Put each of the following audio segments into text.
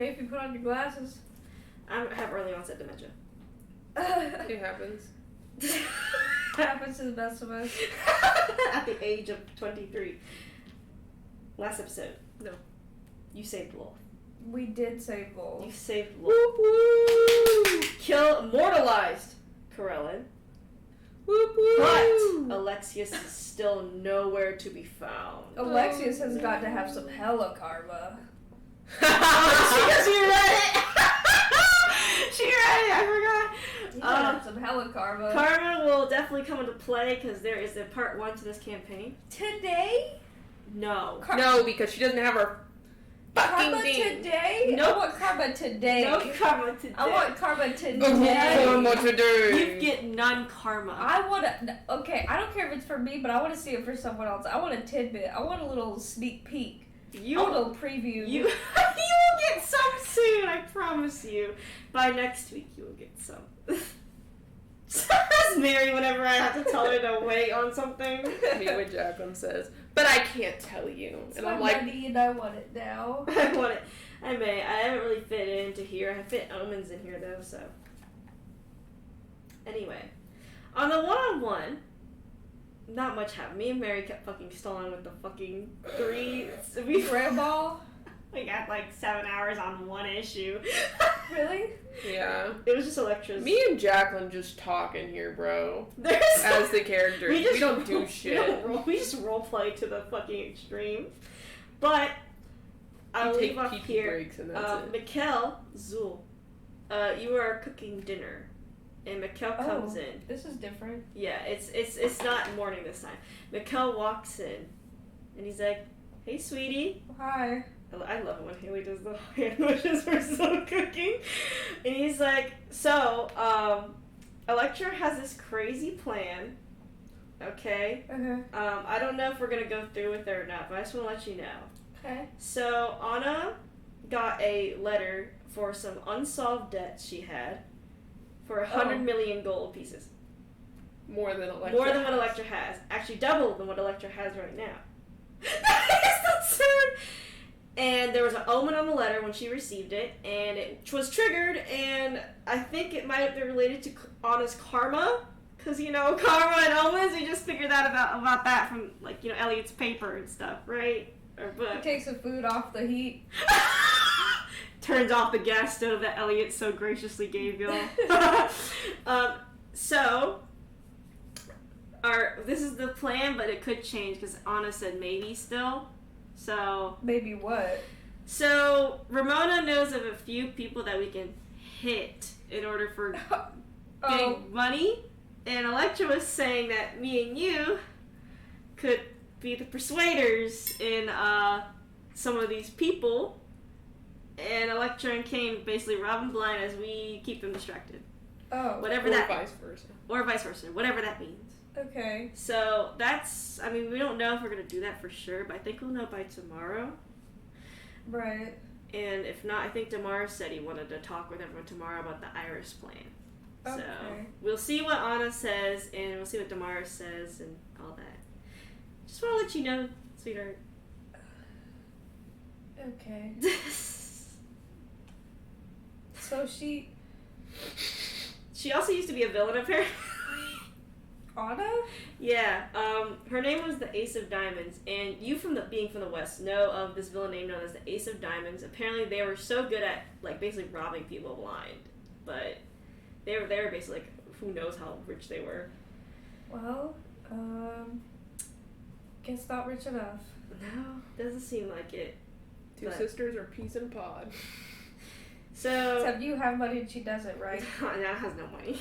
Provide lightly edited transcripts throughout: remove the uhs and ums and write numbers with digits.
If you put on your glasses. I have early onset dementia. It happens. Happens to the best of us. At the age of 23. Last episode. No. You saved Wolf. We did save Wolf. You saved Wolf. Whoop woo! Immortalized Corellin. Whoop woo! But Alexius is still nowhere to be found. Alexius has got to have some hella karma. She read it! She read it, I forgot. He's gonna have some hella karma. Karma will definitely come into play because there is a part 1 to this campaign. Today? No. No, because she doesn't have her fucking Karma thing. today? Nope. I want karma today. No karma today. I want karma today. Karma today. You get none karma. I want to. Okay, I don't care if it's for me, but I want to see it for someone else. I want a tidbit. I want a little sneak peek. I want a little preview. You will get some soon, I promise you. By next week, you will get some. That's Mary whenever I have to tell her to wait on something. Me what Jacqueline says. But I can't tell you. It's And my I'm like, money and I want it now. I want it. I may. I haven't really fit it into here. I fit omens in here though, so. Anyway. On the one-on-one, not much happened. Me and Mary kept fucking stalling with the fucking 3. Grandma? We got like 7 hours on one issue. Really? yeah. It was just Electra's. Me and Jacqueline just talking here, bro. There's As the characters. We don't do shit. We just role play to the fucking extreme. But I'll We leave take off pee-pee here. breaks and that's it. Mikkel, Zul, you are cooking dinner, and Mikkel comes in. This is different. Yeah, it's not morning this time. Mikkel walks in, and he's like, "Hey, sweetie." Hi. I love it when Haley does the hand motions for slow cooking. And he's like, so, Electra has this crazy plan, okay? I don't know if we're going to go through with it or not, but I just want to let you know. Okay. So, Anna got a letter for some unsolved debts she had for 100 million gold pieces. More than Electra. More than what Electra has. Actually, double than what Electra has right now. That is absurd! And there was an omen on the letter when she received it, and it was triggered, and I think it might have been related to Anna's karma, because, you know, karma and omens, we just figured that about that from, like, you know, Elliot's paper and stuff, right? Or book. He takes the food off the heat. Turns off the gas stove that Elliot so graciously gave y'all. This is the plan, but it could change, because Anna said maybe still. So Maybe what? So Ramona knows of a few people that we can hit in order for big money, and Electra was saying that me and you could be the persuaders in some of these people, and Electra and Kane basically rob them blind as we keep them distracted. Whatever or that vice versa. Or vice versa, whatever that means. Okay. So that's, I mean, we don't know if we're going to do that for sure, but I think we'll know by tomorrow. Right. And if not, I think Damar said he wanted to talk with everyone tomorrow about the Iris plan. Okay. So we'll see what Anna says, and we'll see what Damar says, and all that. Just want to let you know, sweetheart. Okay. So she also used to be a villain, apparently. Anna? Yeah, her name was the Ace of Diamonds, and you being from the West know of this villain name known as the Ace of Diamonds. Apparently they were so good at, like, basically robbing people blind, but they were basically, like, who knows how rich they were. Well, guess not rich enough. No, doesn't seem like it. Two sisters are peas in a pod. So except you have money and she doesn't, right? Anna has no money.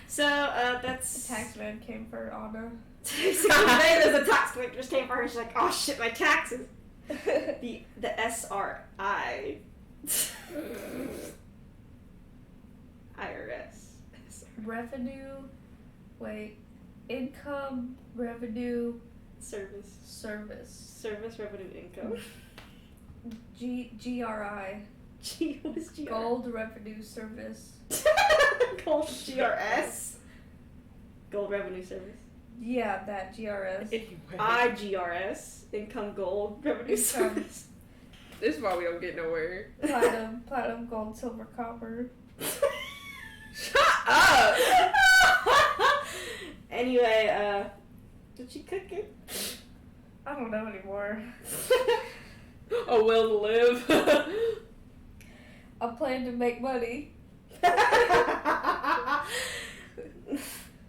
So, that's... The tax man came for Anna. The tax collectors came for her. She's like, oh shit, my taxes. The SRI. IRS. Revenue. Wait. Income, revenue, Service. Service, revenue, income. GRI. What is GRI? Gold revenue service. Gold GRS? Gold revenue service. Yeah, that GRS. Anyway. IGRS. Income gold revenue service. This is why we don't get nowhere. Platinum, gold, silver, copper. Shut up! Anyway, did she cook it? I don't know anymore. A will to live. I plan to make money.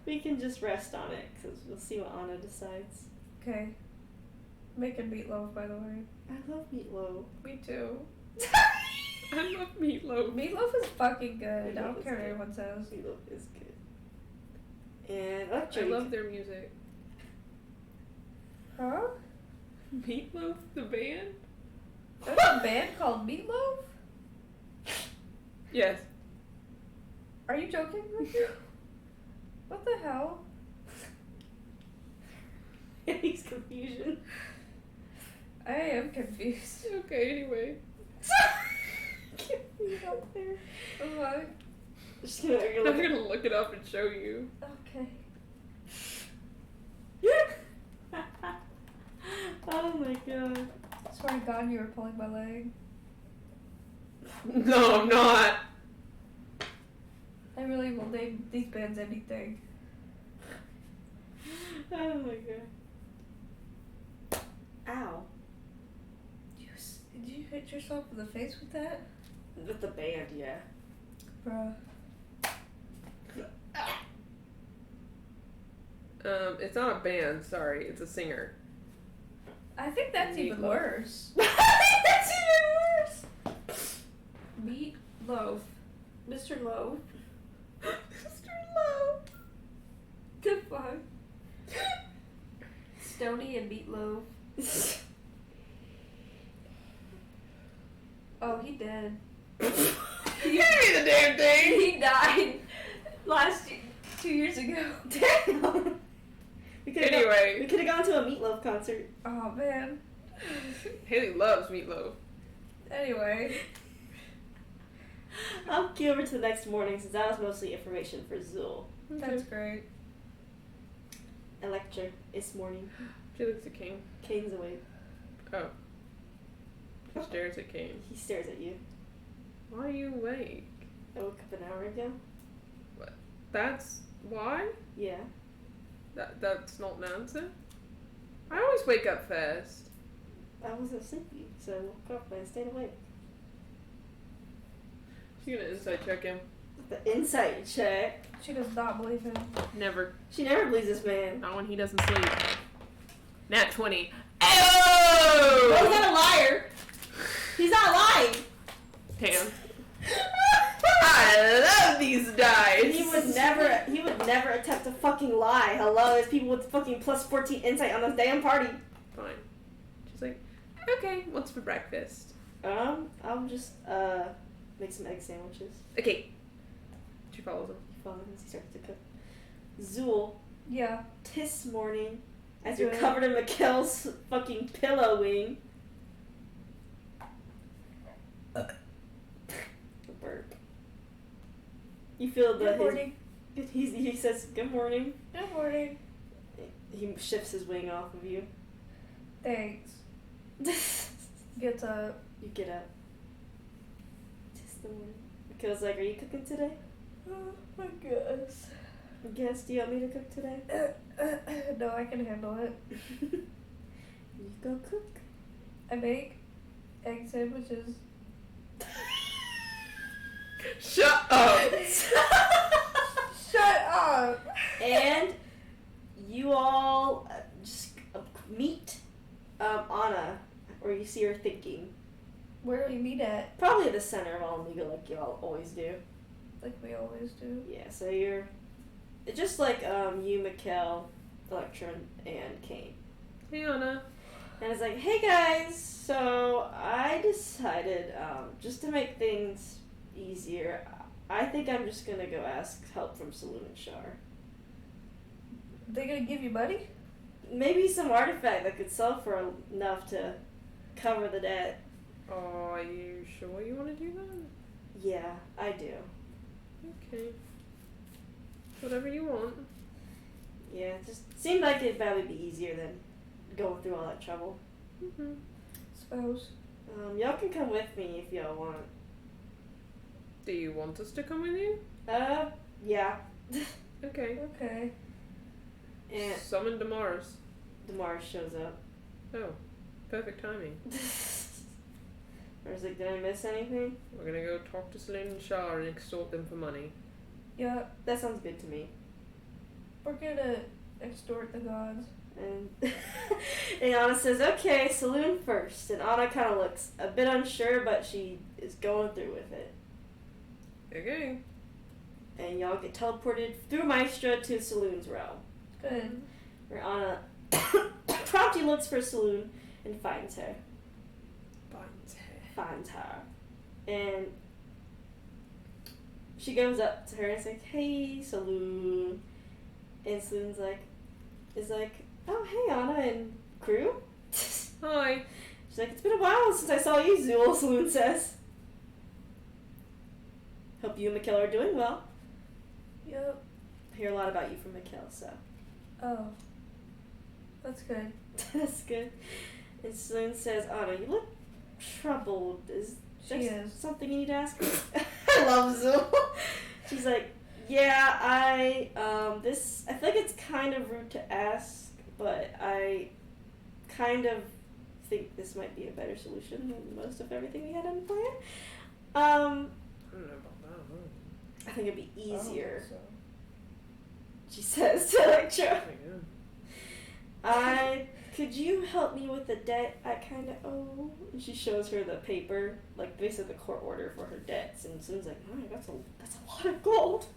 We can just rest on it, because we'll see what Anna decides. Okay. Making meatloaf, by the way. I love meatloaf. Me too. I love meatloaf. Meatloaf is fucking good. I Meatloaf don't is care what good. anyone says. Meatloaf is good. And Electra, I love their music. Huh? Meatloaf, the band? There's a band called Meatloaf? Yes. Are you joking with me? What the hell? He's confusion. I am confused. Okay, anyway. Get me out there. What? Just gonna, I'm gonna look it up and show you. Okay. Oh my god. I swear to God, you were pulling my leg. No, I'm not. I really will name these bands anything. Oh my god. Ow. Did you hit yourself in the face with that? With the band, yeah. Bruh. It's not a band, sorry. It's a singer. I think that's even Meatloaf. worse. That's even worse! Meatloaf. Mr. Loaf. Mr. Lowe. The fuck? Stony and Meatloaf. Oh, he dead. Give me the damn thing! He died 2 years ago. Damn! We could Anyway. have gone to a Meatloaf concert. Oh man. Haley loves meatloaf. Anyway. I'll get over to the next morning since that was mostly information for Zool. That's great. Electra, it's morning. She looks at Kane. Kane's awake. Oh. She stares at Kane. He stares at you. Why are you awake? I woke up an hour ago. That's why? Yeah. That's not an answer. I always wake up first. I wasn't sleepy, so I woke up and I stayed awake. She's gonna insight check him. The insight check. She does not believe him. Never. She never believes this man. Not when he doesn't sleep. Nat 20. Oh! Bro's not a liar. He's not lying. Damn. I love these dice. He would never attempt to fucking lie. Hello, there's people with fucking plus 14 insight on this damn party. Fine. She's like, okay, what's for breakfast? I'll just make some egg sandwiches. Okay. She follows him. He follows as he starts to cook. Zool, Yeah. this morning, as you're Good. covered in Mikkel's fucking pillow wing. The burp. You feel the Good morning. he says good morning. Good morning. He shifts his wing off of you. Thanks. You Gets up. get up. Tis the morning. Mikkel's like, are you cooking today? I guess. Yes, do you want me to cook today? No, I can handle it. You go cook. I make egg sandwiches. Shut up! Shut up! And you all just meet Anna, or you see her thinking. Where do we meet at? Probably the center of Alamiga, like you all always do. Like we always do. Yeah, so you're just like you, Mikkel, Electra, and Kane. Hey, Anna. And it's like, hey guys, so I decided just to make things easier, I think I'm just gonna go ask help from Saloon and Shar. They gonna give you money? Maybe some artifact that could sell for enough to cover the debt. Oh, are you sure you want to do that? Yeah, I do. Okay. Whatever you want. Yeah, it just seemed like it'd probably be easier than going through all that trouble. Mm-hmm. Suppose. Y'all can come with me if y'all want. Do you want us to come with you? Yeah. Okay. Okay. And Summon Damaris. Damaris shows up. Oh, perfect timing. I was like, did I miss anything? We're gonna go talk to Saloon and Shah and extort them for money. Yeah, That sounds good to me. we're gonna extort the gods. And Anna says, okay, Saloon first. And Anna kind of looks a bit unsure, but she is going through with it. Okay. And y'all get teleported through Maestra to Saloon's realm. Good. Where Anna promptly looks for Saloon and finds her. Finds her. And she goes up to her and is like, hey, Saloon. And Saloon's like, oh, hey, Anna and crew. Hi. She's like, it's been a while since I saw you, Zool, Saloon says. Hope you and Mikkel are doing well. Yep. I hear a lot about you from Mikkel, so. Oh. That's good. That's good. And Saloon says, Anna, you look troubled. Is there something you need to ask me? I love Zool. She's like, yeah, I feel like it's kind of rude to ask, but I kind of think this might be a better solution than most of everything we had on plan. I don't know about that. I think it'd be easier, So. she says to Electra. Yeah. Could you help me with the debt I kind of owe? And she shows her the paper, like basically the court order for her debts, and Sun's like, oh, that's a lot of gold.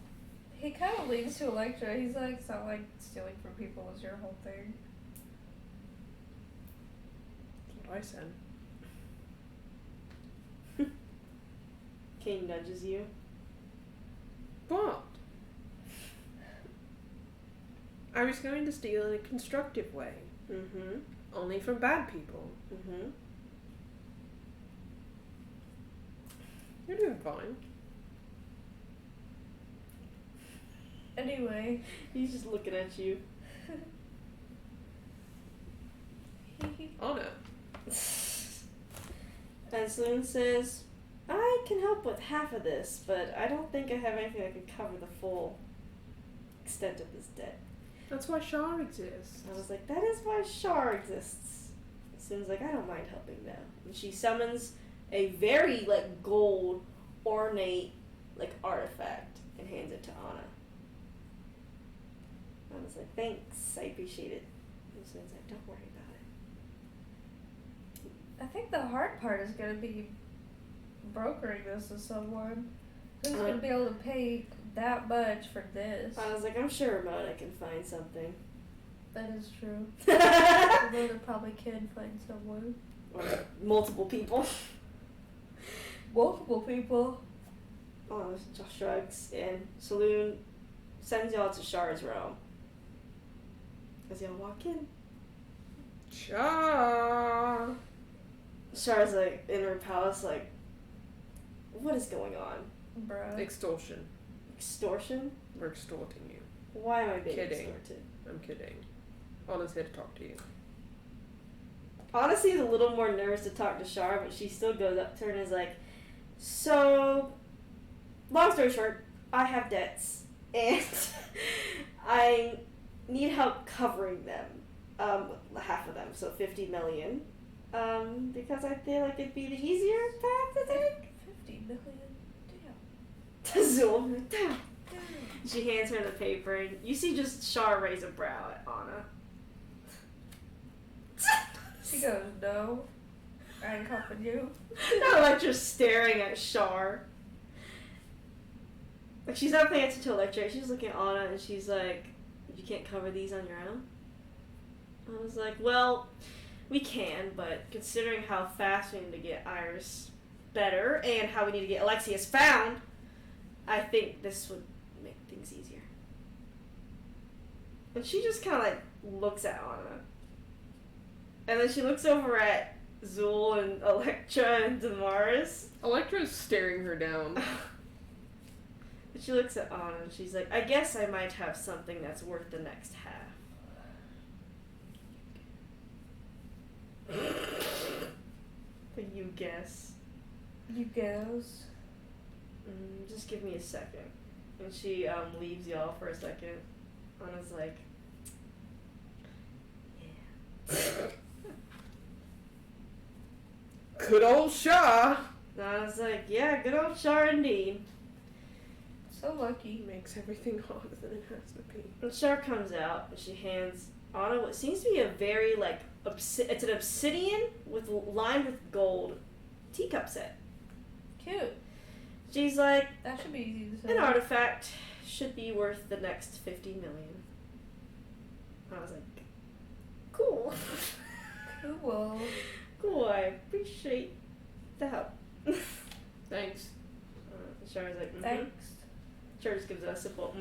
He kind of leans to Electra. He's like, it's not like stealing from people was your whole thing. That's what I said. Kane nudges you. But I was going to steal in a constructive way. Mm-hmm. Only from bad people. Mm-hmm. You're doing fine. Anyway. He's just looking at you. Oh no. And Saloon says, I can help with half of this, but I don't think I have anything that can cover the full extent of this debt. That's why Shah exists. I was like, that is why Shar exists. Saloon's like, I don't mind helping them. And she summons a very, gold, ornate, artifact and hands it to Anna. I was like, thanks, I appreciate it. And Saloon's like, don't worry about it. I think the hard part is going to be brokering this to someone. Who's going to be able to pay that much for this? I was like, I'm sure Ramona can find something. That is true. Although they probably can find someone. Or multiple people. Multiple people. Oh, Josh shrugs, and Saloon sends y'all to Shar's realm. As y'all walk in. Shah. Shar's in her palace, what is going on? Bruh. Extortion. Extortion? We're extorting you. Why am I being Kidding. extorted? I'm kidding. Anna's here to talk to you. Honestly, is a little more nervous to talk to Shar, but she still goes up to her and is like, so, long story short, I have debts, and I need help covering them. Half of them, so 50 million. Because I feel like it'd be the easier path to take. 50 million? Damn. To Zool. Damn. She hands her the paper, and you see just Shar raise a brow at Anna. She goes, no. I ain't helping you. Not Electra staring at Shar. She's not paying attention to Electra. She's looking at Anna, and she's like, you can't cover these on your own? I was like, well, we can, but considering how fast we need to get Iris better, and how we need to get Alexius found, I think this would make things easier. And she just kind of looks at Anna. And then she looks over at Zool and Electra and Damaris. Electra's staring her down. And she looks at Anna and she's like, I guess I might have something that's worth the next half. But You guess. You guess. Just give me a second. And she leaves y'all for a second. Anna's like, yeah. Good old Shaw. Anna's like, yeah, good old Char indeed. So lucky. Makes everything harder than it has to be. And Char comes out and she hands Anna what seems to be a very like it's an obsidian with lined with gold teacup set. Cute. She's like, That should be easy to say. an artifact should be worth the next 50 million. I was like, cool. Cool. Cool, I appreciate the help. Thanks. Char's like, Thanks. Char just gives us a simple,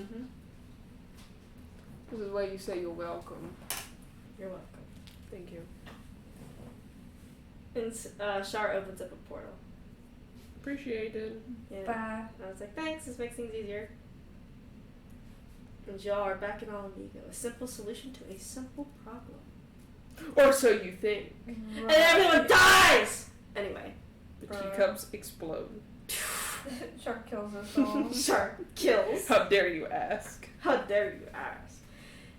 This is why you say you're welcome. You're welcome. Thank you. And Char opens up a portal. Appreciated. Yeah. Bye. I was like, thanks, this makes things easier. And y'all are back in Amigo. A simple solution to a simple problem. Or so you think. And everyone dies! Anyway. The teacups explode. Shark kills us all. Shark kills. How dare you ask? How dare you ask?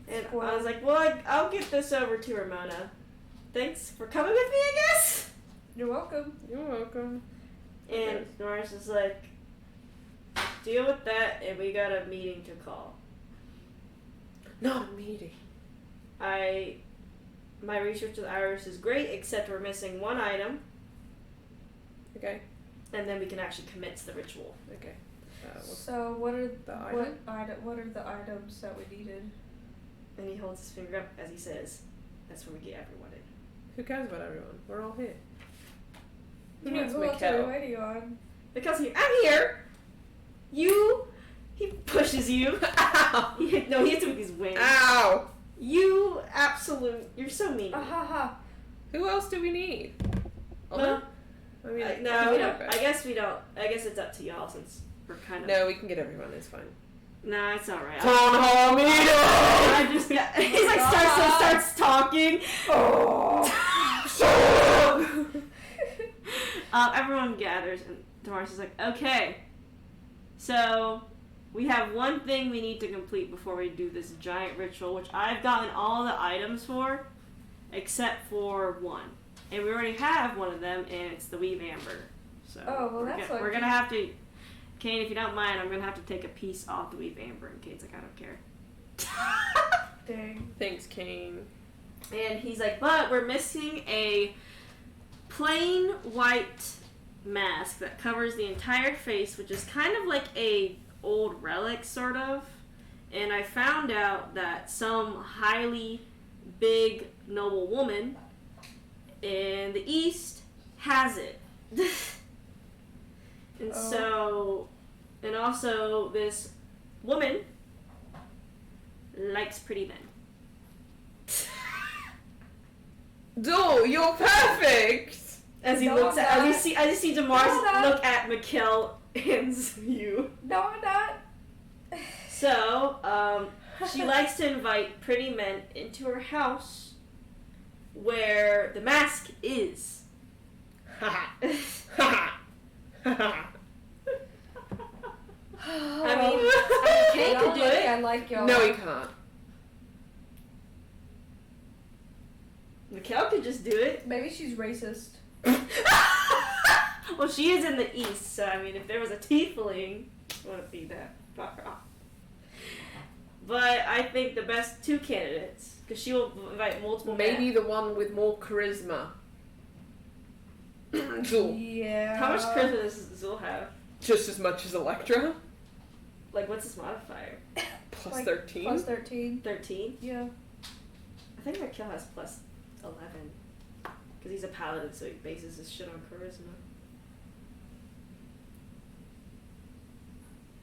And Well- I was like, well, I'll get this over to Ramona. Thanks for coming with me, I guess? You're welcome. You're welcome. And Nora's just like, deal with that, and we got a meeting to call. Not a meeting. My research with Iris is great, except we're missing one item, Okay. and then we can actually commit to the ritual. Okay. What's So what are the item? what are the items that we needed? And he holds his finger up as he says, that's where we get everyone in. Who cares about everyone? We're all here. Who Yeah, needs who else are we Mikkel? waiting on? Because I'm here! He pushes you. Ow! He hits him with his wings. Ow! You're so mean. Ha ha. Who else do we need? Well, I mean, no, we don't. okay. I guess we don't. I guess it's up to y'all since we're kind of. No, we can get everyone. It's fine. Nah, it's alright. I I just got. He's like starts talking. Everyone gathers, and Damaris is like, okay, so we have one thing we need to complete before we do this giant ritual, which I've gotten all the items for, except for one. And we already have one of them, and it's the Weave Amber. So we're gonna have to, Kane, if you don't mind, I'm gonna have to take a piece off the Weave Amber. And Kane's like, I don't care. Dang. Thanks, Kane. And he's like, but we're missing a plain white mask that covers the entire face, which is kind of like a old relic, sort of. And I found out that some highly big, noble woman in the East has it. And and also this woman likes pretty men. Dude, you're perfect! As he No, looks I'm at, not. as you see Damaris No, I'm not. look at Mikkel and you. No, I'm not. So, she likes to invite pretty men into her house where the mask is. I mean, Kane Y'all could do like it. I like y'all. No, he can't. Mikkel could just do it. Maybe she's racist. Well, she is in the East, so I mean, if there was a tiefling, it wouldn't be that far off. But I think the best two candidates, because she will invite multiple Maybe men. the one with more charisma. Zul. Yeah. How much charisma does Zul have? Just as much as Electra. Like, what's his modifier? Plus Like, 13. Plus 13. 13? Yeah. I think Mikkel has plus 11. Because he's a paladin, so he bases his shit on charisma.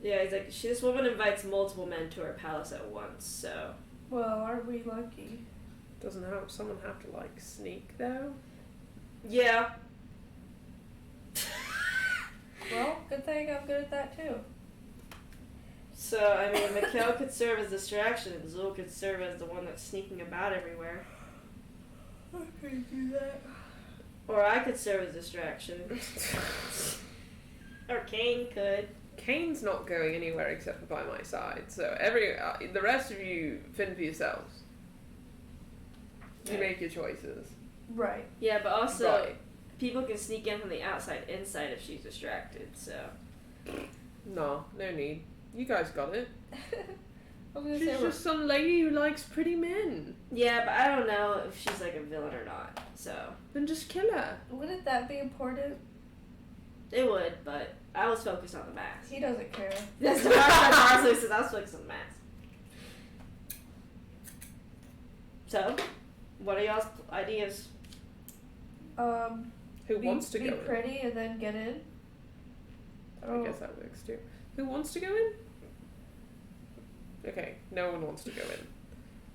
Yeah, he's like, this woman invites multiple men to her palace at once, so. Well, aren't we lucky? Doesn't someone have to, like, sneak, though? Yeah. Well, good thing I'm good at that too. So, I mean, Mikkel could serve as distraction, and Zul could serve as the one that's sneaking about everywhere. I can do that. Or I could serve as a distraction. Or Kane could. Kane's not going anywhere except by my side, so the rest of you fend for yourselves. You make your choices. Right. Yeah, but also Right. people can sneak in from the outside inside if she's distracted, so. No need. You guys got it. I was gonna She's say just some lady who likes pretty men. Yeah, but I don't know if she's like a villain or not, so. Then just kill her. wouldn't that be important? It would, but I was focused on the mask. He doesn't care. That's the part says I was focused on the mask. So, what are y'all's ideas? Who wants to be go pretty and then get in? in? I guess that works too. Who wants to go in? Okay, no one wants to go in.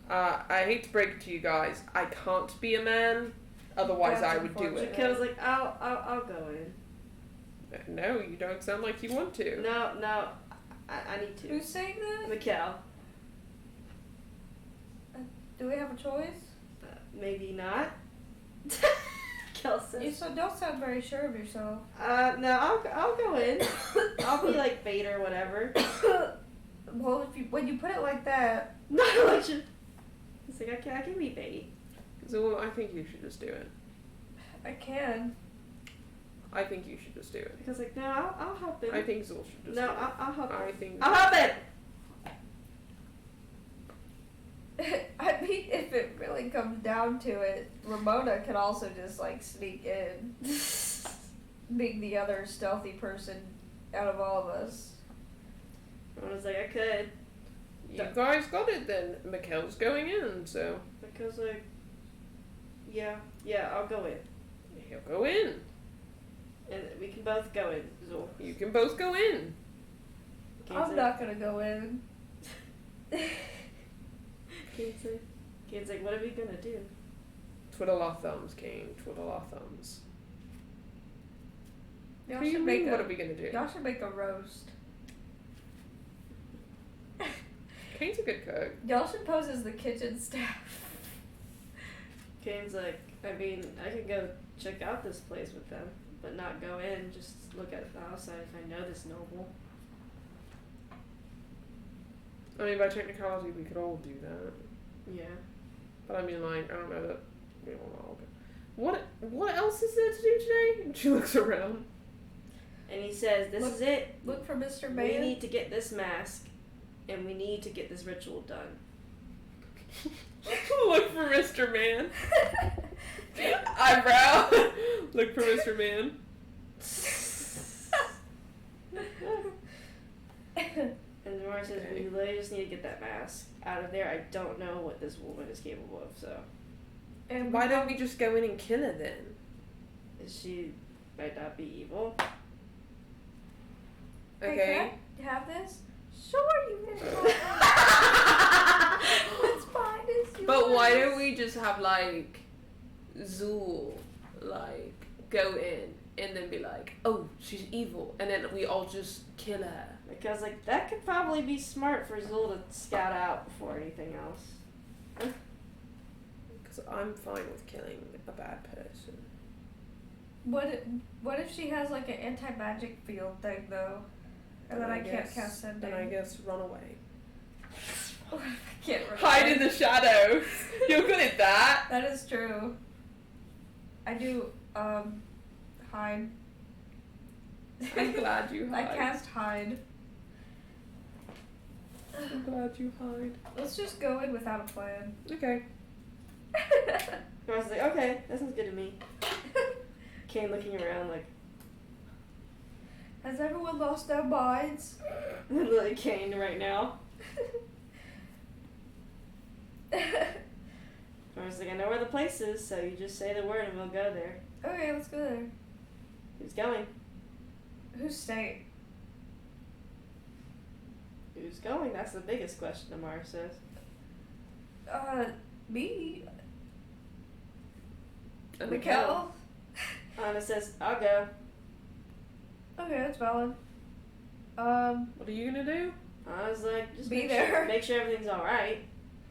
I hate to break it to you guys, I can't be a man. Otherwise, That's I would do it. Because like I'll go in. No, you don't sound like you want to. No, I need to. Who's saying that? Mikkel. Do we have a choice? Maybe not. Kelson. You don't sound very sure of yourself. No, I'll go in. I'll be like bait or whatever. Well, when you put it like that, No, I should. It's like I can be bait. So I think you should just do it. I can. I think you should just do it. Because like no, I'll help him. I think Zul should just No, do it. I'll help him. I think I'll help him. I mean, if it really comes down to it, Ramona can also just like sneak in, being the other stealthy person out of all of us. I was like, I could. you guys got it then. Mikkel's going in, so Because like, yeah, I'll go in, he'll go in. and we can both go in. Zul. You can both go in. I'm not gonna go in. Kane's like, what are we gonna do? Twiddle our thumbs, Kane. Twiddle our thumbs. Y'all What do you should mean, make what a, are we gonna do? y'all should make a roast. Kane's a good cook. Y'all should pose as the kitchen staff. Kane's like, I mean, I could go check out this place with them, but not go in. Just look at the outside if I know this noble. I mean, by technicality, we could all do that. Yeah. But I mean, like, I don't know that we all know. What else is there to do today? And she looks around. And he says, this is it. Look for Mr. We Man. need to get this mask, and we need to get this ritual done. Look for Mr. Man. Eyebrow. Look for Mr. Man. And Mara says, Okay. we literally just need to get that mask out of there. I don't know what this woman is capable of, so. And Why don't we just go in and kill her then? She might not be evil. Hey, Okay. can I have this? Sure, you can. It's fine. It's yours. But why don't we just have like Zool like go in and then be like, oh, she's evil, and then we all just kill her. Because, like, that could probably be smart for Zul to scout out before anything else. Because I'm fine with killing a bad person. What if she has like an anti-magic field thing though, and then I can't cast sending? Then I guess run away. I can't remember. Hide in the shadows. You're good at that. That is true. I do hide. I'm glad you I hide. cast hide. I'm glad you hide. Let's just go in without a plan. Okay. I was like, okay, that sounds good to me. Kane looking around like, Has everyone lost their minds? literally Kane right now. I was like, I know where the place is, so you just say the word and we'll go there. Okay, let's go there. Who's going? Who's staying? Who's going? That's the biggest question, Amara says. Me. And Mikkel. Anna says, I'll go. Okay, that's valid. What are you gonna do? I was like, just Be make there. Sure, make sure everything's alright.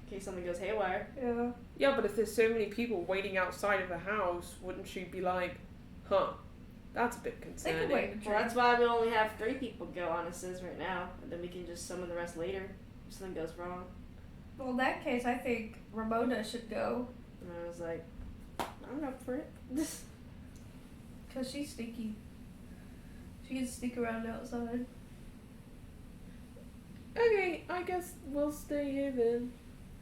in case something goes haywire. Yeah. Yeah, but if there's so many people waiting outside of the house, wouldn't she be like, huh, that's a bit They concerning. can wait. Well, that's why we only have 3 people go on assist right now, and then we can just summon the rest later if something goes wrong. Well, in that case, I think Ramona should go. And I was like, I'm up for it. Because she's sneaky. She can sneak around outside. Okay, I guess we'll stay here then.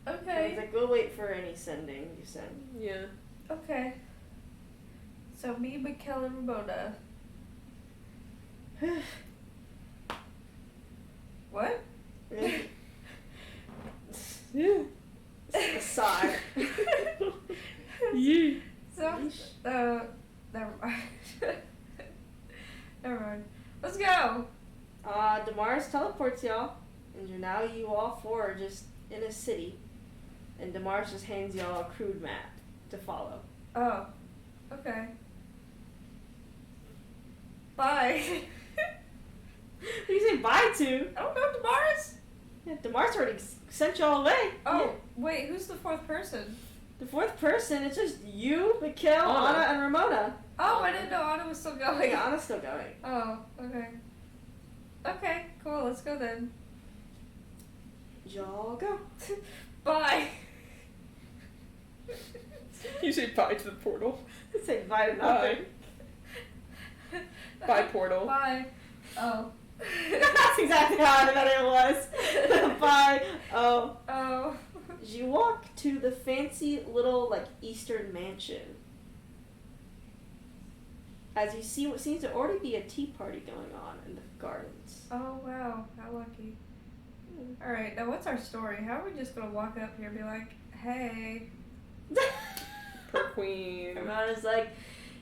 I was Okay. like, we'll wait for any sending you send. Yeah. Okay. So me, Mikkel, and Ramona. What? Yeah. A sigh. Yeah. So, never mind. Never mind. Let's go. Damaris teleports y'all, and now you all 4 are just in a city, and Damaris just hands y'all a crude map to follow. Oh. Okay. Bye. Who do you say bye to? I don't know, Damaris. Yeah, Damaris already sent y'all away. Oh, Yeah. wait, who's the 4th person? The 4th person, it's just you, Mikkel, Anna, and Ramona. Oh, I didn't know Anna was still going. Yeah, Anna's still going. Oh, okay. Okay, cool, let's go then. Y'all go. Bye. You say bye to the portal. Say bye to nothing. Bye, portal. Bye. Oh. That's exactly how I thought it was. Bye. Oh. Oh. You walk to the fancy little, like, Eastern mansion. As you see what seems to already be a tea party going on in the gardens. Oh, wow. How lucky. Alright, now what's our story? How are we just gonna walk up here and be like, hey? Per queen. Ramona's like,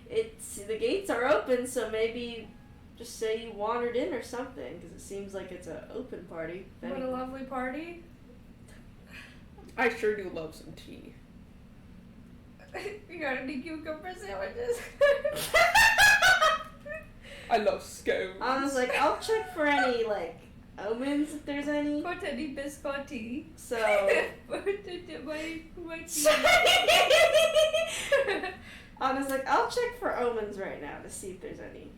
the gates are open, so maybe just say you wandered in or something, because it seems like it's an open party. if What a anything. lovely party. I sure do love some tea. You got any cucumber sandwiches? I love scones. I was like, I'll check for any, like, omens if there's any. Put any biscotti. So. Put it my tea. Anna's like, I'll check for omens right now to see if there's any.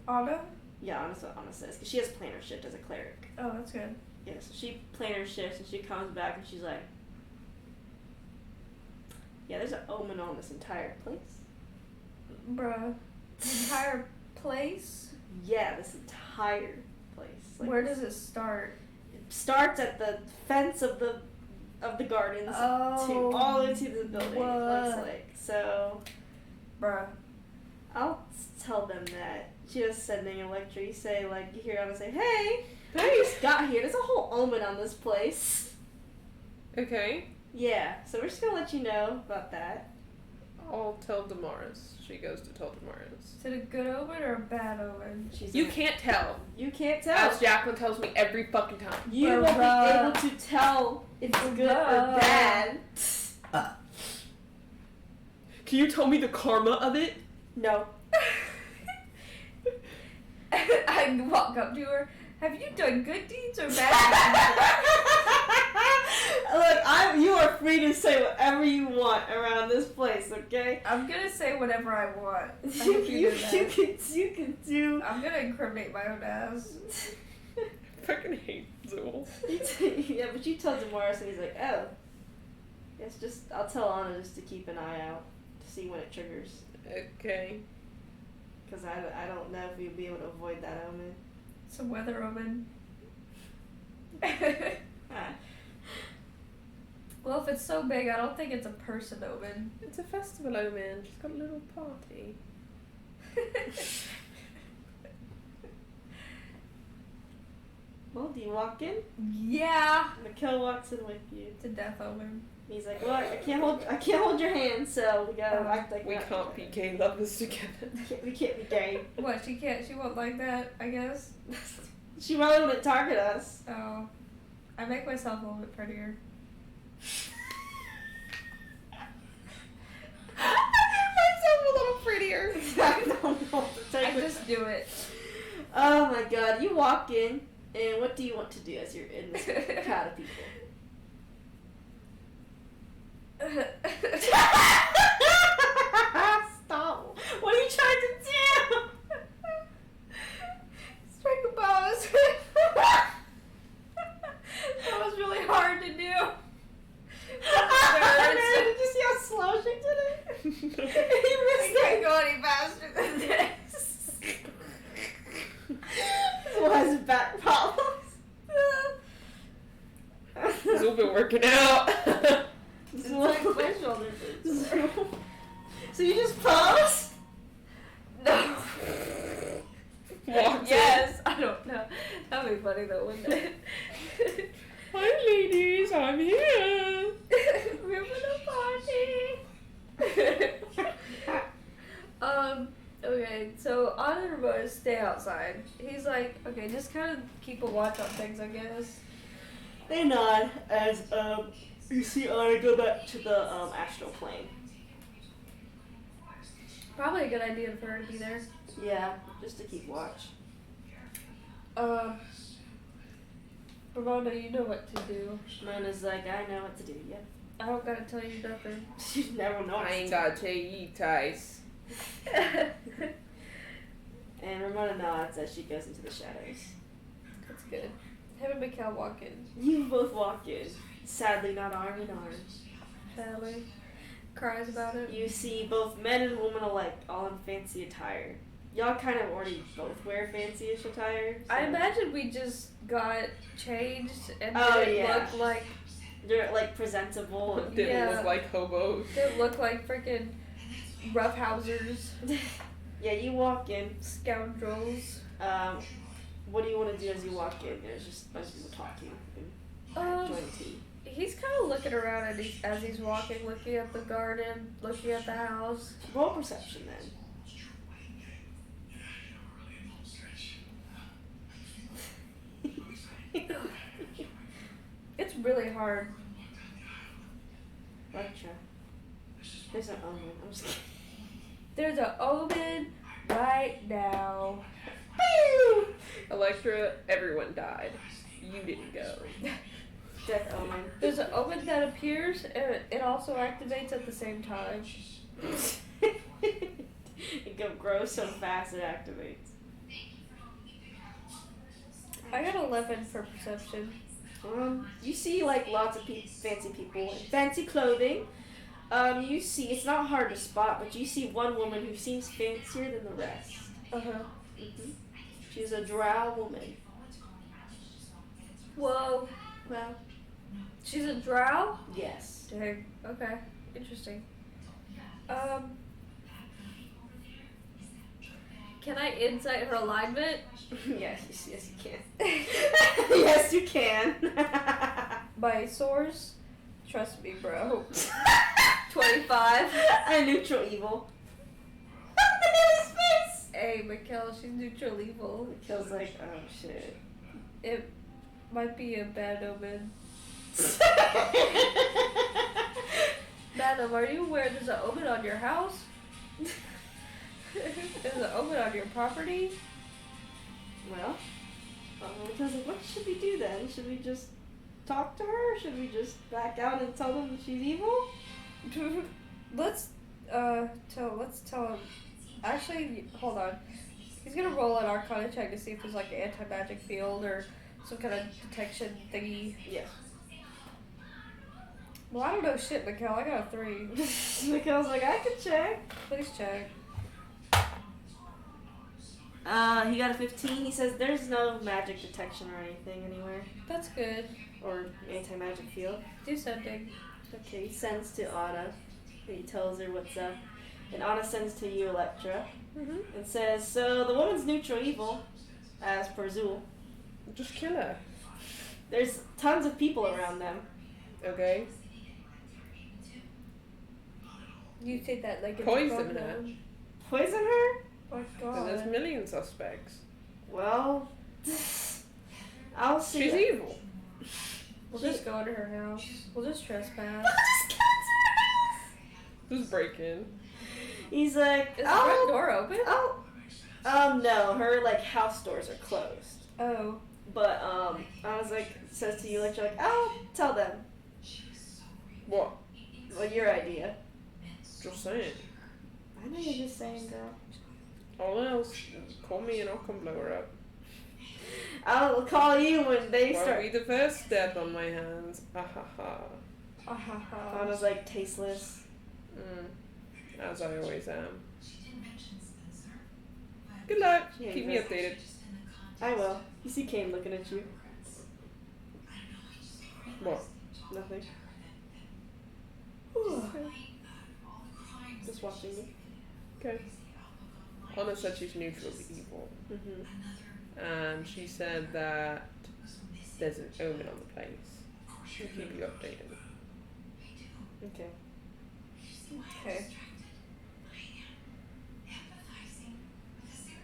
Anna? Yeah, Anna's what Anna says, because she has planner shift as a cleric. Oh, that's good. Yeah, so she planner shifts and she comes back and she's like, yeah, there's an omen on this entire place. Bruh. The entire place? Yeah, this entire place. Like, Where does it start? it starts at the fence of the gardens to all the way to the building. It looks what? like. So Bruh. I'll tell them that. Just sending Electra, you say, like, you hear Anna say, hey, I Hey. just got here. There's a whole omen on this place. Okay. Yeah, so we're just gonna let you know about that. I'll tell Damaris. She goes to tell Damaris. Is it a good omen or a bad omen? She's You like, can't tell. You can't tell. As Jacqueline tells me every fucking time. You won't be Bruh. able to tell if it's good or Bruh. bad. Can you tell me the karma of it? No. I walk up to her. Have you done good deeds or bad Look, you are free to say whatever you want around this place, okay? deeds? I'm gonna say whatever I want. I You, hope you, know that. you can do. I'm gonna incriminate my own ass. I fucking hate Zool. Yeah, but you tell Damaris and he's like, oh. It's just, I'll tell Anna just to keep an eye out to see when it triggers. Okay. Because I don't know if you'll be able to avoid that omen. It's a weather omen. Ah. Well, if it's so big, I don't think it's a person omen. It's a festival omen. She's got a little party. Well, do you walk in? Yeah. Mikkel walks in with you. It's a death omen. He's like, "Look, I can't hold your hand, so we gotta act like We we're not can't be together. gay lovers together. We can't be gay." What, she won't like that, I guess? She really wouldn't target us. Oh. I make myself a little bit prettier. Myself a little prettier. I don't know what to take I with- just do it. Oh my god, you walk in, and what do you want to do as you're in this crowd of people? Stop. What are you trying to do? Strike a pose. That was really hard to do. Did you see how slow she did it? You can't go any faster than this. Who has back problems? Zool been working out. It's like my shoulders. So you just pose? No. Walked Yes, I don't know. That'd be funny though, wouldn't it? Hi ladies, I'm here. We're gonna party. Okay, so Anna and Ramona stay outside. He's like, okay, just kind of keep a watch on things, I guess. They nod as you see Anna go back to the astral plane. Probably a good idea for her to be there. Yeah, just to keep watch. Ramona, you know what to do. Mona's like, I know what to do. Yep. I don't gotta tell you nothing. You never know. I ain't gotta tell you, Tice. And Ramona nods as she goes into the shadows. That's good. Him and Mikhail walk in. You both walk in, sadly not arm in arm. Sadly. Cries about it. You see both men and women alike, all in fancy attire. Y'all kind of already both wear fancy-ish attire. So. I imagine we just got changed and Oh, they yeah. look like They're like presentable. Didn't Yeah. look like hobos. they look like freaking roughhousers, Yeah, you walk in. scoundrels. What do you want to do as you walk in? There's just a bunch of people talking and joining tea. He's kind of looking around as he's walking, looking at the garden, looking at the house. Roll perception then. It's really hard. Electra. There's an omen. I'm just kidding. There's an omen right now. Electra, everyone died. You didn't go. Death omen. There's an omen that appears and it also activates at the same time. It grows so fast it activates. I got 11 for perception. You see like lots of fancy people in fancy clothing. You see, it's not hard to spot, but you see one woman who seems fancier than the rest. Uh-huh. Mm-hmm. She's a drow woman. Whoa. Well, She's a drow? yes. Dang. Okay. Interesting. Can I insight her alignment? yes, you can. Yes, you can. My source? Trust me, bro. 25. A neutral evil. Hey, Mikkel, she's neutral evil. Kills like, oh shit. It might be a bad omen. Madam, are you aware there's an omen on your house? There's an omen on your property? Well, because like, what should we do then? Should we just talk to her? Or should we just back out and tell them that she's evil? Let's tell him. Actually, hold on. He's gonna roll an Arcana check to see if there's like an anti-magic field or some kind of detection thingy. Yes. Well, I don't know shit, Mikkel. I got a 3. Mikhail's like, I can check. Please check. He got a 15. He says there's no magic detection or anything anywhere. That's good. Or anti-magic field. Do something. Okay, he sends to Anna. And he tells her what's up. And Anna sends to you, Electra. Mm-hmm. And says, so the woman's neutral evil, as per Zool. Just kill her. There's tons of people around them. Okay. You say that like it's Poison a her. Poison her? Oh my So there's god. million suspects. Well, I'll see. She's evil. We'll just go into her house. We'll just trespass. Just break in. He's like, Is the front door open? No, her like house doors are closed. Oh. But I was like, says to you, like, you're like, I'll tell them. What? Well, your idea. Just saying. I know you're just saying, girl. All else, call me and I'll come blow her up. I'll call you when they Won't start. be the first step on my hands. Ahaha. Anna's like tasteless. As I always am. Good luck. Yeah, Keep me good. updated. I will. You see Kane looking at you. What? Nothing. Just watching me. Okay. Anna said she's neutral to evil. Mm-hmm. And she said that there's an omen on the place. She'll keep you updated. Okay. Okay.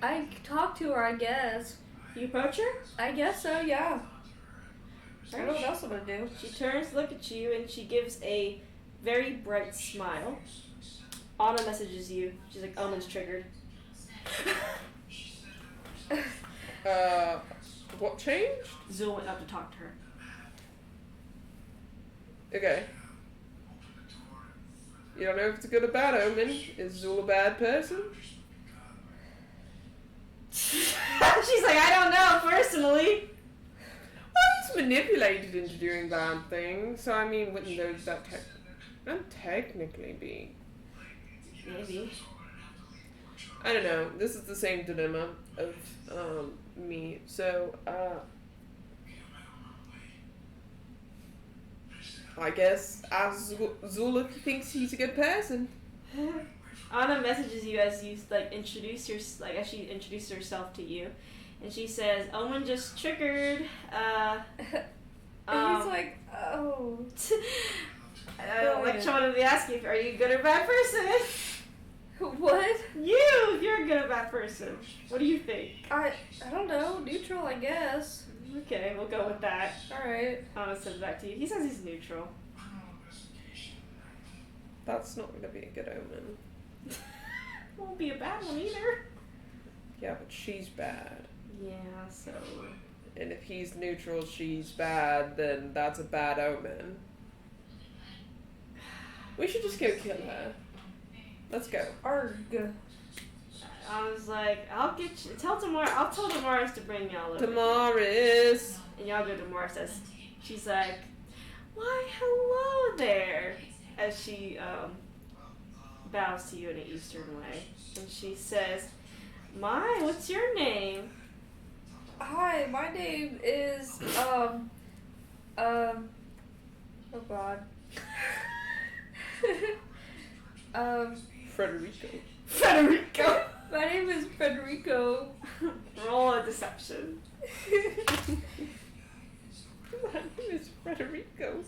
I talked to her, I guess. You approach her? I guess so, yeah. I don't know what else I'm gonna do. She turns to look at you and she gives a very bright smile. Anna messages you. She's like, Omen's triggered. What changed? Zul went up to talk to her. Okay. You don't know if it's a good or bad omen. Is Zul a bad person? She's like, I don't know personally. Well, he's manipulated into doing bad things, so I mean, wouldn't those that technically be? Maybe. I don't know. This is the same dilemma of me. So I guess as Zula thinks he's a good person. Anna messages you as you like introduce your as she introduces herself to you, and she says, "Omen just triggered." And he's like, oh. Like, wanted to ask you, are you a good or bad person? What? You're a good or bad person. What do you think? I don't know. Neutral, I guess. Okay, we'll go with that. Alright. Anna sends it back to you. He says he's neutral. That's not going to be a good omen. Won't be a bad one either. Yeah, but she's bad. Yeah, so. And if he's neutral, she's bad, then that's a bad omen. We should just go kill her. Let's go. Arg. I was like, I'll tell Damaris to bring y'all over. Damaris! And y'all go to Damaris as she's like, why, hello there. As she bows to you in an Eastern way. And she says, my, what's your name? Hi, my name is, oh god. Frederico. My name is Federico. Roll a deception. My name is Frederico.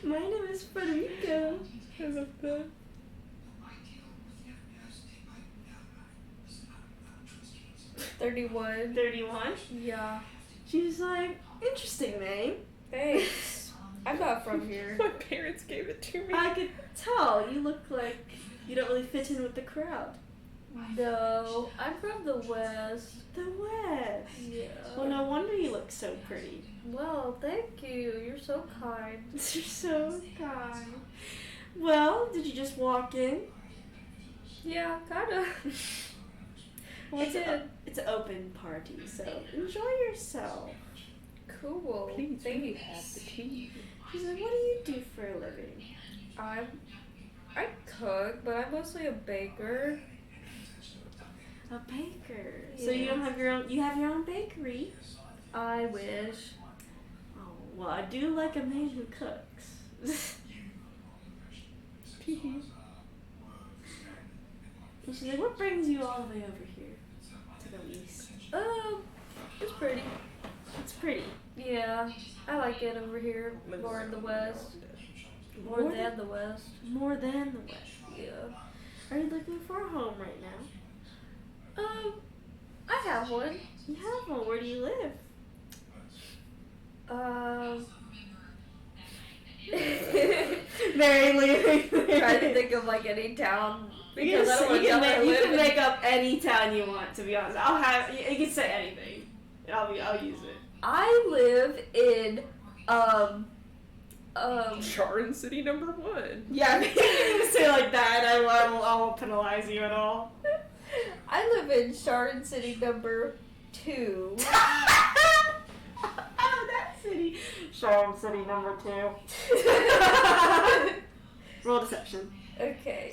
My name is Federico. I love that. 31. 31. Yeah. She's like, interesting name. Thanks. I'm not from here. My parents gave it to me. I could tell. You look like you don't really fit in with the crowd. No, I'm from the West. The West. Yeah. Well, no wonder you look so pretty. Well, thank you. You're so kind. You're so kind. Well, did you just walk in? Yeah, kinda. Well, I did. It's an open party, so enjoy yourself. Cool. Please, Thank we you. have the tea. She's like, what do you do for a living? I cook, but I'm mostly a baker. A baker. So Yeah. you don't have your own. You have your own bakery. I wish. Oh well, I do like a man who cooks. And she's like, what brings you all the way over here to the east? It's pretty. It's pretty. Yeah, I like it over here more in the West. More than the West. More than the West. Yeah. Are you looking for a home right now? I have one. You have one. Where do you live? Very leaving. Trying to think of like any town because I don't want you to can, live in. make up any town you want. To be honest, I'll have you can say anything. I'll use it. I live in Charn City number 1. Yeah, if you didn't say like that, I won't penalize you at all. I live in Charn City number 2. That city. Charm City number 2. Roll deception. Okay.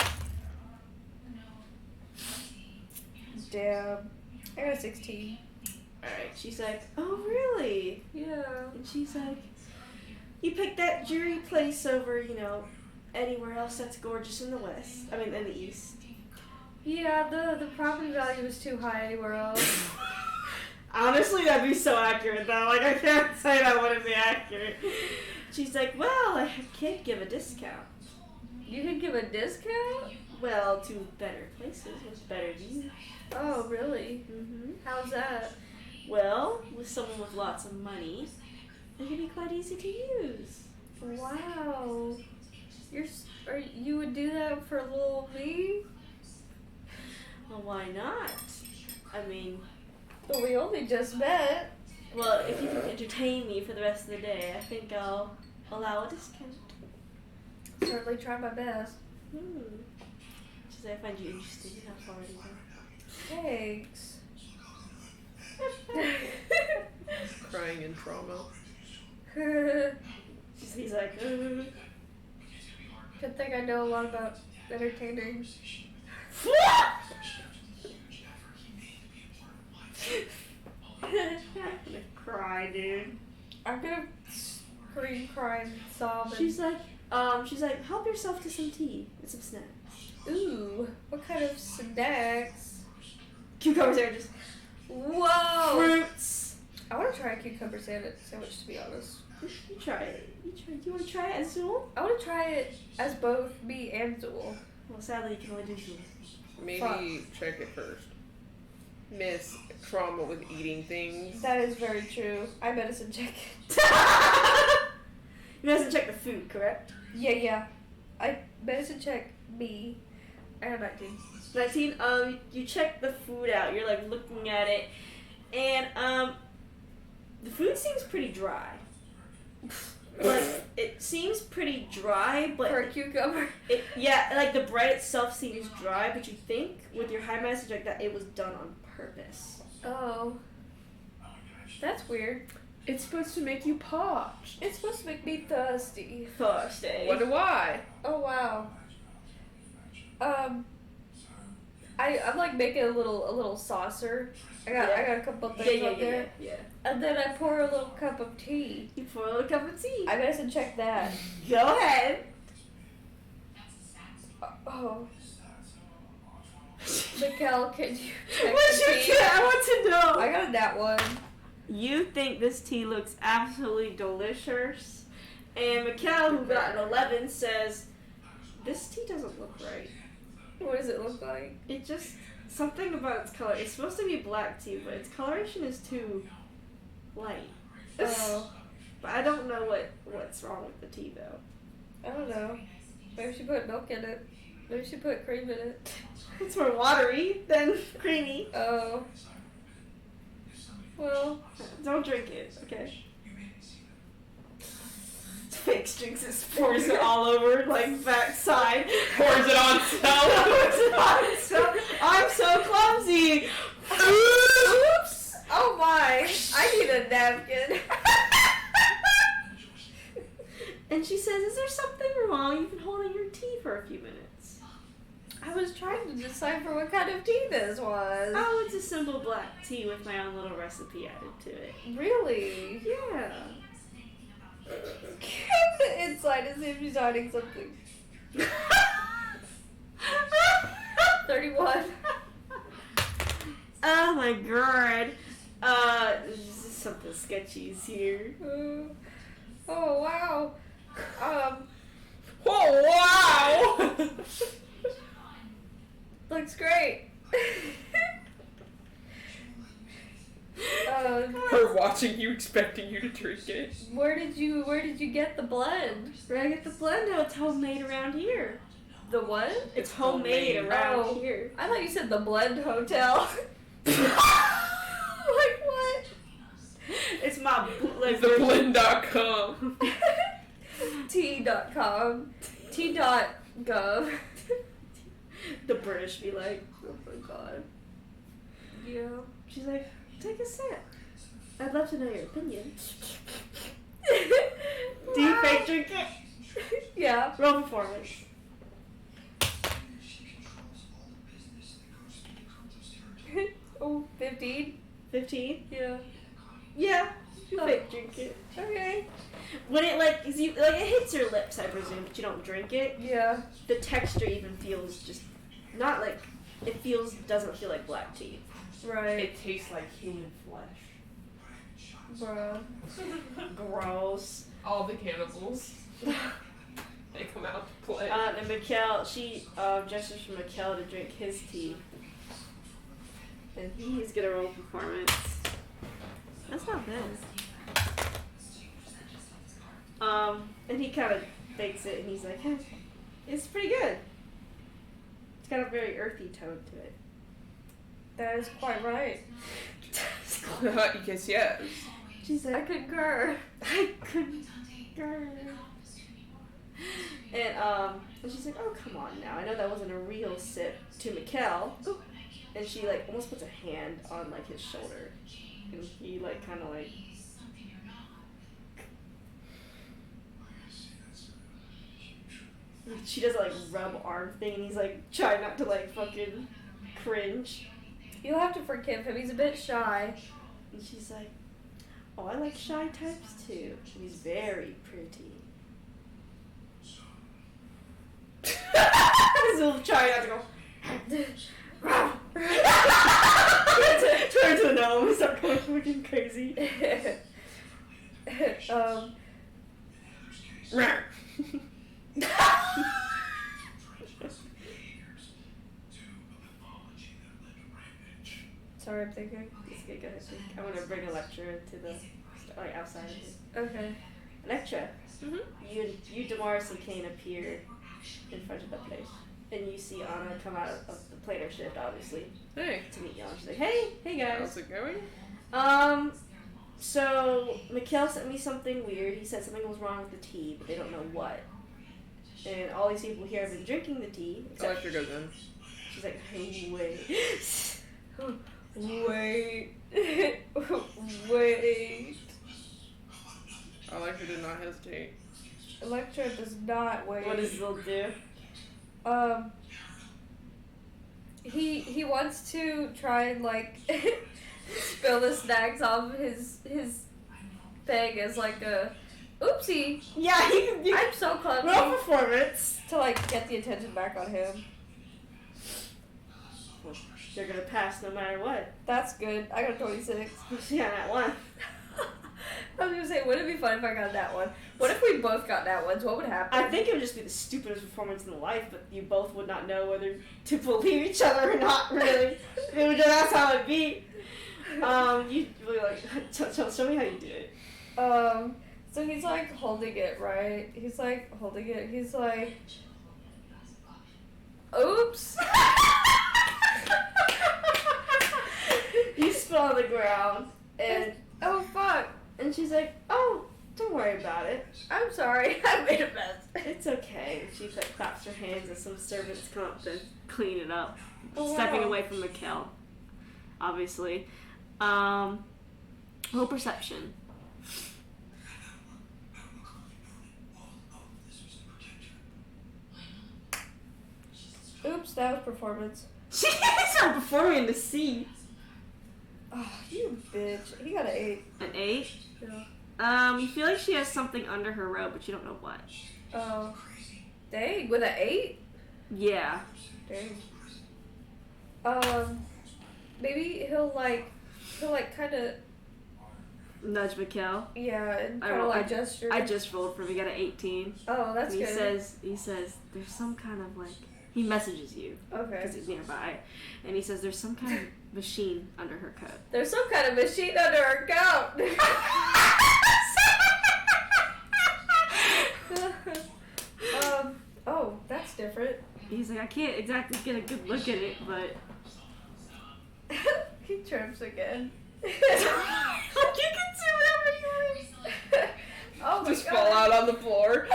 Damn. I got a 16. Alright, she's like, oh really? Yeah. And she's like, you picked that jury place over, anywhere else that's gorgeous in the west. I mean, in the east. Yeah, the property value was too high anywhere else. Honestly, that'd be so accurate, though. Like, I can't say that wouldn't be accurate. She's like, well, I can't give a discount. You could give a discount? Well, to better places with better views. Oh, really? Mm-hmm. How's that? Well, with someone with lots of money, it can be quite easy to use. Wow. You would do that for little me? Well, why not? I mean, But we only just met. well, if you can entertain me for the rest of the day, I think I'll allow a discount. Certainly try my best. She's like, I find you interesting enough already, though. Thanks. Crying in trauma. He's like, Good thing I know a lot about entertaining. I'm gonna cry, dude. I'm gonna scream, cry, and sob. She's like, help yourself to some tea and some snacks. Ooh, what kind of snacks? Cucumber sandwiches. Whoa! Fruits. I want to try a cucumber sandwich, to be honest. You try it. Do you want to try it as Zool? I want to try it as both me and Zool. Well, sadly, you can only do Zool. Maybe check it first. Miss trauma with eating things. That is very true. I medicine check it. You medicine check the food, correct? Yeah. I medicine check me. I got 19. 19. You check the food out. You're like looking at it, and the food seems pretty dry. Like, it seems pretty dry, but For a cucumber. Like the bread itself seems dry, but you think with your high message like that it was done on purpose. Oh. That's weird. It's supposed to make you parched. It's supposed to make me thirsty. Thursday. Wonder why? Oh wow. I'm like making a little saucer. I got a couple things up there. Yeah. And then I pour a little cup of tea. You pour a little cup of tea. I medicine check that. Go ahead. Oh. Mikkel, can you check What'd the you tea? get? I want to know. I got a nat 1. You think this tea looks absolutely delicious, and Mikkel, who got an 11, says, this tea doesn't look right. What does it look like? It just, something about its color, it's supposed to be black tea, but its coloration is too light. Oh. But I don't know what's wrong with the tea, though. I don't know. Maybe she put milk in it. Maybe she put cream in it. It's more watery than creamy. Oh. Well. Don't drink it, okay? Fix drinks it, pours it all over, like backside. Pours it on self. I'm so clumsy. Oops. Oh my. I need a napkin. And she says, is there something wrong? You've been holding your tea for a few minutes. I was trying to decipher what kind of tea this was. Oh, it's a simple black tea with my own little recipe added to it. Really? Yeah. Give the inside as if she's hiding something. 31. Oh my god. There's just something sketchy's here. Oh wow. Oh wow! Looks great. Her watching you, expecting you to drink it. Where did you get the blend? Where I get the blend? No, it's homemade around here. The what? It's homemade around Oh. here. I thought you said the Blend Hotel. Like what? It's my bootleg The version. blend.com. T T.com, T.gov. The British be like, Oh my god. Yeah. she's like, take a sip. I'd love to know your opinion. Do you fake drink it? Yeah. Roll performance. Oh, 15? 15? Yeah. Yeah. You Oh. fake drink it. Okay. When it like it hits your lips, I presume, but you don't drink it. Yeah. The texture even feels just not like doesn't feel like black tea. Right. It tastes like human flesh. Bruh. Gross. All the cannibals. They come out to play. And Mikkel, she gestures for Mikkel to drink his tea. And he's gonna roll performance. That's not bad. And he kind of fakes it, and he's like, hey, it's pretty good. It's got a very earthy tone to it. That is quite right. Yes. She's I like, concur. I couldn't. And she's like, oh, come on now. I know that wasn't a real sip to Mikkel. And she like almost puts a hand on like his shoulder. And he like kind of like. She does a like rub arm thing, and he's like trying not to like fucking cringe. You'll have to forgive him. He's a bit shy. And she's like, oh, I like shy types too. And he's very pretty. He's trying not to go. Turn to the gnome and start going fucking crazy. Sorry, I'm thinking. Okay, go ahead. I'm gonna bring Electra into the like outside of it. Okay. Electra, Mhm. you, Damaris, and Kane appear in front of the place, and you see Anna come out of the planar shift, obviously, Hey. to meet y'all. She's like, hey guys. How's it going? So Mikkel sent me something weird. He said something was wrong with the tea, but they don't know what. And all these people here have been drinking the tea. Electra goes in. She's like, hey, wait. Wait. Wait. Electra did not hesitate. Electra does not wait. What does Zil do? He wants to try and like spill the snacks off his thing as like a oopsie. Yeah, you I'm so clumsy. roll performance. To like get the attention back on him. They're gonna pass no matter what. That's good. I got a 26. Yeah, that one. I was gonna say, wouldn't it be fun if I got that one? What if we both got that ones? What would happen? I think it would just be the stupidest performance in life, but you both would not know whether to believe each other or not, really. It would just, that's how it'd be. You really like, show me how you do it. So he's like holding it, right? He's like holding it. He's like, oops. You spill on the ground, and Oh fuck. and she's like, oh, don't worry about it. I'm sorry. I made a mess. It's okay. She like claps her hands, and some servants come up to clean it up, Oh, stepping wow. away from Mikkel, obviously. Roll perception. Oops, that was performance. She's not performing in the sea. Oh, you bitch. He got an 8. An 8? Yeah. You feel like she has something under her robe, but you don't know what. Oh. Dang, with an 8? Yeah. Dang. Maybe he'll kind of, Nudge Mikkel. yeah, and I kind of roll- like gesture. I just rolled for him. He got an 18. Oh, that's And good. he says, there's some kind of like, he messages you Okay. because he's nearby, and he says there's some kind of machine under her coat. There's some kind of machine under her coat. Oh, that's different. He's like, I can't exactly get a good look at it, but He trips again. you can do whatever you want. Oh my Just god. fall out on the floor.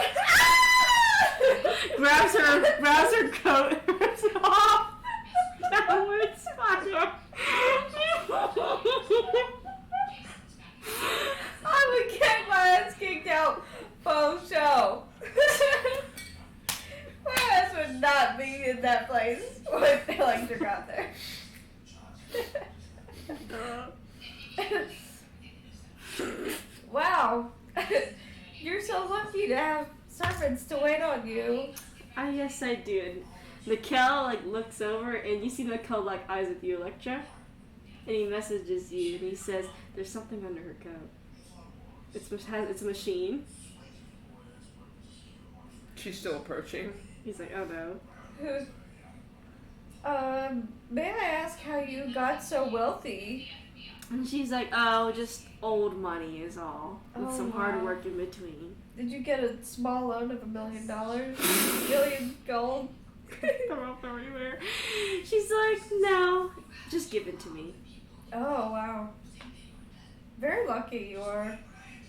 lucky to have servants to wait on you. Yes, I do. And Mikkel, like, looks over, and you see Mikkel lock eyes with you, Electra. And he messages you, and he says, there's something under her coat. It's a machine. She's still approaching. He's like, oh no. May I ask how you got so wealthy? And she's like, oh, just old money is all. With Oh, some hard wow. work in between. Did you get a small loan of $1 million? Million gold? Throw up everywhere. She's like, no, just give it to me. Oh, wow. Very lucky you are.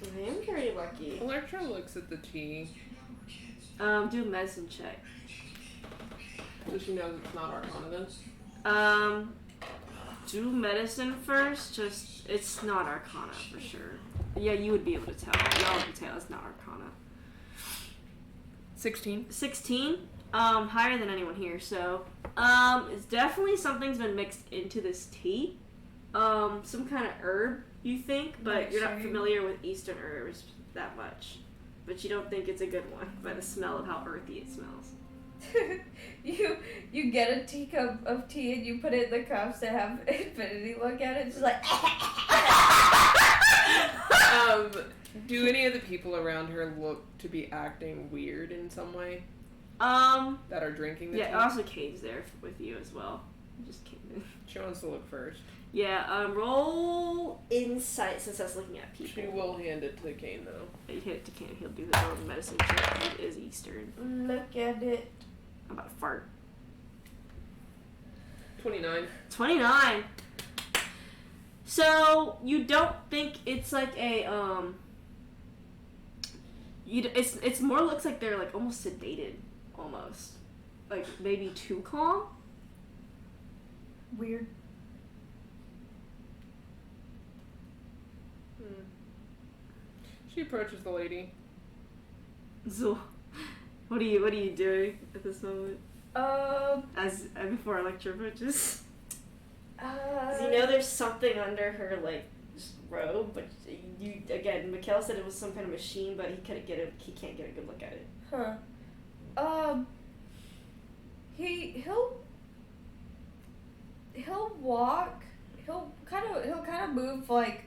I am very lucky. Electra looks at the tea. Do a medicine check. So she knows it's not Arcana then? Do medicine first. Just, it's not Arcana for sure. Yeah, you would be able to tell. Y'all would tell it's not Arcana. 16. 16. Higher than anyone here. So, it's definitely something's been mixed into this tea. Some kind of herb, you think, but Like you're not shame. familiar with Eastern herbs that much. But you don't think it's a good one by the smell of how earthy it smells. You get a teacup of tea and you put it in the cups that have Infinity look at it. It's like. Do any of the people around her look to be acting weird in some way? That are drinking the tea? Yeah, also Kane's there with you as well. Just kidding. She wants to look first. Yeah, roll insight since I was looking at people. She will hand it to Kane though. You hit it to Kane, he'll do his own medicine check. It is Eastern. Look at it. I'm about to fart. 29. 29. So you don't think it's like a it's more looks like they're like almost sedated, almost like maybe too calm. Weird. She approaches the lady. So, what are you doing at this moment? As before Electra approaches. You know there's something under her like robe, but you again, Mikkel said it was some kind of machine, but he can't get a good look at it. Huh. He'll walk. He'll kind of move like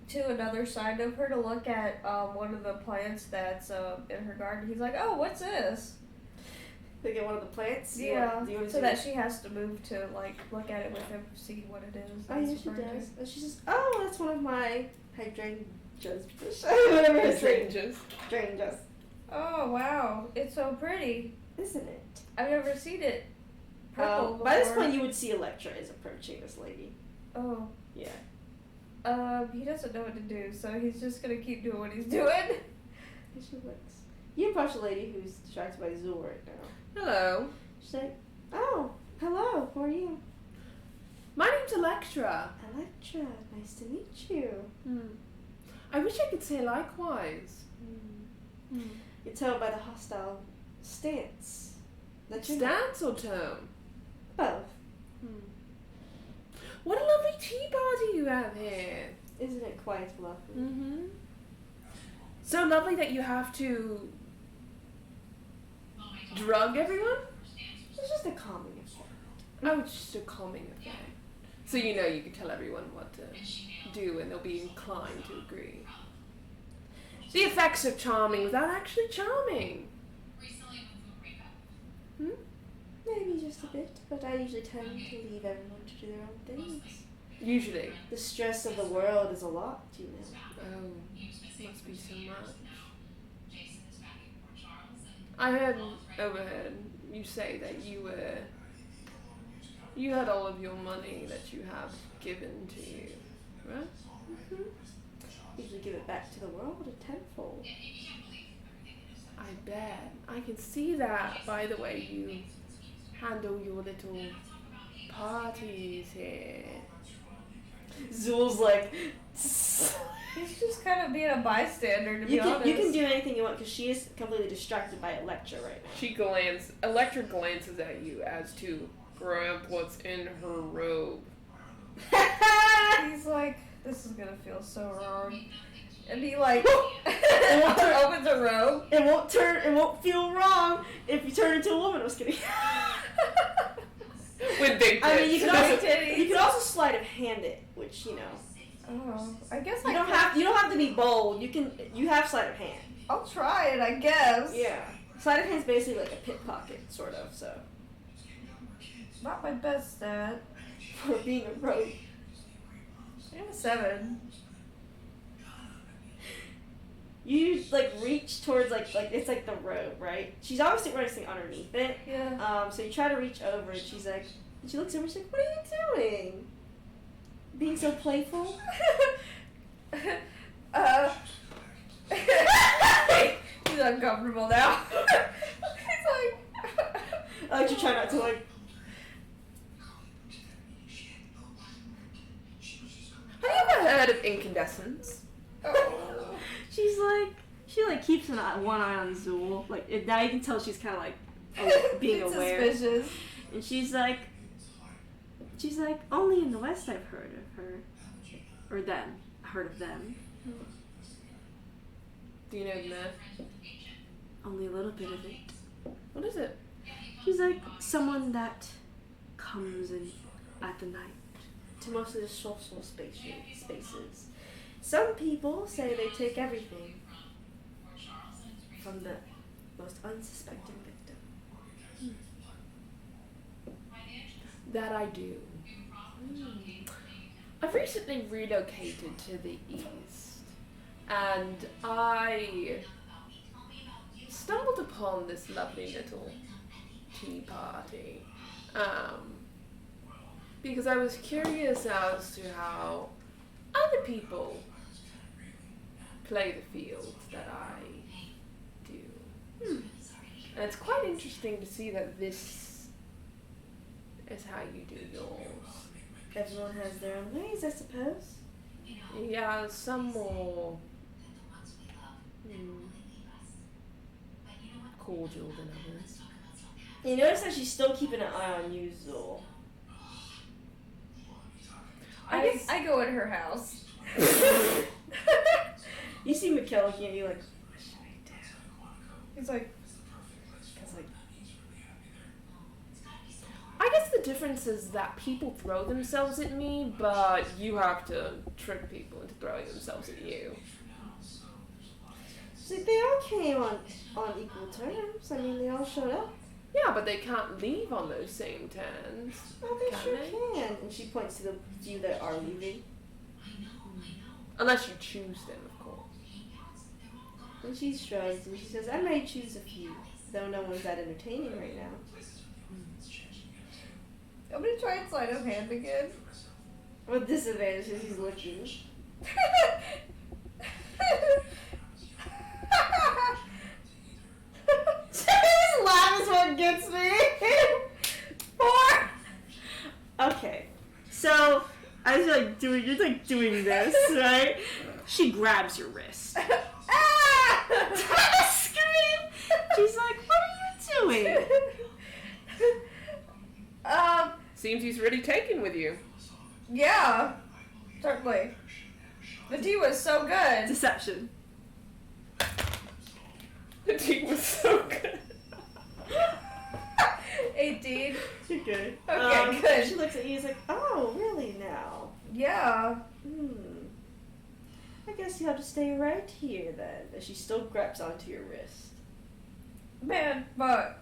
to another side of her to look at one of the plants that's in her garden. He's like, "Oh, what's this?" Look at one of the plants. Yeah. So that she has to move to like look at it with him, see what it is. Oh yeah, that's she referring does. to. And she says, "Oh, that's one of my hydrangeas." Whatever it's Hydrangeas. Hydrangeas, Oh wow, it's so pretty. isn't it? I've never seen it. Purple By this before. point, you would see Electra is approaching this lady. Oh. Yeah. He doesn't know what to do, so he's just gonna keep doing what he's doing. And she looks. You approach a lady who's distracted by Zool right now. Hello. She's like, "Oh, hello. How are you?" My name's Electra. Electra, nice to meet you. I wish I could say likewise. You tell by the hostile stance that you're Stance or tone? both. What a lovely tea party you have here. Isn't it quite lovely? Mm-hmm. So lovely that you have to drug everyone? It's just a calming effect. Oh, it's just a calming effect. So you know you can tell everyone what to do and they'll be inclined to agree. The effects of charming without actually charming. Maybe just a bit, but I usually tend to leave everyone to do their own things. Usually. The stress of the world is a lot, you know. Oh, must be so much. I heard overheard you say that you had all of your money that you have given to you, right? Usually give it back to the world a tenfold. I bet. I can see that by the way you handle your little parties here. Zool's like, He's just kind of being a bystander, to be you honest. can do anything you want because she is completely distracted by Electra right now. Electra glances at you as to grab what's in her robe. He's like, this is gonna feel so wrong. And he like opens a robe. It won't feel wrong if you turn into a woman. I was kidding. With big tits. I mean, Titties. you can also sleight of hand it, which, you know. Oh, I guess You don't have to be bold. You have sleight of hand. I'll try it, I guess. Yeah. Sleight of hand is basically like a pickpocket, sort of, so. Not my best stat. For being a rogue. I have a 7. You, like, reach towards, like it's like the robe, right? She's obviously wearing something underneath it. Yeah. So you try to reach over, and she's like, and she looks over, she's like, what are you doing? Being so playful? He's uncomfortable now. He's like... I like to try not to, like... Have you ever heard of incandescence? Oh. She keeps one eye on Zool. Like, now you can tell she's kind of like being aware. Suspicious. And she's like, only in the West I've heard of her. Or them. I heard of them. Do you know that? Only a little bit of it. What is it? She's like someone that comes in at the night to most of the social spaces. Some people say they take everything from the most unsuspecting victim. That I do. I've recently relocated to the east, and I stumbled upon this lovely little tea party, because I was curious as to how other people play the field that I do. And it's quite interesting to see that this is how you do yours. Everyone has their own ways, I suppose. Yeah, some more cordial than others. You notice that she's still keeping an eye on you, Zool. I go in her house. You see Mikkel looking at you like, what should I do? He's like, I guess the difference is that people throw themselves at me, but you have to trick people into throwing themselves at you. see, they all came on equal terms. I mean, they all showed up. Yeah, but they can't leave on those same terms. Oh, they Can sure they? can. And she points to the few that are leaving. Unless you choose them, of course. And she shrugs and she says, I may choose a few, though no one's that entertaining right now. I'm gonna try and sleight of hand again. With disadvantage because he's looking. His laugh is what gets me. 4. Okay, so as you're like doing this, right? She grabs your wrist. Scream! She's like, "What are you doing?" Seems he's really taken with you. Yeah, certainly. The tea was so good. Deception. The tea was so good. 18. Okay. Okay, good. She looks at you and is like, oh, really now? Yeah. I guess you have to stay right here then. And she still grabs onto your wrist. Man, but...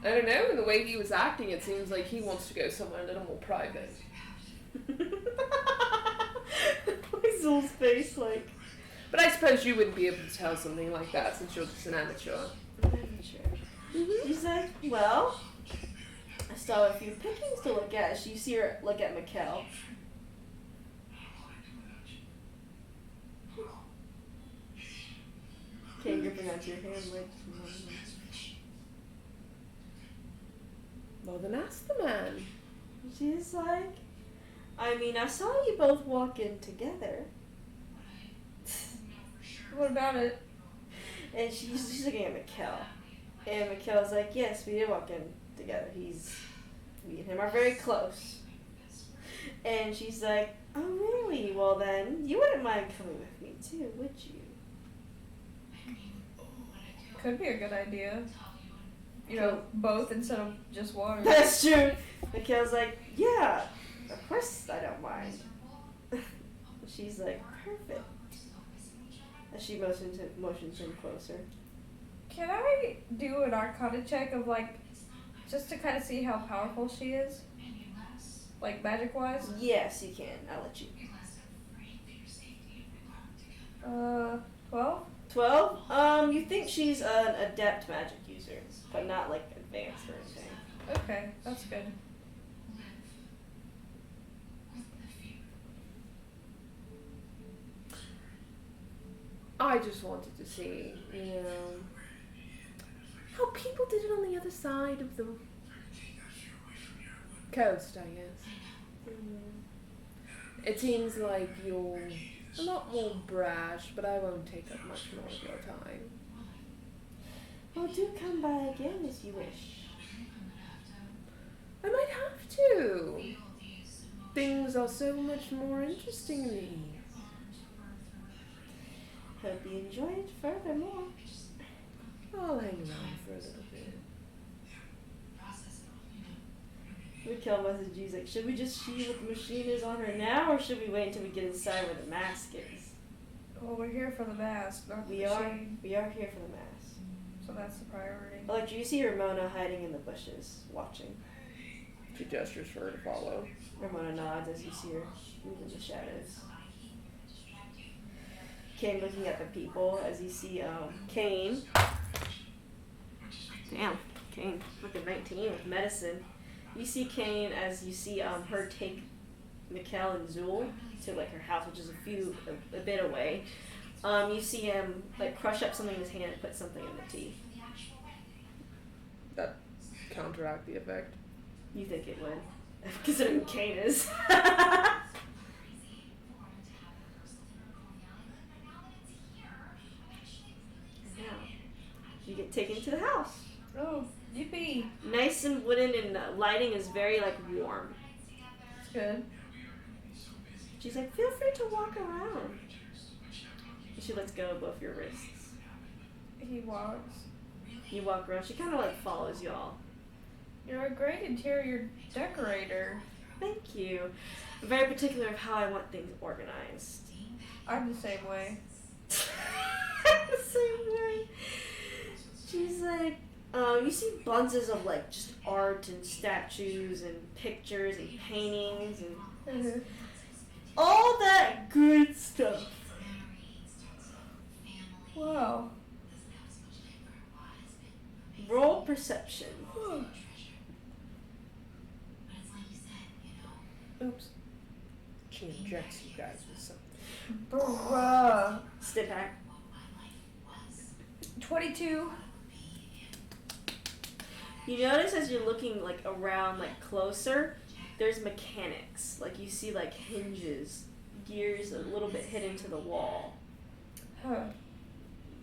I don't know, in the way he was acting, it seems like he wants to go somewhere a little more private. Zool's face, like... But I suppose you wouldn't be able to tell something like that since you're just an amateur. She's like, well, I still have a few pickings to look at. You see her look at Mikkel. Okay, gripping onto your hand, like... Well, then ask the man. She's like, I mean, I saw you both walk in together. What about it? And she's looking at Mikkel. And Mikkel's like, yes, we did walk in together. Me and him are very close. And she's like, oh really? Well then, you wouldn't mind coming with me too, would you? Could be a good idea. You know, both instead of just one. That's true. Mikhail's like, yeah, of course I don't mind. She's like, perfect. As she motions him closer. Can I do an Arcana check of like, just to kind of see how powerful she is? Like magic wise? Yes, you can. I'll let you. 12? 12? You think she's an adept magic user, but not like advanced or anything. Okay, that's good. I just wanted to see, how people did it on the other side of the coast, I guess. It seems like you're a lot more brash, but I won't take up much more of your time. Well, do come by again if you wish. I might have to. Things are so much more interesting to me. Hope you enjoy it furthermore. I'll hang around for a little bit. Mikhail messaged you, like, should we just see what the machine is on her now, or should we wait until we get inside where the mask is? Well, we're here for the mask, not the We are machine. here for the mask. So that's the priority. Electra, you see Ramona hiding in the bushes, watching. She gestures for her to follow. Ramona nods as you see her move in the shadows. Kane looking at the people as you see Kane. Damn, Kane, looking 19 with medicine. You see Kane as you see her take Mikhail and Zool to like her house, which is a bit away. You see him like crush up something in his hand and put something in the tea. That counteract the effect. You think it would, considering who Kane is. You get taken to the house. Oh, yippee. Nice and wooden, and lighting is very like warm. That's good. She's like, feel free to walk around. And she lets go of both your wrists. He walks. You walk around. She kind of like follows y'all. You're a great interior decorator. Thank you. I'm very particular of how I want things organized. I'm the same way. The same way. She's like, you see bunches of like just art and statues and pictures and paintings and all that good stuff. Wow. Roll perception. Oops. She injects you guys with something. Bruh. Step back. 22. You notice as you're looking like around like closer, there's mechanics. Like you see like hinges, gears a little bit hidden to the wall. Huh.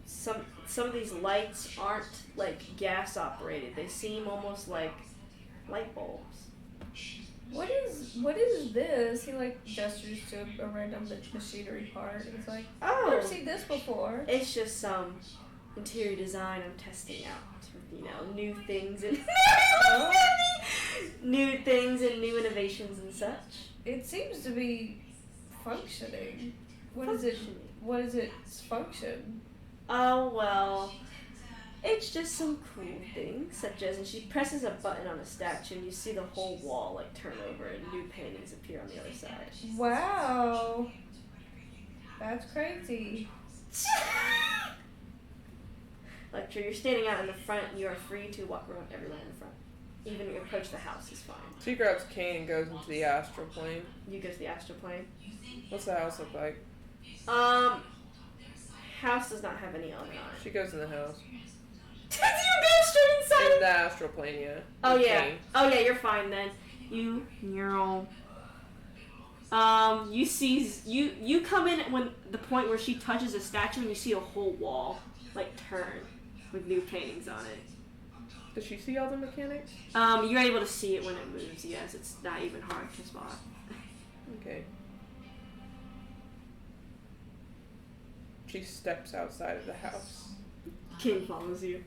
Some of these lights aren't like gas operated. They seem almost like light bulbs. What is this? He like gestures to a random machinery part. He's like, I've never seen this before. It's just some interior design I'm testing out. You know, new things and new things and new innovations and such. It seems to be functioning. What is its function? Oh well, it's just some cool things, such as, and she presses a button on a statue and you see the whole wall like turn over and new paintings appear on the other side. Wow. That's crazy. Like you're standing out in the front, you are free to walk around everywhere in the front. Even if you approach the house is fine. She grabs Kane and goes into the astral plane. You go to the astral plane. What's the house look like? House does not have any element on it. She goes in the house. You go straight inside? In the astral plane, yeah. Oh With yeah. Kane. Oh yeah, you're fine then. You're all. You see, you come in when the point where she touches a statue and you see a whole wall like turn with new paintings on it. Does she see all the mechanics? You're able to see it when it moves. Yes, it's not even hard to spot. Okay. She steps outside of the house King follows you.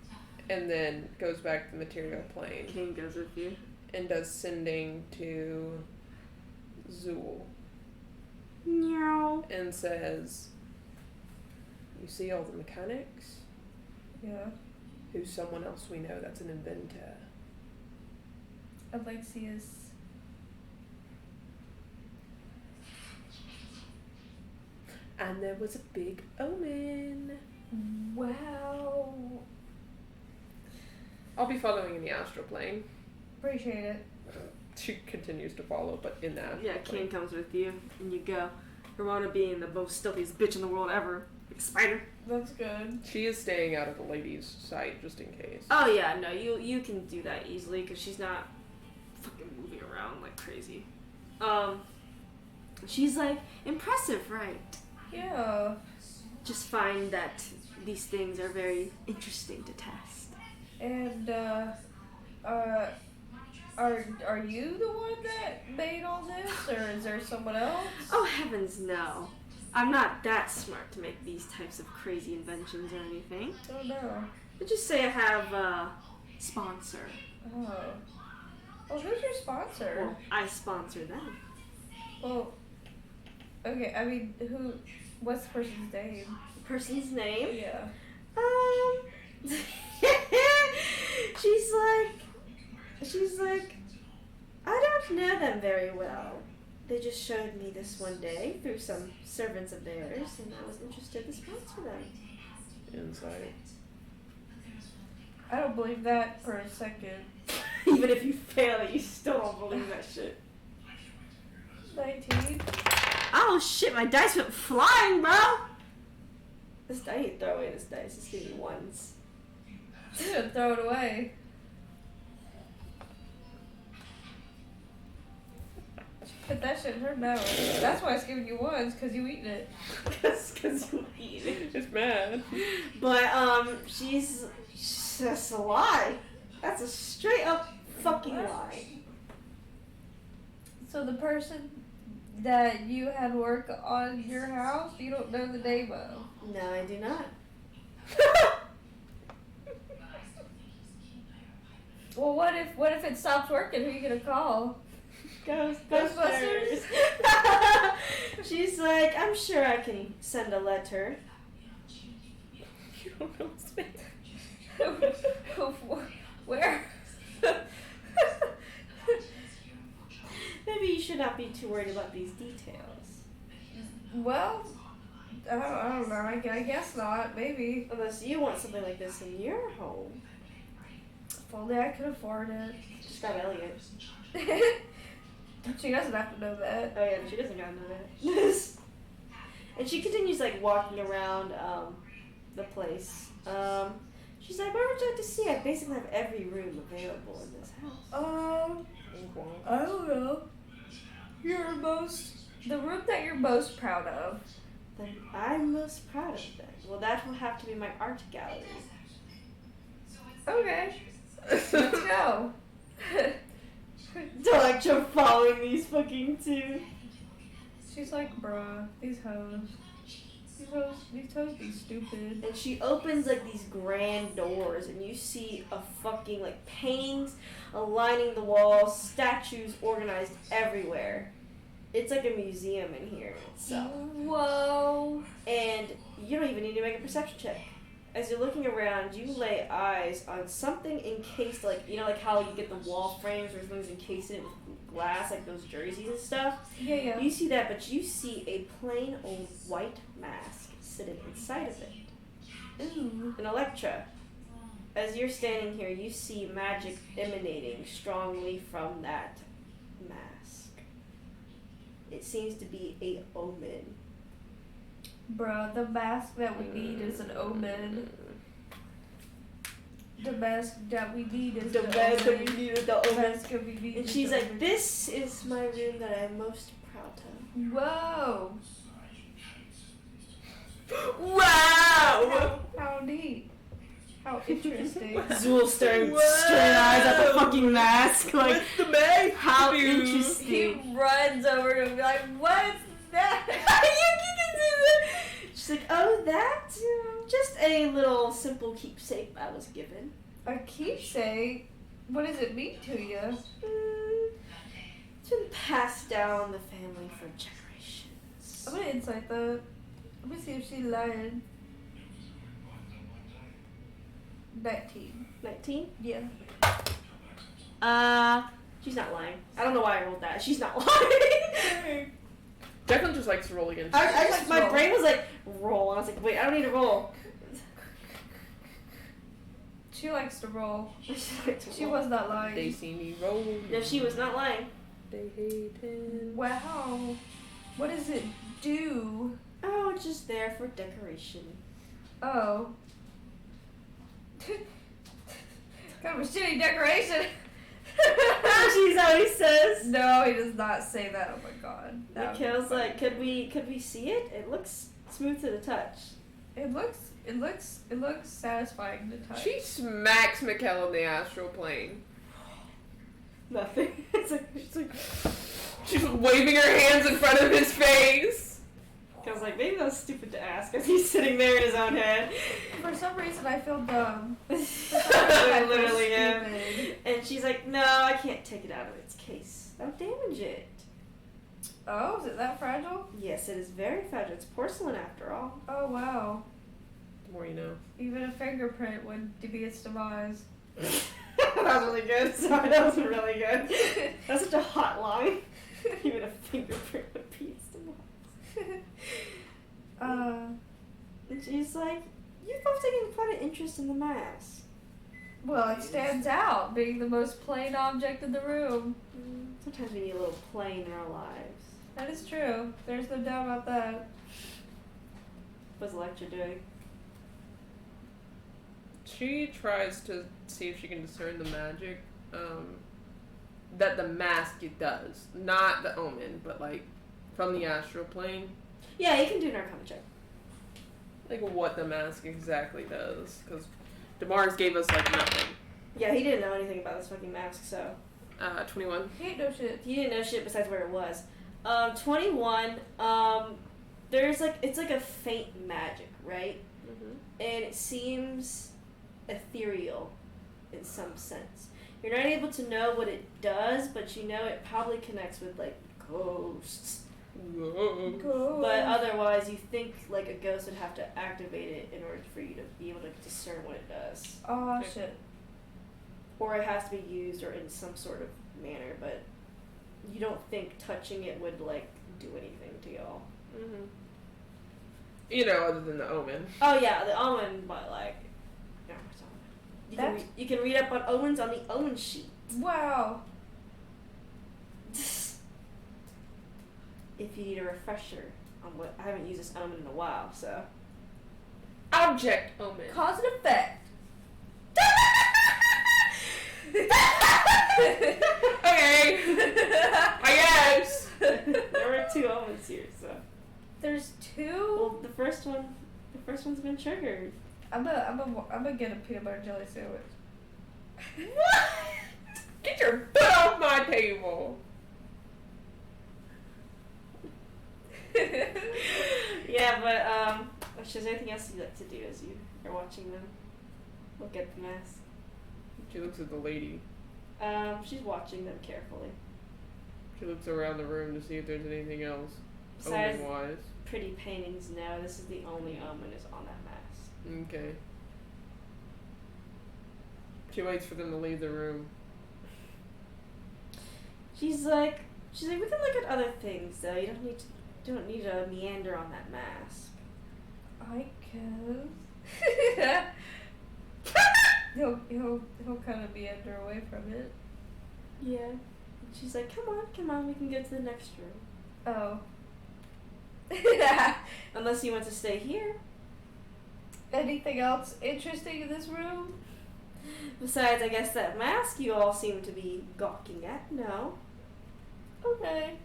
and then goes back to the material plane King goes with you. and does sending to Zool Meow. and says, "You see all the mechanics? Yeah. Who's someone else we know that's an inventor?" Alexius. And there was a big omen. Wow. I'll be following in the astral plane. Appreciate it. She continues to follow, but in the astral Yeah, plane. King comes with you, and you go. Ramona being the most stealthiest bitch in the world ever. Like a spider. That's good. She is staying out of the lady's sight just in case. Oh yeah, no, you can do that easily because she's not fucking moving around like crazy. She's like, impressive, right? Yeah. Just find that these things are very interesting to test. And are you the one that made all this, or is there someone else? Oh heavens no. I'm not that smart to make these types of crazy inventions or anything. Oh no. Let's just say I have a sponsor. Oh. Well, who's your sponsor? Well, I sponsor them. Well, okay, I mean, what's the person's name? Person's name? Yeah. she's like, I don't know them very well. They just showed me this one day through some servants of theirs, and I was interested to sponsor them. Inside. I don't believe that for a second. Even if you fail it, you still don't believe that shit. 19. Oh shit, my dice went flying, bro! I need to throw away this dice. It's giving me ones. I'm gonna throw it away. Put that shit in her nose. That's why it's giving you ones, because you eating it. Cause you eat it. It's mad. But, she's just a lie. That's a straight up fucking lie. So the person that you had work on your house, you don't know the name of? No, I do not. Well, what if it stops working? Who are you gonna call? Ghostbusters. She's like, I'm sure I can send a letter. You don't know his name. Where? Maybe you should not be too worried about these details. Well, I don't know. I guess not. Maybe. Unless you want something like this in your home. If only I could afford it. Just grab Elliot. She doesn't have to know that. Oh yeah, she doesn't gotta know that. And she continues like walking around the place. She's like, where would you like to see? I basically have every room available in this house. I don't know. The room that you're most proud of. Then I'm most proud of that. Well, that will have to be my art gallery. Okay. Let's go. Electra following these fucking two. She's like, bruh, these hoes. These hoes be stupid. And she opens like these grand doors, and you see a fucking like paintings aligning the walls, statues organized everywhere. It's like a museum in here itself. Whoa. And you don't even need to make a perception check. As you're looking around, you lay eyes on something encased, like, you know, like how you get the wall frames where things encased in it with glass, like those jerseys and stuff? Yeah. You see that, but you see a plain old white mask sitting inside of it. Ooh. And Electra, as you're standing here, you see magic emanating strongly from that mask. It seems to be a omen. Bruh, the mask that we need is an omen. The mask that we need is The mask that we omen. need is the The omen. mask that we need And is she's the like, omen. this is my room that I'm most proud of. Whoa. Wow! How neat. How interesting. Zool staring straight eyes at the fucking mask. Like, What's the mask? how He interesting. runs over to him and be like, what's that? She's like, oh, that? Just a little simple keepsake I was given. A keepsake? What does it mean to you? It's been passed down the family for generations. I'm gonna insight that. Let me see if she's lying. 19. 19? Yeah. She's not lying. I don't know why I rolled that. She's not lying. Declan just likes to roll against I just, my brain was like, roll. I was like, wait, I don't need to roll. She likes to roll. She roll. was not lying. They see me roll. No, she was not lying. They hate him. Wow. What does it do? Oh, it's just there for decoration. Oh. Kind of a shitty decoration. She's how he says. No, he does not say that. Oh my god. That would be Mikhail's funny. like, could we see it? It looks smooth to the touch. It looks satisfying to touch. She smacks Mikkel in the astral plane. Nothing. She's waving her hands in front of his face. I was like, maybe that's stupid to ask as he's sitting there in his own head. For some reason, I feel dumb. Literally, yeah. And she's like, no, I can't take it out of its case. That'll damage it. Oh, is it that fragile? Yes, it is very fragile. It's porcelain after all. Oh wow. The more you know. Even a fingerprint would be its demise. That was really good. Sorry, that was really good. That's such a hot line. Even a fingerprint would be its demise. And she's like, you've both taken quite an interest in the mask. Well, it stands out, being the most plain object in the room. Sometimes we need a little plain in our lives. That is true. There's no doubt about that. What's Electra doing? She tries to see if she can discern the magic that the mask it does. Not the omen, but like from the astral plane. Yeah, you can do an Arcana check. Like what the mask exactly does. Because DeMars gave us like nothing. Yeah, he didn't know anything about this fucking mask, so. 21. He ain't no shit. He didn't know shit besides where it was. 21, there's like, it's like a faint magic, right? Mm-hmm. And it seems ethereal in some sense. You're not able to know what it does, but you know it probably connects with like ghosts. Whoa. But otherwise, you think like a ghost would have to activate it in order for you to be able to discern what it does. Oh Okay. shit. Or it has to be used or in some sort of manner, but you don't think touching it would like do anything to y'all. Mm-hmm. You know, other than the omen. Oh yeah, the omen, but like, no, it's omen. That's- You can read up on omens on the omen sheet. Wow. If you need a refresher on what I haven't used this omen in a while, so. Object omen. Cause and effect. Okay. I guess. There were 2 omens here, so. There's 2. Well, the first one's been triggered. I'm gonna get a peanut butter jelly sandwich. What? Get your butt off my table. Yeah, but is there anything else you like to do as you are watching them look at the mask? She looks at the lady. She's watching them carefully. She looks around the room to see if there's anything else Besides omen-wise. pretty paintings, no, this is the only omen is on that mask. Okay. She waits for them to leave the room. She's like, we can look at other things though. You don't need to meander on that mask. I guess. He'll kind of meander away from it. Yeah. And she's like, come on, we can go to the next room. Oh. Unless you want to stay here. Anything else interesting in this room? Besides, I guess that mask you all seem to be gawking at. No. Okay.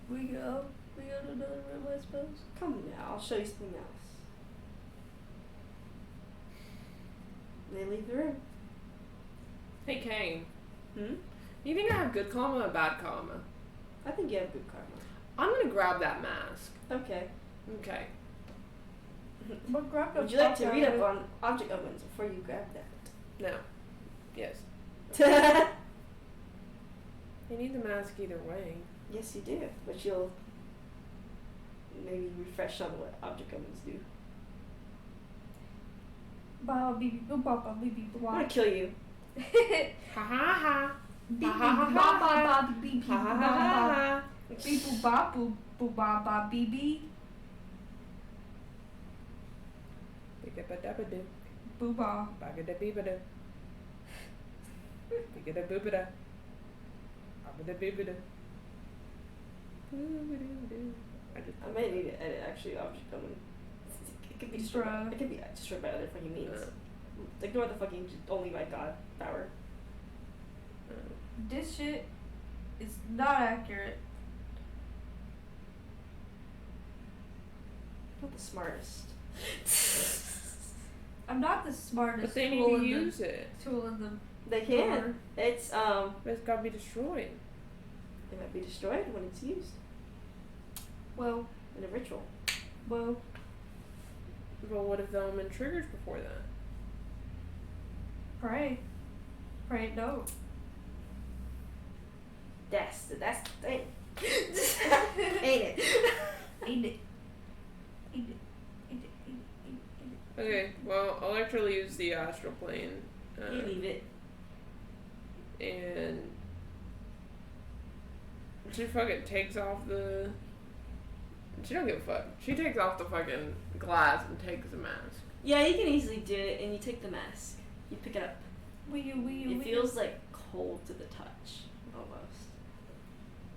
we go to another room, I suppose. Come now, I'll show you something else. they leave the room. Hey, Kane. Hmm? You think I have good karma or bad karma? I think you have good karma. I'm gonna grab that mask. Okay. Okay. But grab the Would you like fuck to out read of up it. on object omens before you grab that? No. Yes. You need the mask either way. Yes, you do. But you'll maybe refresh on what object omens do. Ba beep boop ba ba beep beep I'm ba. gonna kill you. Beep Ha ha ha. beep Ha, ha, ba ha, ba ha. ba beep beep Ha ba ha ba ha ba. ha. Beep boop ba boop boop ba ba beep beep. Bigga-ba-dabba-doo. Boo ba. Bagga-da-bee-ba-doo. Bigga-da-boo-ba-da. Babba-da-bee-ba-doo. Boo-ba-doo-doo. I might need to edit actually object omen. It could be destroyed. Bruh. It could be destroyed by other fucking means. Ignore the fucking only by God power. This shit is not accurate. Not the smartest. I'm not the smartest But they tool need to in use it. the tool in the They can. drawer. It's But it's gotta be destroyed. it might be destroyed when it's used Well, in a ritual. well, But what if the omen triggers before that? pray. Pray no. That's the thing. Ain't it? Eat it. Eat it. Eat it. Eat it. Okay, well, I'll actually use the astral plane. You leave it. And she fucking takes off the. She don't give a fuck. She takes off the fucking glass and takes the mask. Yeah, you can easily do it, and you take the mask. You pick it up. Wee you, wee you, It wee feels like cold to the touch, almost.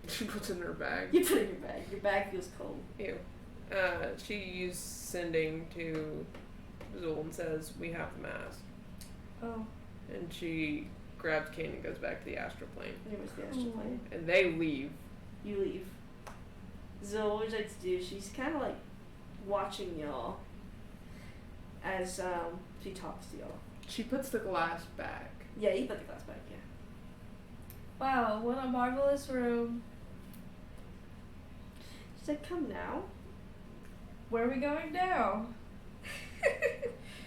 She puts it in her bag. You put it in your bag. Your bag feels cold. Ew. She used sending to Zool and says, "We have the mask." Oh. And she grabs Kane and goes back to the astral plane. Here was the astral plane. And they leave. You leave. Zoe, what would you like to do? She's kind of like watching y'all as she talks to y'all. She puts the glass back. Yeah, you put the glass back, yeah. Wow, what a marvelous room. She's like, come now. Where are we going now?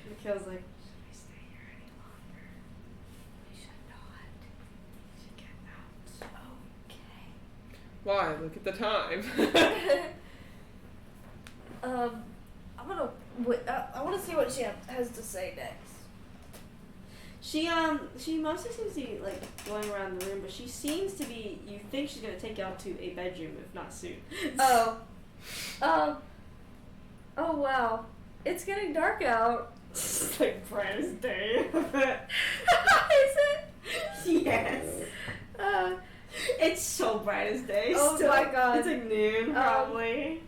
Mikhail's like, should I stay here any longer? We should not. We should get out. Okay. Why? Look at the time. I'm gonna wait. I want to see what she has to say next. She mostly seems to be like going around the room, but she seems to be. You think she's gonna take you out to a bedroom, if not soon. Oh. Oh wow. It's getting dark out. It's like bright as day. Is it? Yes. It's so bright as day. Oh still. my God. It's like noon, probably.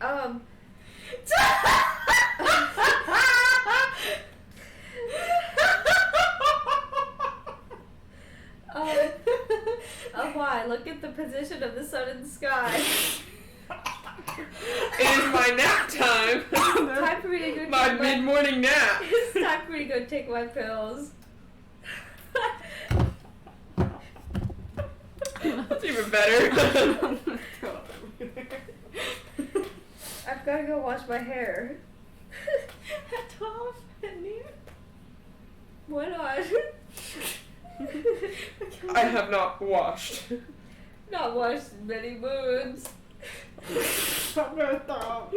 Why? Look at the position of the sun in the sky. It is my nap time. Time for me to go My take mid-morning nap. It's time for me to go take my pills. That's even better. I've got to go wash my hair. At 12 at noon? Why not? I have not washed. Not washed in many moons. I'm gonna throw up.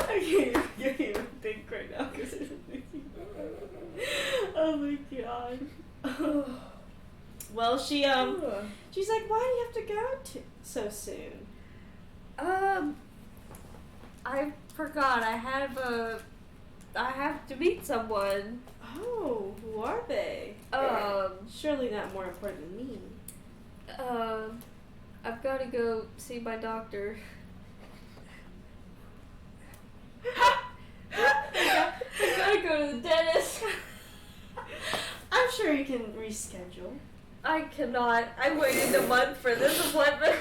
I can't even think right now because oh my god. Well, she's like, why do you have to go so soon? I forgot. I have to meet someone. Oh, who are they? Surely not more important than me. I've got to go see my doctor. I gotta go to the dentist. I'm sure you can reschedule. I cannot. I waited a month for this appointment.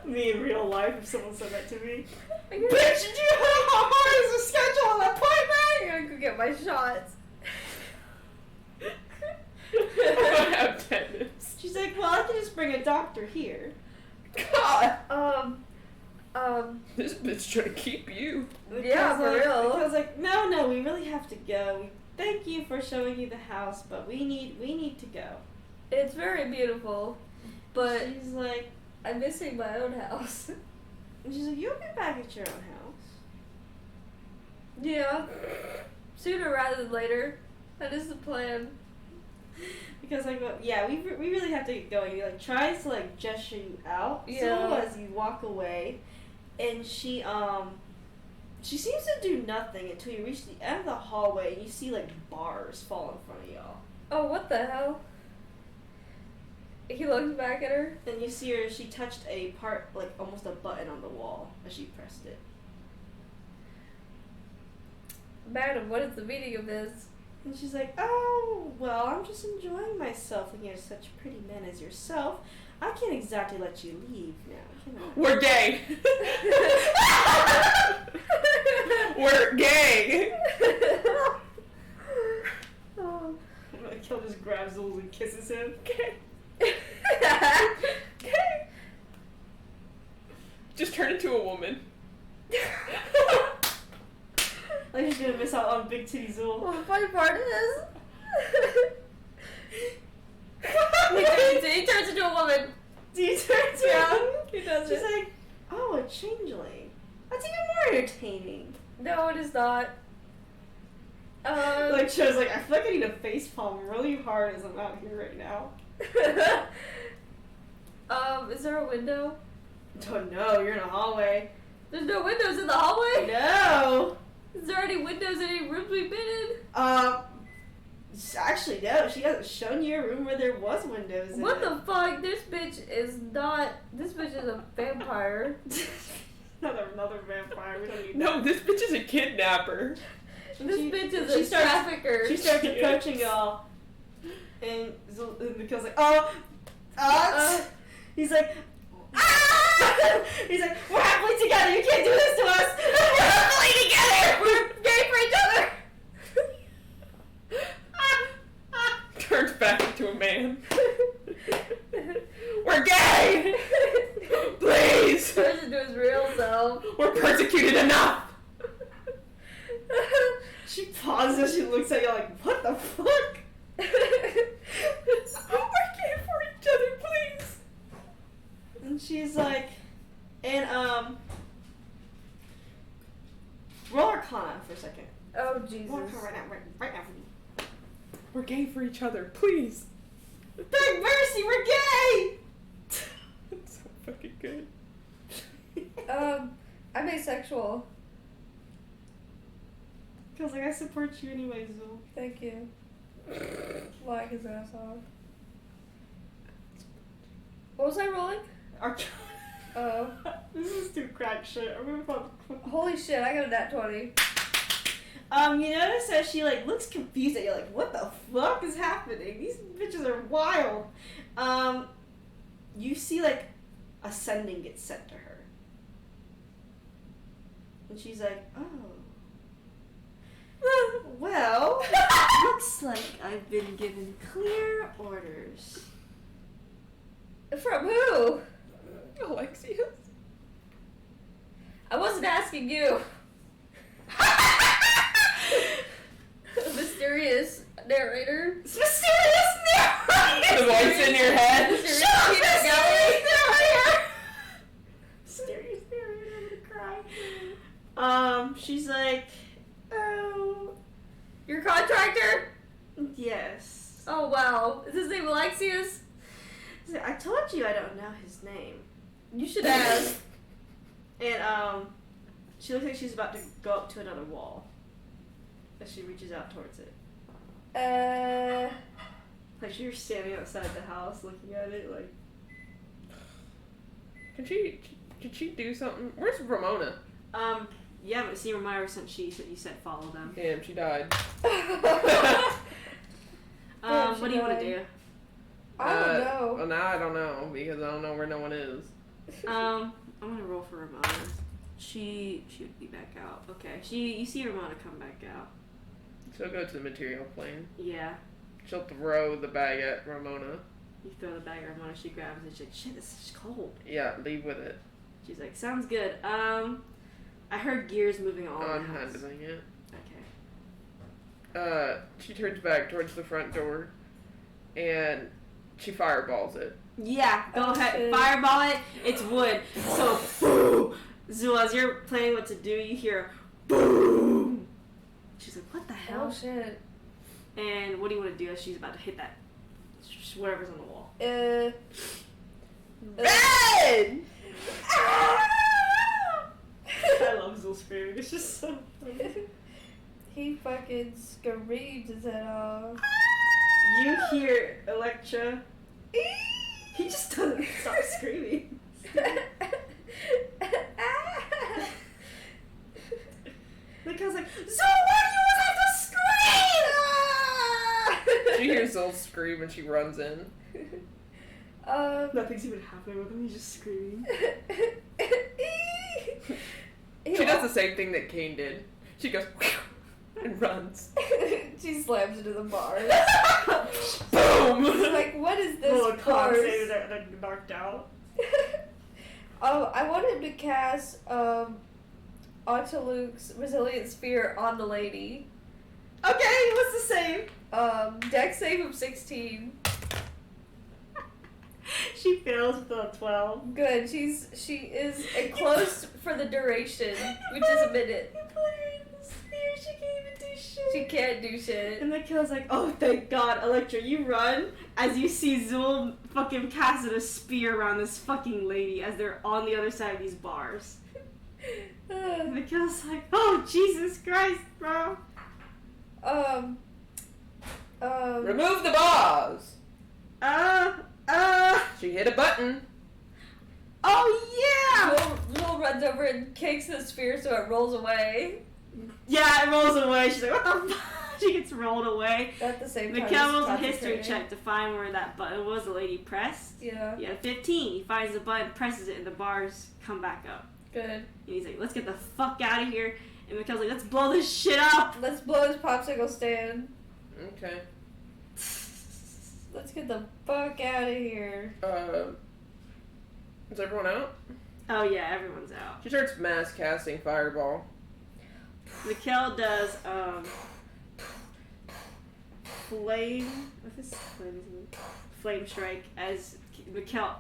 Me in real life, if someone said that to me. I Bitch, did you know how hard is to schedule an appointment? gotta go get my shots. like, well, I can just bring a doctor here. God. Um, This bitch trying to keep you. Yeah, for real. I was like, no, we really have to go. Thank you for showing you the house, but we need to go. it's very beautiful, but She's like, I'm missing my own house. and she's like, you'll be back at your own house. Yeah. Sooner rather than later. That is the plan. Because like, yeah, we really have to get going. He like tries to like gesture you out, Yeah. as you walk away, and she seems to do nothing until you reach the end of the hallway and you see like bars fall in front of y'all, Oh, what the hell? He looks back at her. and you see her. She touched a part like almost a button on the wall as she pressed it, Madam, what is the meaning of this? and she's like, oh well, I'm just enjoying myself looking at such pretty men as yourself. I can't exactly let you leave now, can I? We're gay. We're gay. Oh. Kill just grabs Jules and kisses him. Just turn into a woman. Like she's gonna miss out on Big Titty Zool. Well, the funny part is, he turns into a woman. Do you turn to Yeah, him? he does She's it. like, oh, a changeling. That's even more entertaining. No, it is not. Like, she was like, I feel like I need a face palm really hard as I'm out here right now. Is there a window? Oh no, you're in a hallway. There's no windows in the hallway? No! Is there any windows in any rooms we've been in? Actually, no, she hasn't shown you a room where there was windows in What it. the fuck? This bitch is not. This bitch is a vampire. Another vampire. We don't need No, this bitch is a kidnapper. This She- bitch is she a starts- trafficker. She starts approaching y'all, and Mikhail's like, oh, he's like, ah! He's like, we're happily together. You can't do this to us. We're happily together. We're gay for each other. Turns back into a man. We're gay! Please! Turns into his real self. We're persecuted enough! She pauses. She looks at you like, what the fuck? We're gay for each other, please! And she's like, and roll Arcana for a second. Oh Jesus. Roll Arcana right now for me. We're gay for each other, please! Beg mercy, we're gay! That's so fucking good. I'm asexual. Cause like I support you anyways, though. Thank you. Like his ass off. What was I rolling? Arcana. Oh. This is too crack shit. I'm gonna pop. Holy shit, I got a nat 20. You notice that she like looks confused at you, like, what the fuck is happening? These bitches are wild. You see like a sending gets sent to her. And she's like, oh. Well, looks like I've been given clear orders. From who? Alexius? I wasn't asking you. Mysterious narrator. Mysterious narrator! The voice in your head? Mysterious Shut up, peanut mysterious gallery. narrator! Mysterious narrator, I'm gonna cry. She's like, oh, Your contractor? yes. Oh wow. Is his name Alexius? She's like, I told you I don't know his name. You should ask. And, she looks like she's about to go up to another wall. As she reaches out towards it. Like you're standing outside the house looking at it, like. Could she do something? Where's Ramona? You haven't seen Ramira since you said follow them. Damn, she died. Yeah, she What do you want died. to do? I don't know. Well, now I don't know because I don't know where no one is. I'm gonna roll for Ramona. She would be back out. Okay. You see Ramona come back out. She'll go to the material plane. Yeah. She'll throw the bag at Ramona. You throw the bag at Ramona, she grabs it, she's like, shit, this is cold. Yeah, leave with it. She's like, sounds good. I heard gears moving all over I'm the house. handling it. Okay. She turns back towards the front door, and she fireballs it. Yeah, go Oh, ahead, shit. fireball it. It's wood. So, boom! Zul, as you're planning what to do, you hear, boom! She's like, what the hell? Oh shit. And what do you want to do as she's about to hit that, whatever's on the wall? Red! I love Zul screaming. It's just so funny. He fucking screamed his head off. You hear Electra. He just doesn't stop screaming. Because like, Zul, why do you always have to scream? She hears Zul scream and she runs in. Nothing's even happening with him. He's just screaming. She does the same thing that Kane did. She goes and runs. She slams into the bar. Boom! She's like, what is this Little course? conversator that knocked out. I want him to cast Luke's Resilient Sphere on the lady. Okay, what's the save? Dex save of 16. She fails with a 12. Good. She is enclosed for the duration, which is a minute. You put her in the sphere, she can't even do shit. She can't do shit. And the kill's like, oh, thank God, Electra, you run as you see Zul fucking casting a spear around this fucking lady as they're on the other side of these bars. And the kill's like, oh, Jesus Christ, bro. Remove the bars! She hit a button. Oh, yeah! Zul runs over and kicks the sphere so it rolls away. Yeah, it rolls away. She's like, what the fuck? She gets rolled away. At the same time. Mikhail rolls a he's history concentrating. check to find where that button was the lady pressed. Yeah. Yeah, 15. He finds the button, presses it, and the bars come back up. Good. And he's like, let's get the fuck out of here. And Mikhail's like, let's blow this shit up. Let's blow his popsicle stand. Okay. Let's get the fuck out of here. Is everyone out? Oh, yeah, everyone's out. She starts mass casting fireball. Mikhail does, flame strike as Mikhail.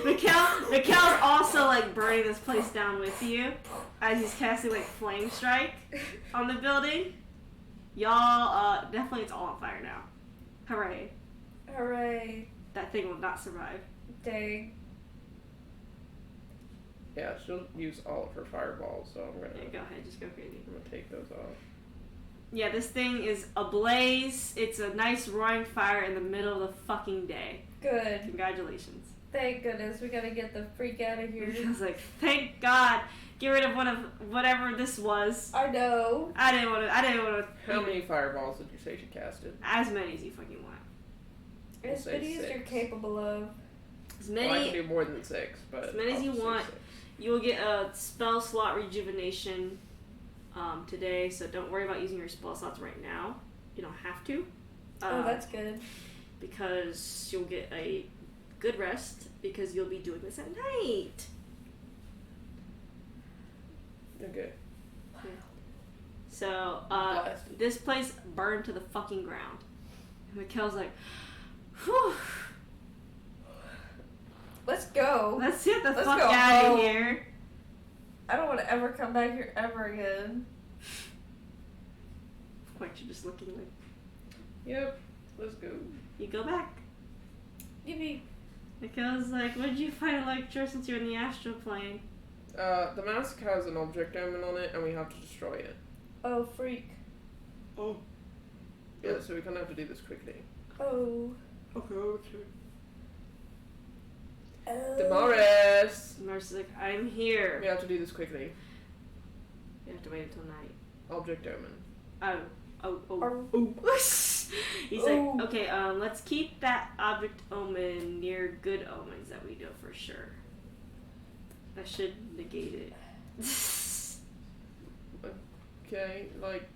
Mikhail's also like burning this place down with you as he's casting like flame strike on the building. Y'all, definitely it's all on fire now. Hooray! Hooray. That thing will not survive. Dang. Yeah, she'll use all of her fireballs, so I'm Yeah, gonna go ahead, just go crazy. take those off. Yeah, this thing is ablaze. It's a nice roaring fire in the middle of the fucking day. Good. Congratulations. Thank goodness. We gotta get the freak out of here. I was like, thank God. Get rid of one of whatever this was. I know. I didn't want to. How many fireballs did you say she casted? As many as you fucking want. We'll As say many as 6. you're capable of. As Well, I can many. do more than 6, but As many as I'll you say want. 6. You will get a spell slot rejuvenation today, so don't worry about using your spell slots right now. You don't have to. Oh, that's good. Because you'll get a good rest because you'll be doing this at night. Okay. So, Blasted. this place burned to the fucking ground. And Mikhail's like, whew, Let's go. let's get the Let's fuck go out home. of here. I don't want to ever come back here ever again. Like, you're just looking like, Yep. Let's go. you go back. Yippee. Mikhail's like, what did you find Electra since you're in the astral plane? The mask has an object omen on it, and we have to destroy it. Oh, freak. Oh. Yeah, so we kind of have to do this quickly. Oh. Okay. Oh. Damaris! Mars is like, I'm here. We have to do this quickly. You have to wait until night. Object omen. He's Oh. like, okay, let's keep that object omen near good omens that we know for sure. That should negate it. Okay, like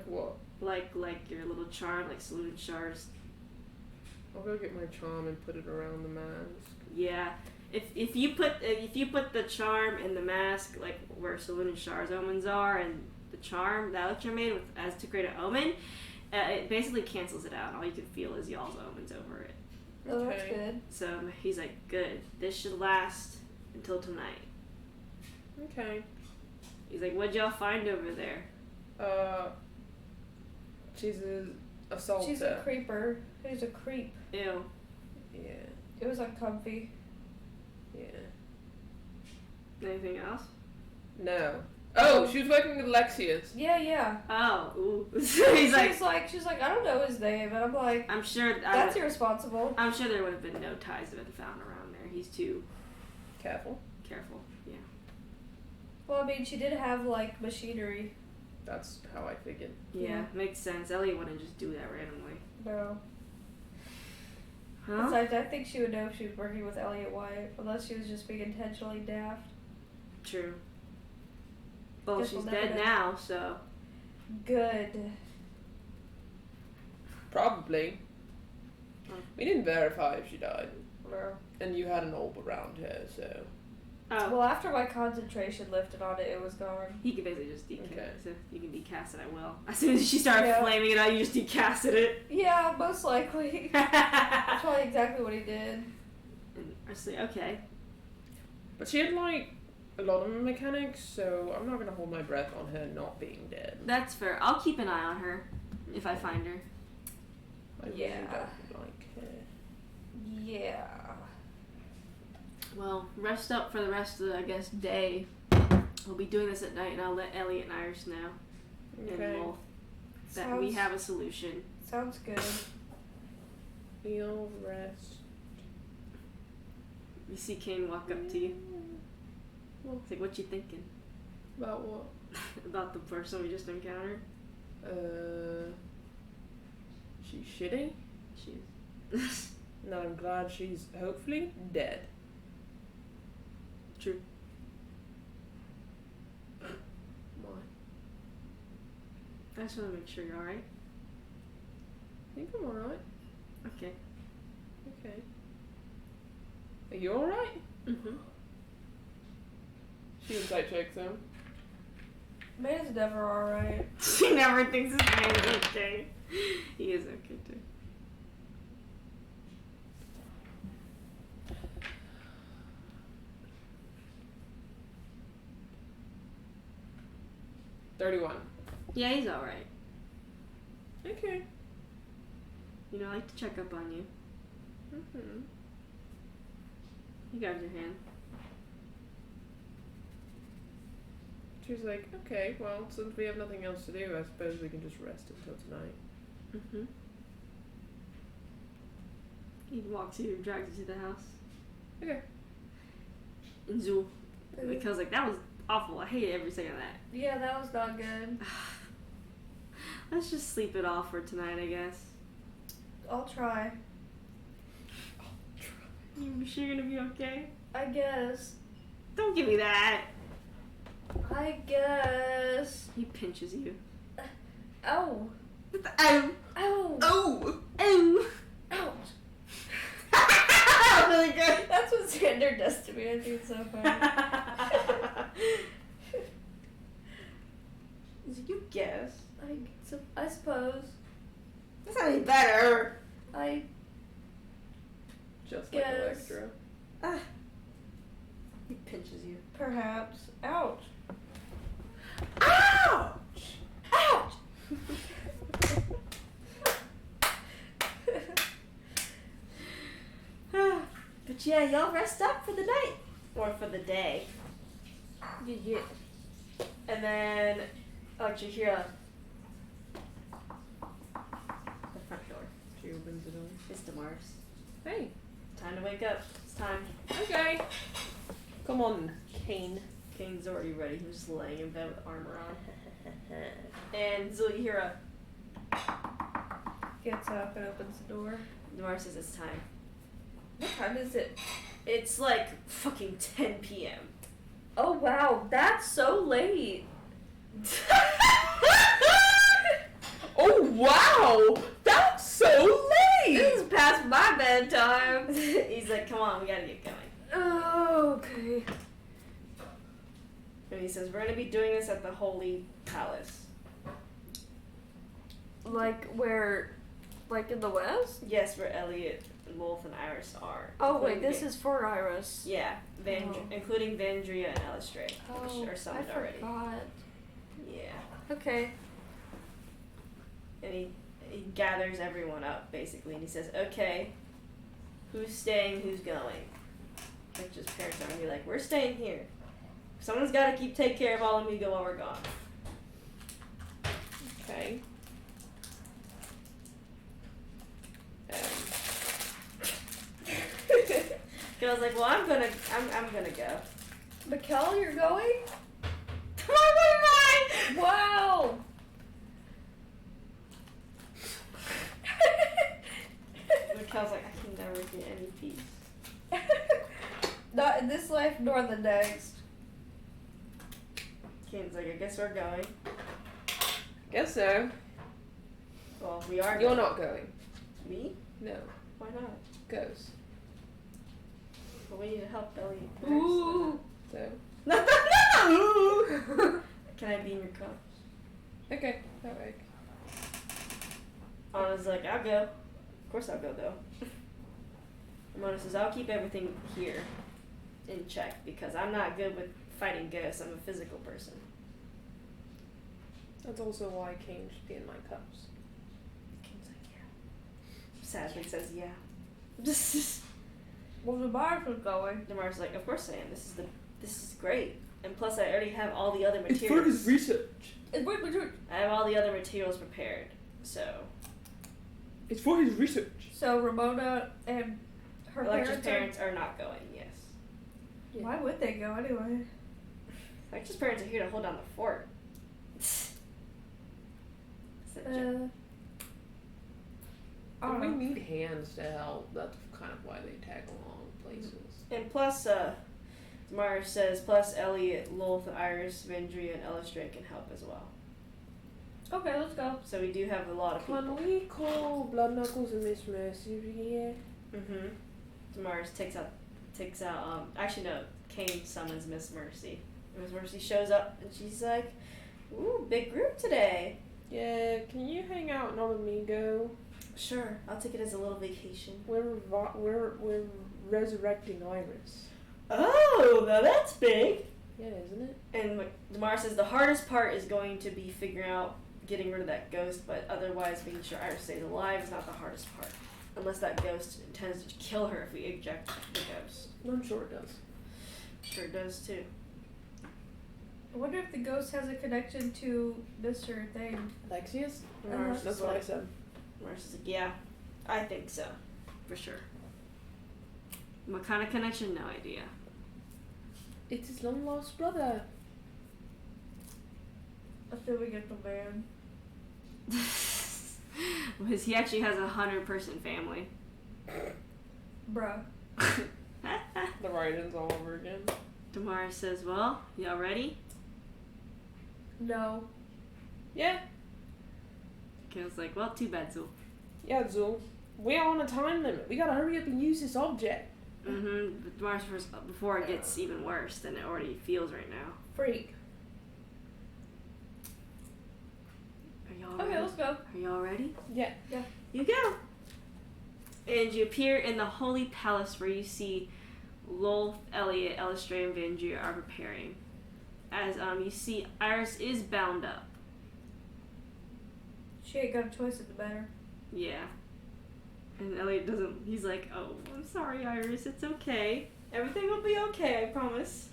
what? like your little charm, like saloon shards. I'll go get my charm and put it around the mask. Yeah. If you put the charm in the mask, like where Saloon and Char's omens are, and the charm that Electra made with as to create an omen, it basically cancels it out. All you can feel is y'all's omens over it. Oh, that's good. So he's like, good. This should last until tonight. Okay. He's like, what'd y'all find over there? She's a assaulter. She's a creeper. Who's a creep? Ew. Yeah. It was uncomfy. Yeah. Anything else? No. Oh, she was working with Alexius. Yeah. Oh, ooh. He's she's like, like, I don't know his name, and I'm like, I'm sure. that's irresponsible. I'm sure there would have been no ties that been found around there. He's too Careful. careful. Yeah. Well, I mean, she did have like machinery. That's how I figured. Yeah, makes sense. Elliot wouldn't just do that randomly. No. Huh? Besides, I think she would know if she was working with Elliot Wyatt, unless she was just being intentionally daft. True. Well, Guess she's we'll never dead know. now, so. Good. Probably. Oh. We didn't verify if she died. No. And you had an orb around her, so. Oh. Well, after my concentration lifted on it, it was gone. He can basically just decast Okay. it. So you can decast it, I will. As soon as she started Yeah. flaming it out, you just decasted it. Yeah, most likely. That's probably exactly what he did. And I say, okay. But she had like a lot of mechanics, so I'm not gonna hold my breath on her not being dead. That's fair. I'll keep an eye on her if I find her. I really Yeah. don't like her. Yeah. Well, rest up for the rest of the, I guess, day. We'll be doing this at night, and I'll let Elliot and Iris know. And Okay. we'll, that we have a solution. Sounds good. We'll rest. You see Kane walk up to you. It's like, what you thinking? About what? About the person we just encountered? She's shitty. She's... No, I'm glad she's hopefully dead. True. Why? I just want to make sure you're alright. I think I'm alright. Okay. Okay. Are you alright? Mm-hmm. She insight checks him. Man's never alright. She never thinks his man is okay. He is okay, too. $31. Yeah, he's alright. Okay. You know, I like to check up on you. Mm-hmm. He grabs your hand. She's like, okay, well, since we have nothing else to do, I suppose we can just rest until tonight. Mm-hmm. He walks you, drags you to the house. Okay. And Zool. Because, like, that was awful. I hated every second of that. Yeah, that was not good. Let's just sleep it off for tonight, I guess. I'll try. You sure you're gonna be okay? I guess. Don't give me that. I guess. He pinches you. Ow. Ow! Ow. Oh! Ow! Ouch. Really good. That's what Xander does to me. I think it's so funny. He's like, you guess. I suppose. That's not any better. I Just like Guess. Electra. He pinches you. perhaps. Ouch. Ouch! Ouch. But yeah, y'all rest up for the night. Or for the day. Yeah. And then, you hear the front door. She opens the door. It's Damaris. Hey. Time to wake up. It's time. Okay. Come on, Kane. Kane's already ready. He's just laying in bed with armor on. And Zul, you hear Gets up and opens the door. Damaris says it's time. What time is it? It's like fucking 10 p.m. Oh wow, that's so late. Oh wow! That's so late! This is past my bedtime. He's like, come on, we gotta get going. Oh, okay. And he says, we're gonna be doing this at the Holy Palace. Like where, like in the west? Yes, where Elliot, Wolf, and Iris are. Oh wait, Including this is for Iris. Yeah, Oh. including Vandria and Elistray, Oh, which are I summoned already. forgot. Yeah. Okay. And he gathers everyone up, basically, and he says, okay, who's staying, who's going? Like, just parents are going to be like, we're staying here. Someone's got to take care of all of Migo while we're gone. Okay. I was like, well, I'm gonna go. Mikkel, you're going? Why wouldn't I? Wow. Mikkel's like, I can never get any peace. Not in this life nor the next. Kane's like, I guess we're going. Guess so. Well, we are. You're going. not going. Me? No. Why not? Goes. Well, we need to help Ellie. Ooh. So. No! Can I be in your cup? Okay. That works. Anna's like, I'll go. Of course I'll go, though. Ramona says, I'll keep everything here in check because I'm not good with fighting ghosts. I'm a physical person. That's also why Kane should be in my cups. Kane's like, yeah. Sadly says, yeah. Well, the Mars was going. Damar's like, of course I am. This is great. And plus I already have all the other It's materials. for his research. I have all the other materials prepared. So It's for his research. So Ramona and her Electra's parents parents are not going, yes. are... Why would they go anyway? Electra's parents are here to hold down the fort. It's a joke. I don't We know. need hands to help. That's kind of why they tag along places. And plus, Damar says, plus Elliot, Lolth, Iris, Vendria, and Elistray can help as well. Okay, let's go. So we do have a lot of people. Can we call Blood Knuckles and Miss Mercy over here? Mm-hmm. Damaris takes out, actually no, Kane summons Miss Mercy. Miss Mercy shows up and she's like, ooh, big group today. Yeah, can you hang out and let me go? Sure, I'll take it as a little vacation. We're resurrecting Iris. Oh, now that's big. Yeah, isn't it? And Damaris says the hardest part is going to be figuring out getting rid of that ghost, but otherwise making sure Iris stays alive is not the hardest part. Unless that ghost intends to kill her if we eject the ghost. I'm sure it does. Sure it does too. I wonder if the ghost has a connection to Mr. Thing. Alexius? Damaris That's is what I like, said. Damaris is like, yeah, I think so. For sure. What kind of connection? No idea. It's his long lost brother. Assuming it's a man. Because he actually has 100-person family. Bruh. The write-ins all over again. Damaris says, well, y'all ready? No. Yeah. Kale's like, well, too bad, Zul. Yeah, Zul. We're on a time limit. We gotta hurry up and use this object. Mm-hmm. But Damaris, before it gets even worse than it already feels right now. Freak. Are y'all Okay, ready? let's go. Are y'all ready? Yeah. You go. And you appear in the Holy Palace where you see Lolth, Elliot, Elistray, and Vandria are preparing. As you see, Iris is bound up. She ain't got a choice in the matter. Yeah. And Elliot doesn't. He's like, oh, I'm sorry, Iris. It's okay. Everything will be okay, I promise.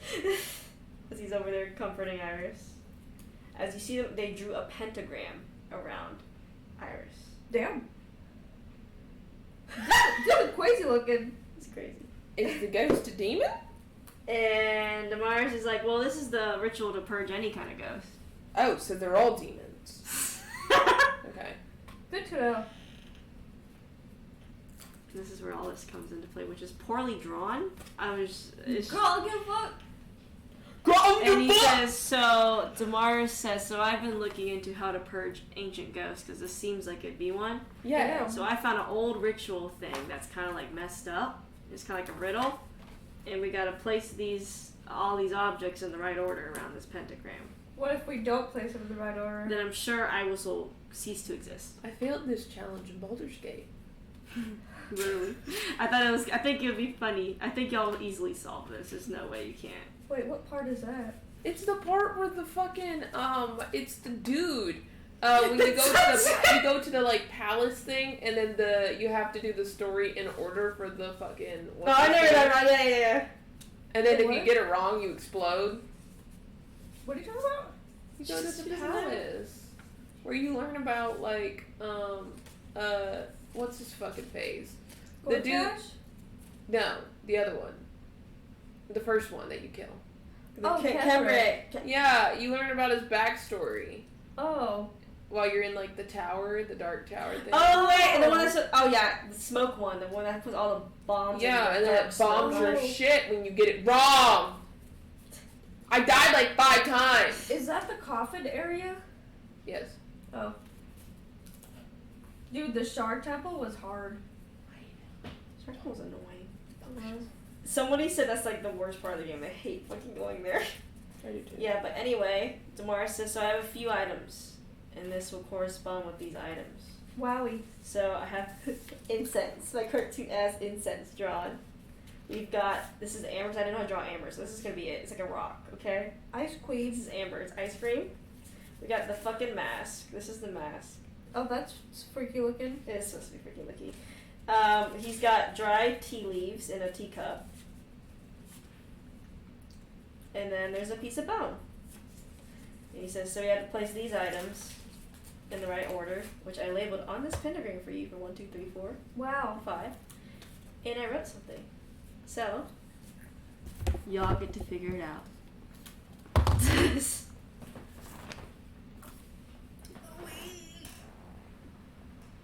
As he's over there comforting Iris. As you see them, they drew a pentagram around Iris. Damn. Dude, crazy looking. It's crazy. Is the ghost a demon? And Damaris is like, well, this is the ritual to purge any kind of ghost. Oh, so they're all demons. Okay. Good to know. This is where all this comes into play, which is poorly drawn. It's Girl, give a fuck. Girl, And he says, so Damaris says, so I've been looking into how to purge ancient ghosts because this seems like it'd be one. Yeah. So I found an old ritual thing that's kind of like messed up. It's kind of like a riddle, and we gotta place all these objects in the right order around this pentagram. What if we don't place them in the right order? Then I'm sure I will cease to exist. I failed this challenge in Baldur's Gate. Literally. I think it would be funny. I think y'all would easily solve this. There's no way you can't. Wait, what part is that? It's the part where the fucking it's the dude. When you go to the like palace thing, and then you have to do the story in order for the fucking. I know that. Yeah. And then if What? you get it wrong, you explode. What are you talking about? You go to the palace, where you learn about like what's his fucking face? The dude. Gortash? No, the other one. The first one that you kill. Kemric. Yeah, you learn about his backstory Oh. while you're in like the tower, the dark tower thing. Oh wait, and the one that's the smoke one, the one that puts all the bombs. Yeah, and then it bombs your smoke. shit when you get it wrong. I died like 5 times. Is that the coffin area? Yes. Oh. Dude, the Shard Temple was hard. That was annoying. Somebody said that's like the worst part of the game. I hate fucking going there. I do too. Yeah, but anyway, Damaris says, so I have a few items, and this will correspond with these items. Wowie. So I have incense, my cartoon-ass incense drawn. We've got, this is ambers. I didn't know how to draw ambers, so this is going to be it. It's like a rock, okay? Ice Queen. This is amber. It's ice cream. We got the fucking mask. This is the mask. Oh, that's freaky looking. It is supposed to be freaking licky. He's got dried tea leaves in a teacup. And then there's a piece of bone. And he says, so we had to place these items in the right order, which I labeled on this pentagram for you for 1, 2, 3, 4, Wow. 5. And I wrote something. So, y'all get to figure it out.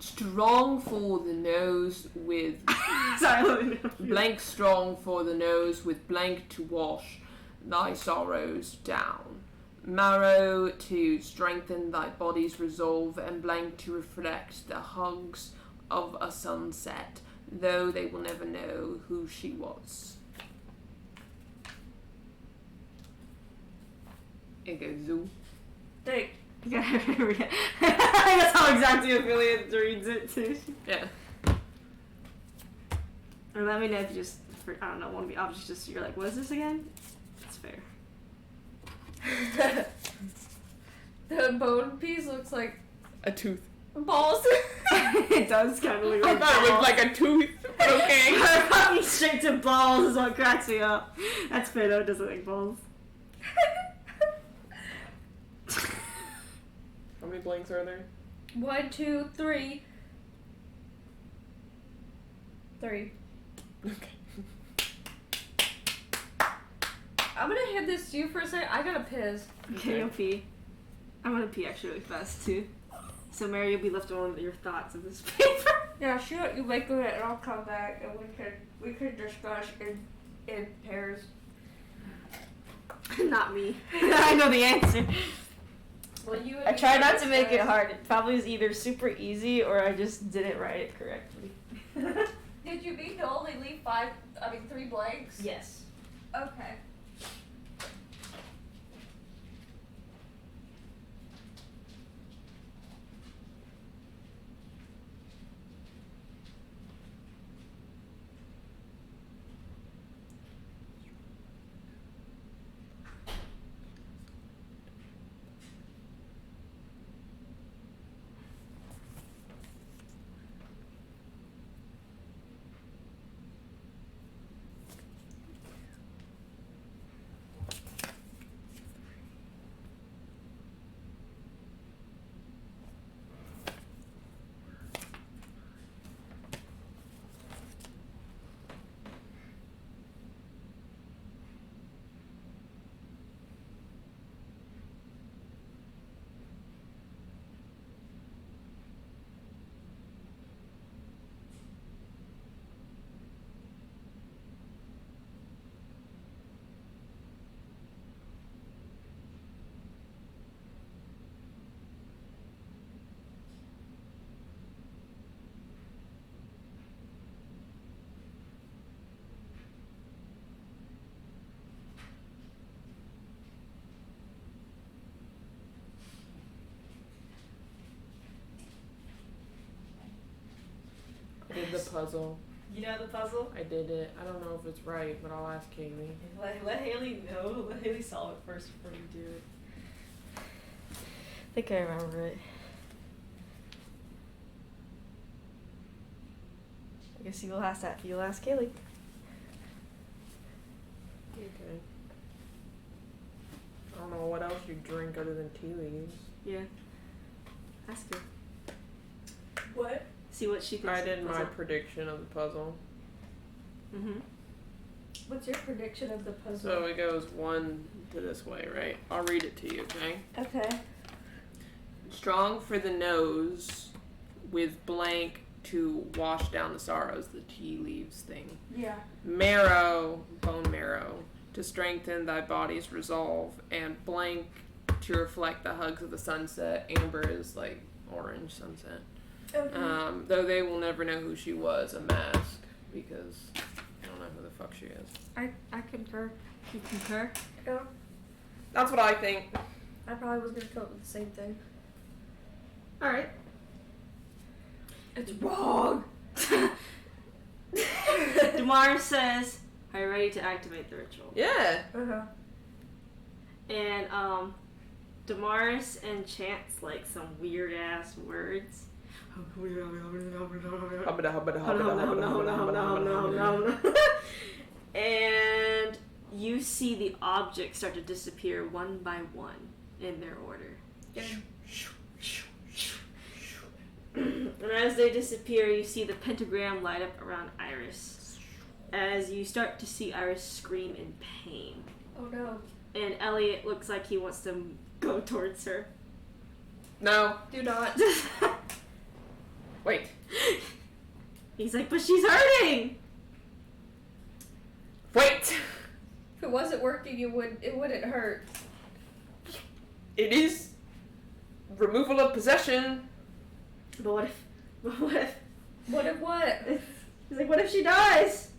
Strong for the nose with Sorry, blank strong for the nose with blank to wash thy sorrows down. Marrow to strengthen thy body's resolve, and blank to reflect the hugs of a sunset, though they will never know who she was. It goes zoo. Thank. That's how exactly Affiliate reads it too. Yeah. Or let me know if you just, I don't know, one of the objects just, you're like, what is this again? It's fair. The bone piece looks like A tooth. balls. It does kind of look I like thought it balls. looked like a tooth. Okay. Fucking straight to balls is what cracks me up. That's fair though, it doesn't look like balls. How many blanks are there? 1, 2, 3. 3. Okay. I'm gonna hand this to you for a second. I gotta piss. Okay, you'll pee. I'm gonna pee actually really fast too. So Mary, you'll be left alone with your thoughts of this paper. Yeah, shoot, you make it and I'll come back and we could discuss in pairs. Not me. I know the answer. Well, you. I tried not to make it hard. It probably was either super easy or I just didn't write it correctly. Did you mean to only leave 3 blanks? Yes. Okay. did the puzzle. You know the puzzle? I did it. I don't know if it's right, but I'll ask Kaylee. Let Haley know. Let Haley solve it first before you do it. I think I remember it. I guess you'll ask that. You'll ask Haley. Okay. I don't know what else you drink other than tea leaves. Yeah. Ask her. What? See what she thinks. I did my prediction of the puzzle. Mm-hmm. What's your prediction of the puzzle? So it goes one to this way, right? I'll read it to you, okay? Okay. Strong for the nose, with blank to wash down the sorrows, the tea leaves thing. Yeah. Marrow, bone marrow, to strengthen thy body's resolve, and blank to reflect the hugs of the sunset. Amber is like orange sunset. Okay. Though they will never know who she was, a mask, because I don't know who the fuck she is. I concur. You concur? Yeah. That's what I think. I probably was gonna come up with the same thing. Alright. It's wrong. Damar says, "Are you ready to activate the ritual?" Yeah. Uh-huh. And Damaris and Chance like some weird ass words. And you see the objects start to disappear one by one in their order. And as they disappear, you see the pentagram light up around Iris. As you start to see Iris scream in pain. Oh no. And Elliot looks like he wants to go towards her. No. Do not. Wait. He's like, but she's hurting! Wait. If it wasn't working, it wouldn't hurt. It is removal of possession. But what if... What if what? He's like, what if she dies?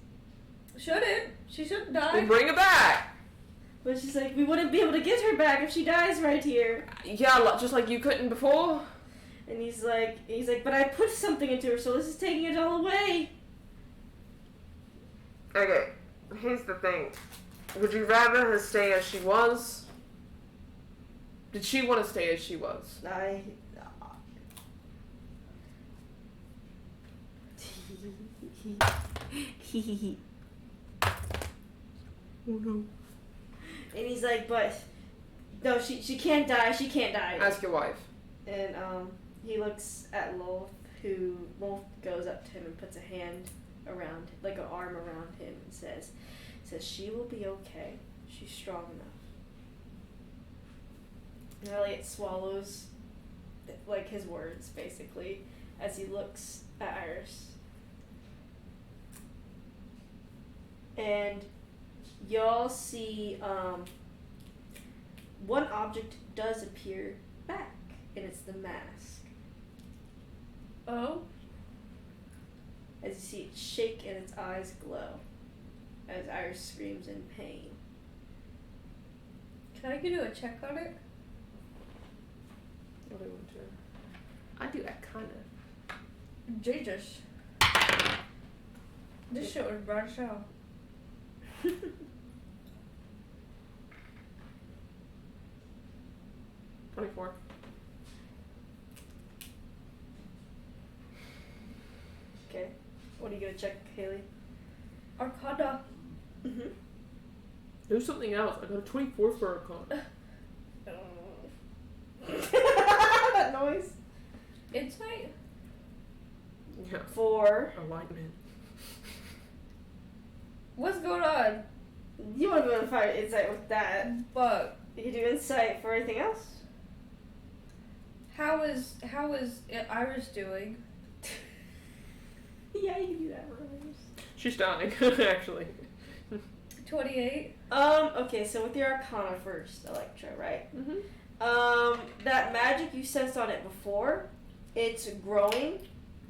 Shouldn't. She shouldn't die. We'll bring it back. But she's like, we wouldn't be able to get her back if she dies right here. Yeah, just like you couldn't before. And he's like, but I put something into her, so this is taking it all away. Okay, here's the thing. Would you rather her stay as she was? Did she want to stay as she was? Oh no. And he's like, but no, she can't die. She can't die. Ask your wife. And he looks at Lolth, who Lolth goes up to him and puts a hand around, like an arm around him, and says, she will be okay. She's strong enough. And Elliot swallows, like, his words, basically, as he looks at Iris. And y'all see one object does appear back, and it's the mask. Oh? As you see it shake and its eyes glow, as Iris screams in pain. Can I do a check on it? What do you want to? I do that kind of. Jesus. This shit was bright as hell. 24. Okay. What are you gonna check, Haley? Arcana. Mm-hmm. Do something else. I got a 24 for Arcana. That noise. Insight? Yeah. For Enlightenment. What's going on? you want to go to fire insight with that. But You can do insight for anything else. how is Iris doing? Yeah, you can do that for others. She's dying, actually. 28. Okay, so with your Arcana first, Electra, right? Mm-hmm. That magic you sensed on it before, it's growing,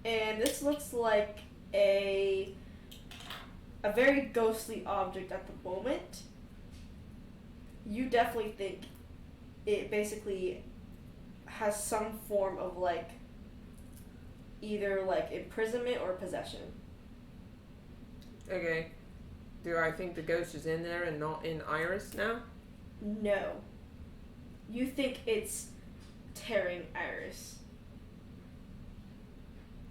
and this looks like a very ghostly object at the moment. You definitely think it basically has some form of like either like imprisonment or possession. Okay. Do I think the ghost is in there and not in Iris now? No. You think it's tearing Iris.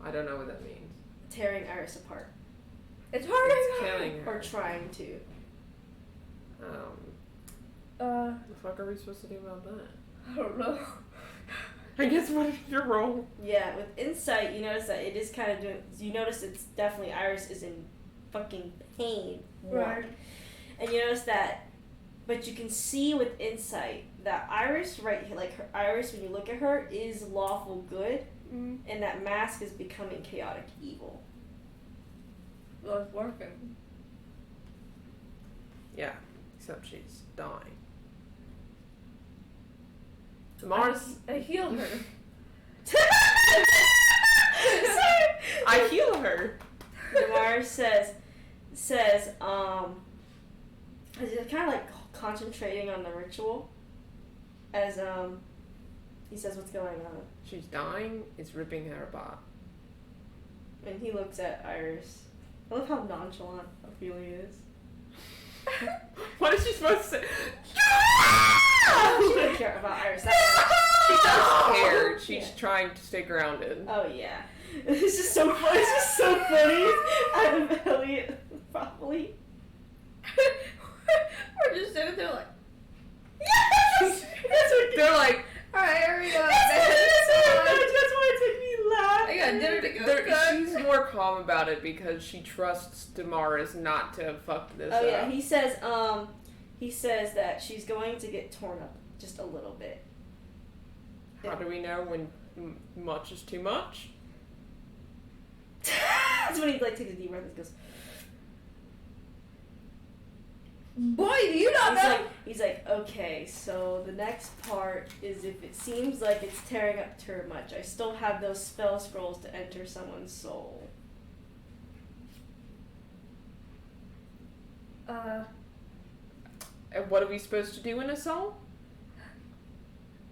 I don't know what that means. Tearing Iris apart. It's hurting It's her. killing her. Or trying to. The fuck are we supposed to do about that? I don't know. I guess what is your role? Yeah, with insight, you notice that it is kind of doing. You notice it's definitely Iris is in fucking pain. Right. And you notice that, but you can see with insight that Iris, right here, like her Iris, when you look at her, is lawful good, and that mask is becoming chaotic evil. Well, it's working. Yeah, except she's dying. Mars, I heal her. I heal her. Mars says, he's kind of like concentrating on the ritual, as he says what's going on, She's dying. It's ripping her apart. and he looks at Iris. I love how nonchalant Ophelia is. What is she supposed to say? She doesn't care about Iris. She does care. She's Yeah. trying to stay grounded. Oh yeah, it's just so funny. It's just so funny. Adam Elliot, probably. We're just sitting there like, Yes! That's what. They're like, alright, here we go. That's why it made me laugh. I got dinner to go cook. she's more calm about it because she trusts Damaris not to fuck this Oh up. yeah, he says that she's going to get torn up just a little bit. How do we know when much is too much? That's when he like takes a deep breath and goes. Boy, do you not know? He's like, okay, so the next part is if it seems like it's tearing up too much, I still have those spell scrolls to enter someone's soul. And what are we supposed to do in a soul?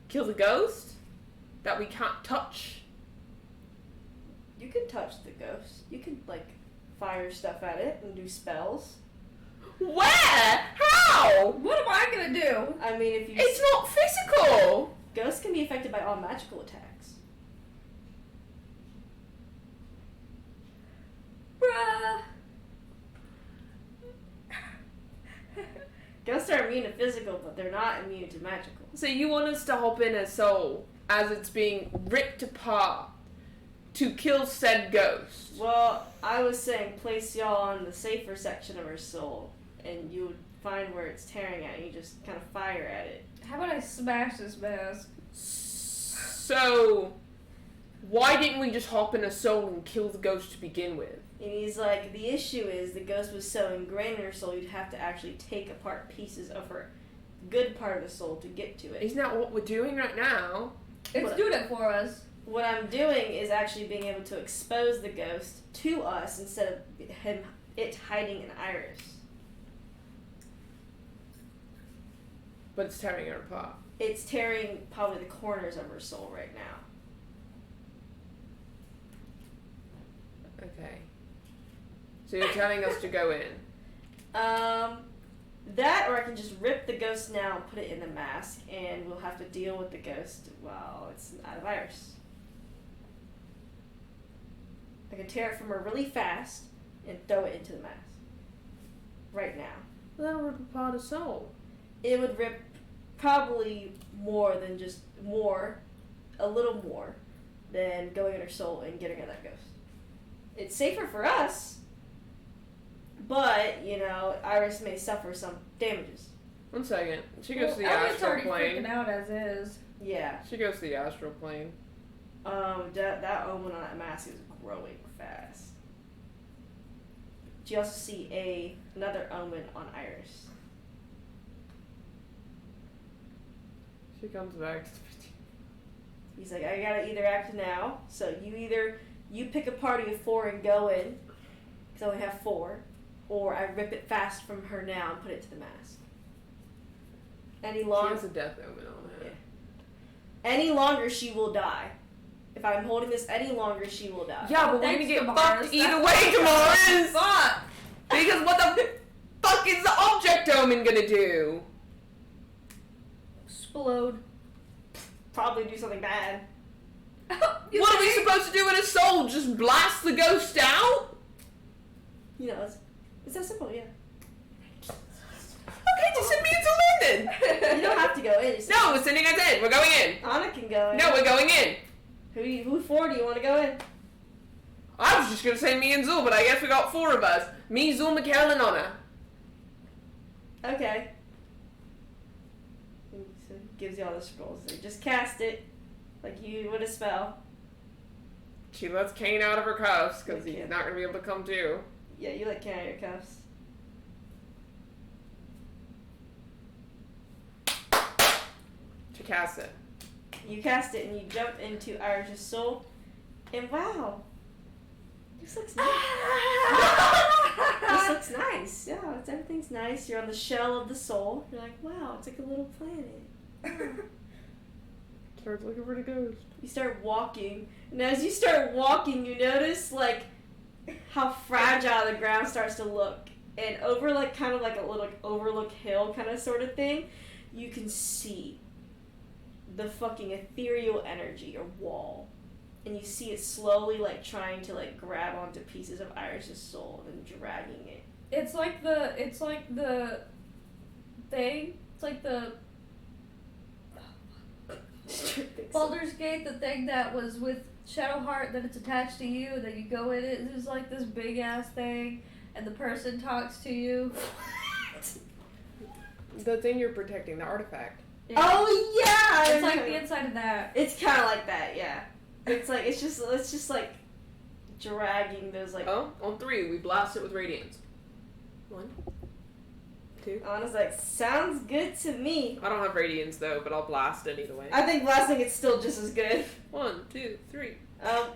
Kill the ghost? That we can't touch? You can touch the ghost. You can like fire stuff at it and do spells. Where? How? What am I gonna do? I mean, if you It's not physical! ghosts can be affected by all magical attacks. Bruh. Ghosts are immune to physical, but they're not immune to magical. So you want us to hop in a soul as it's being ripped apart to kill said ghost? Well, I was saying place y'all on the safer section of her soul, and you would find where it's tearing at, and you just kind of fire at it. How about I smash this mask? So, why didn't we just hop in a soul and kill the ghost to begin with? And he's like, the issue is the ghost was so ingrained in her soul, you'd have to actually take apart pieces of her good part of the soul to get to it. Isn't that what we're doing right now? It's What- doing it for us. What I'm doing is actually being able to expose the ghost to us instead of it hiding in Iris. But it's tearing her apart. It's tearing probably the corners of her soul right now. Okay. So you're telling us to go in? That or I can just rip the ghost now and put it in the mask, and we'll have to deal with the ghost while it's out of Iris. I can tear it from her really fast and throw it into the mask. Right now. That'll rip apart a soul. It would rip probably more than just a little more than going in her soul and getting rid of that ghost. It's safer for us, but, you know, Iris may suffer some damages. 1 second. She goes to the Elliot's astral already plane. freaking out as is. Yeah. She goes to the astral plane. That omen on that mask is growing fast. You also see another omen on Iris. She comes back. He's like, I gotta either act now, so you pick a party of 4 and go in, because I only have 4, or I rip it fast from her now and put it to the mask. She has a death omen on her. Yeah. Any longer, she will die. If I'm holding this any longer, she will die. Yeah, but we're Thanks, gonna get Damaris. fucked either That's way, Damaris! Fuck! Because what the fuck is the object omen gonna do? Explode. Probably do something bad. What are we supposed to do with a soul? Just blast the ghost out? You know, it's that simple, yeah. Okay, just send me into London. You don't have to go in. No, we're sending us in. We're going in. Anna can go in. No, we're going in. Who for do you want to go in? I was just gonna say me and Zul, but I guess we got 4 of us. Me, Zul, Mikhail, and Anna. Okay. So it gives you all the scrolls. So you just cast it like you would a spell. She lets Kane out of her cuffs because Okay. he's not gonna be able to come too. Yeah, you let Kane out of your cuffs. She casts it. You cast it and you jump into Irish's soul, and wow, this looks nice. This looks nice. Yeah, everything's nice. You're on the shell of the soul. You're like, wow, it's like a little planet. Starts looking for the ghost. You start walking, and as you start walking, you notice like how fragile the ground starts to look, and over like kind of like a little overlook hill kind of sort of thing, you can see the fucking ethereal energy or wall, and you see it slowly like trying to like grab onto pieces of Irish's soul and dragging it. It's like the thing. It's like the Baldur's Gate, the thing that was with Shadowheart, that it's attached to you, that you go in it. It's like this big ass thing, and the person talks to you. The thing you're protecting, the artifact. Yeah. Oh yeah, It's like the inside of that. It's kind of like that, yeah. It's like it's just like dragging those like. Oh, on 3, we blast it with radiance. 1, 2. Anna's like, sounds good to me. I don't have radiance though, but I'll blast it either way. I think blasting it's still just as good. 1, 2, 3.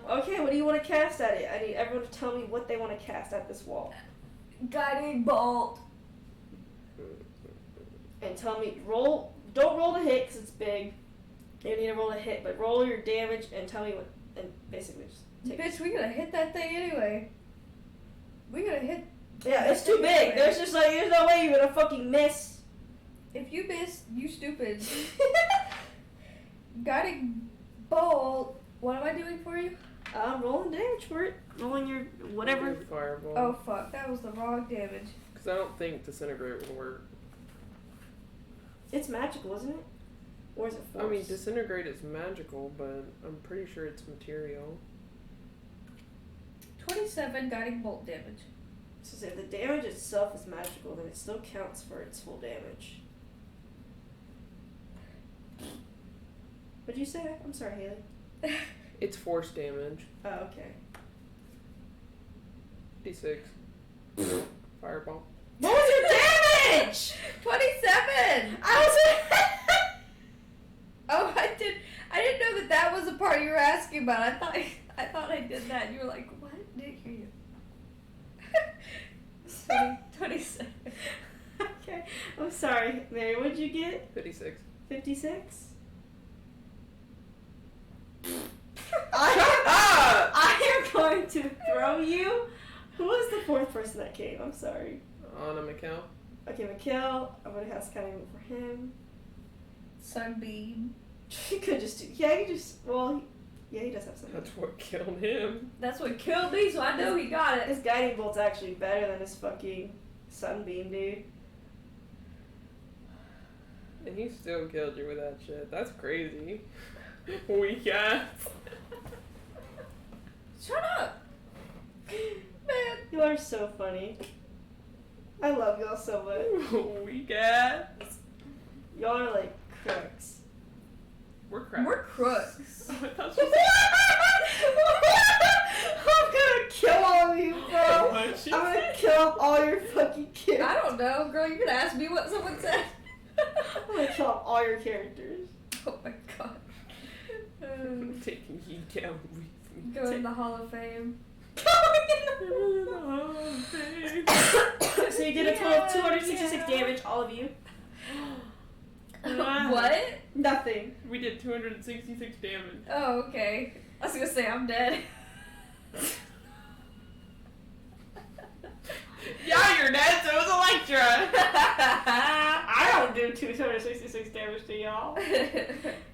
Okay, what do you want to cast at it? I need everyone to tell me what they want to cast at this wall. Guiding bolt. And tell me, don't roll to hit because it's big. You don't need to roll to hit, but roll your damage and tell me what, and basically just take it. Bitch, we gotta hit that thing anyway. We gotta hit. Yeah, it's too big. There's no way you're gonna fucking miss. If you miss, you stupid. Guiding bolt. What am I doing for you? Rolling damage for it. Rolling your whatever. Fireball. Oh fuck, that was the wrong damage. Because I don't think disintegrate would work. It's magical, isn't it? Or is it force? I mean, disintegrate is magical, but I'm pretty sure it's material. 27 guiding bolt damage. So if the damage itself is magical, then it still counts for its full damage. What'd you say? I'm sorry, Haley. It's force damage. Oh, okay. D6. Fireball. What was your damage? 27! I was. Oh, I didn't know that was the part you were asking about. I thought I did that, and you were like, what? Didn't hear you. 27. Okay. I'm sorry, Mary. What'd you get? 56. 56. I am going to throw you. Who was the 4th person that came? I'm sorry. Anna Mikhail. Okay, Mikhail. I'm gonna cast kind of for him. Sunbeam. You could just do. Yeah, you just. Well, yeah, he does have something. That's what killed him. That's what killed me, so I know he got it. His guiding bolt's actually better than his fucking sunbeam, dude. And he still killed you with that shit. That's crazy. Weak ass. Shut up! Man. You are so funny. I love y'all so much. Weak ass. Y'all are like crooks. We're crap. We're crooks. I thought I'm gonna kill all of you, bro. What'd she I'm gonna say? kill all your fucking kids. I don't know, girl. You could ask me what someone said. I'm gonna kill off all your characters. Oh my god. I'm taking you down with me. Go in the Hall of Fame. So you did a total of 266 damage, all of you. What? Nothing. We did 266 damage. Oh, okay. I was gonna say I'm dead. Yeah, you're dead, so is Electra. I don't do 266 damage to y'all.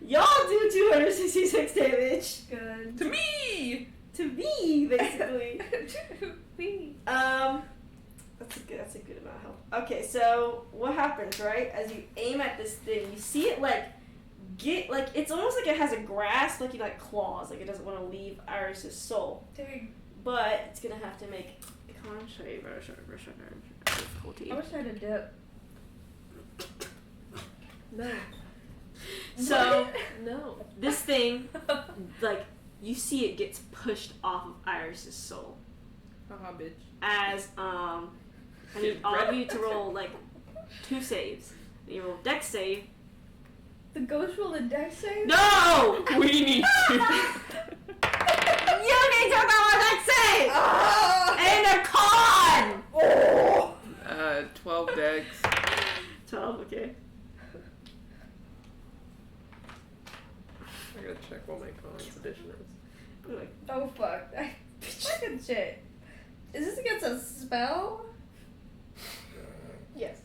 Y'all do 266 damage. Good. To me! To me, basically. Me. That's a good amount of health. Okay, so what happens, right? As you aim at this thing, you see it it's almost like it has a grasp, like claws, like it doesn't want to leave Iris's soul. Dang. But it's gonna have to make a con save or difficulty. I wish I had a dip. No. So No. this thing, you see it gets pushed off of Iris's soul. Haha, bitch. As I need all of you to roll 2 saves. You roll dex save. The ghost rolled a dex save? No! We need to. You need to roll a dex save! And a con! Oh! 12 dex. 12, okay. I gotta check what my con's addition is. Oh fuck. Fucking shit. Is this against a spell? Yes.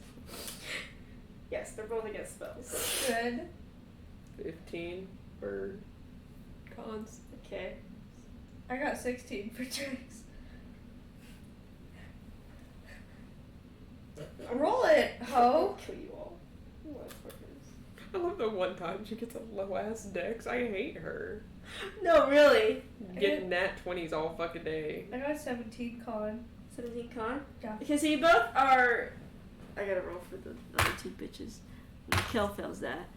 Yes, they're both against spells. Good. 15 for cons. Okay. I got 16 for tricks. Roll it, ho! Kill you all. Motherfuckers. I love the one time she gets a low ass dex. I hate her. No, really. Getting nat 20s all fucking day. I got 17 con. 17 con? Yeah. Okay, so you both are. I gotta roll for the other 2 bitches. Mikkel fails that.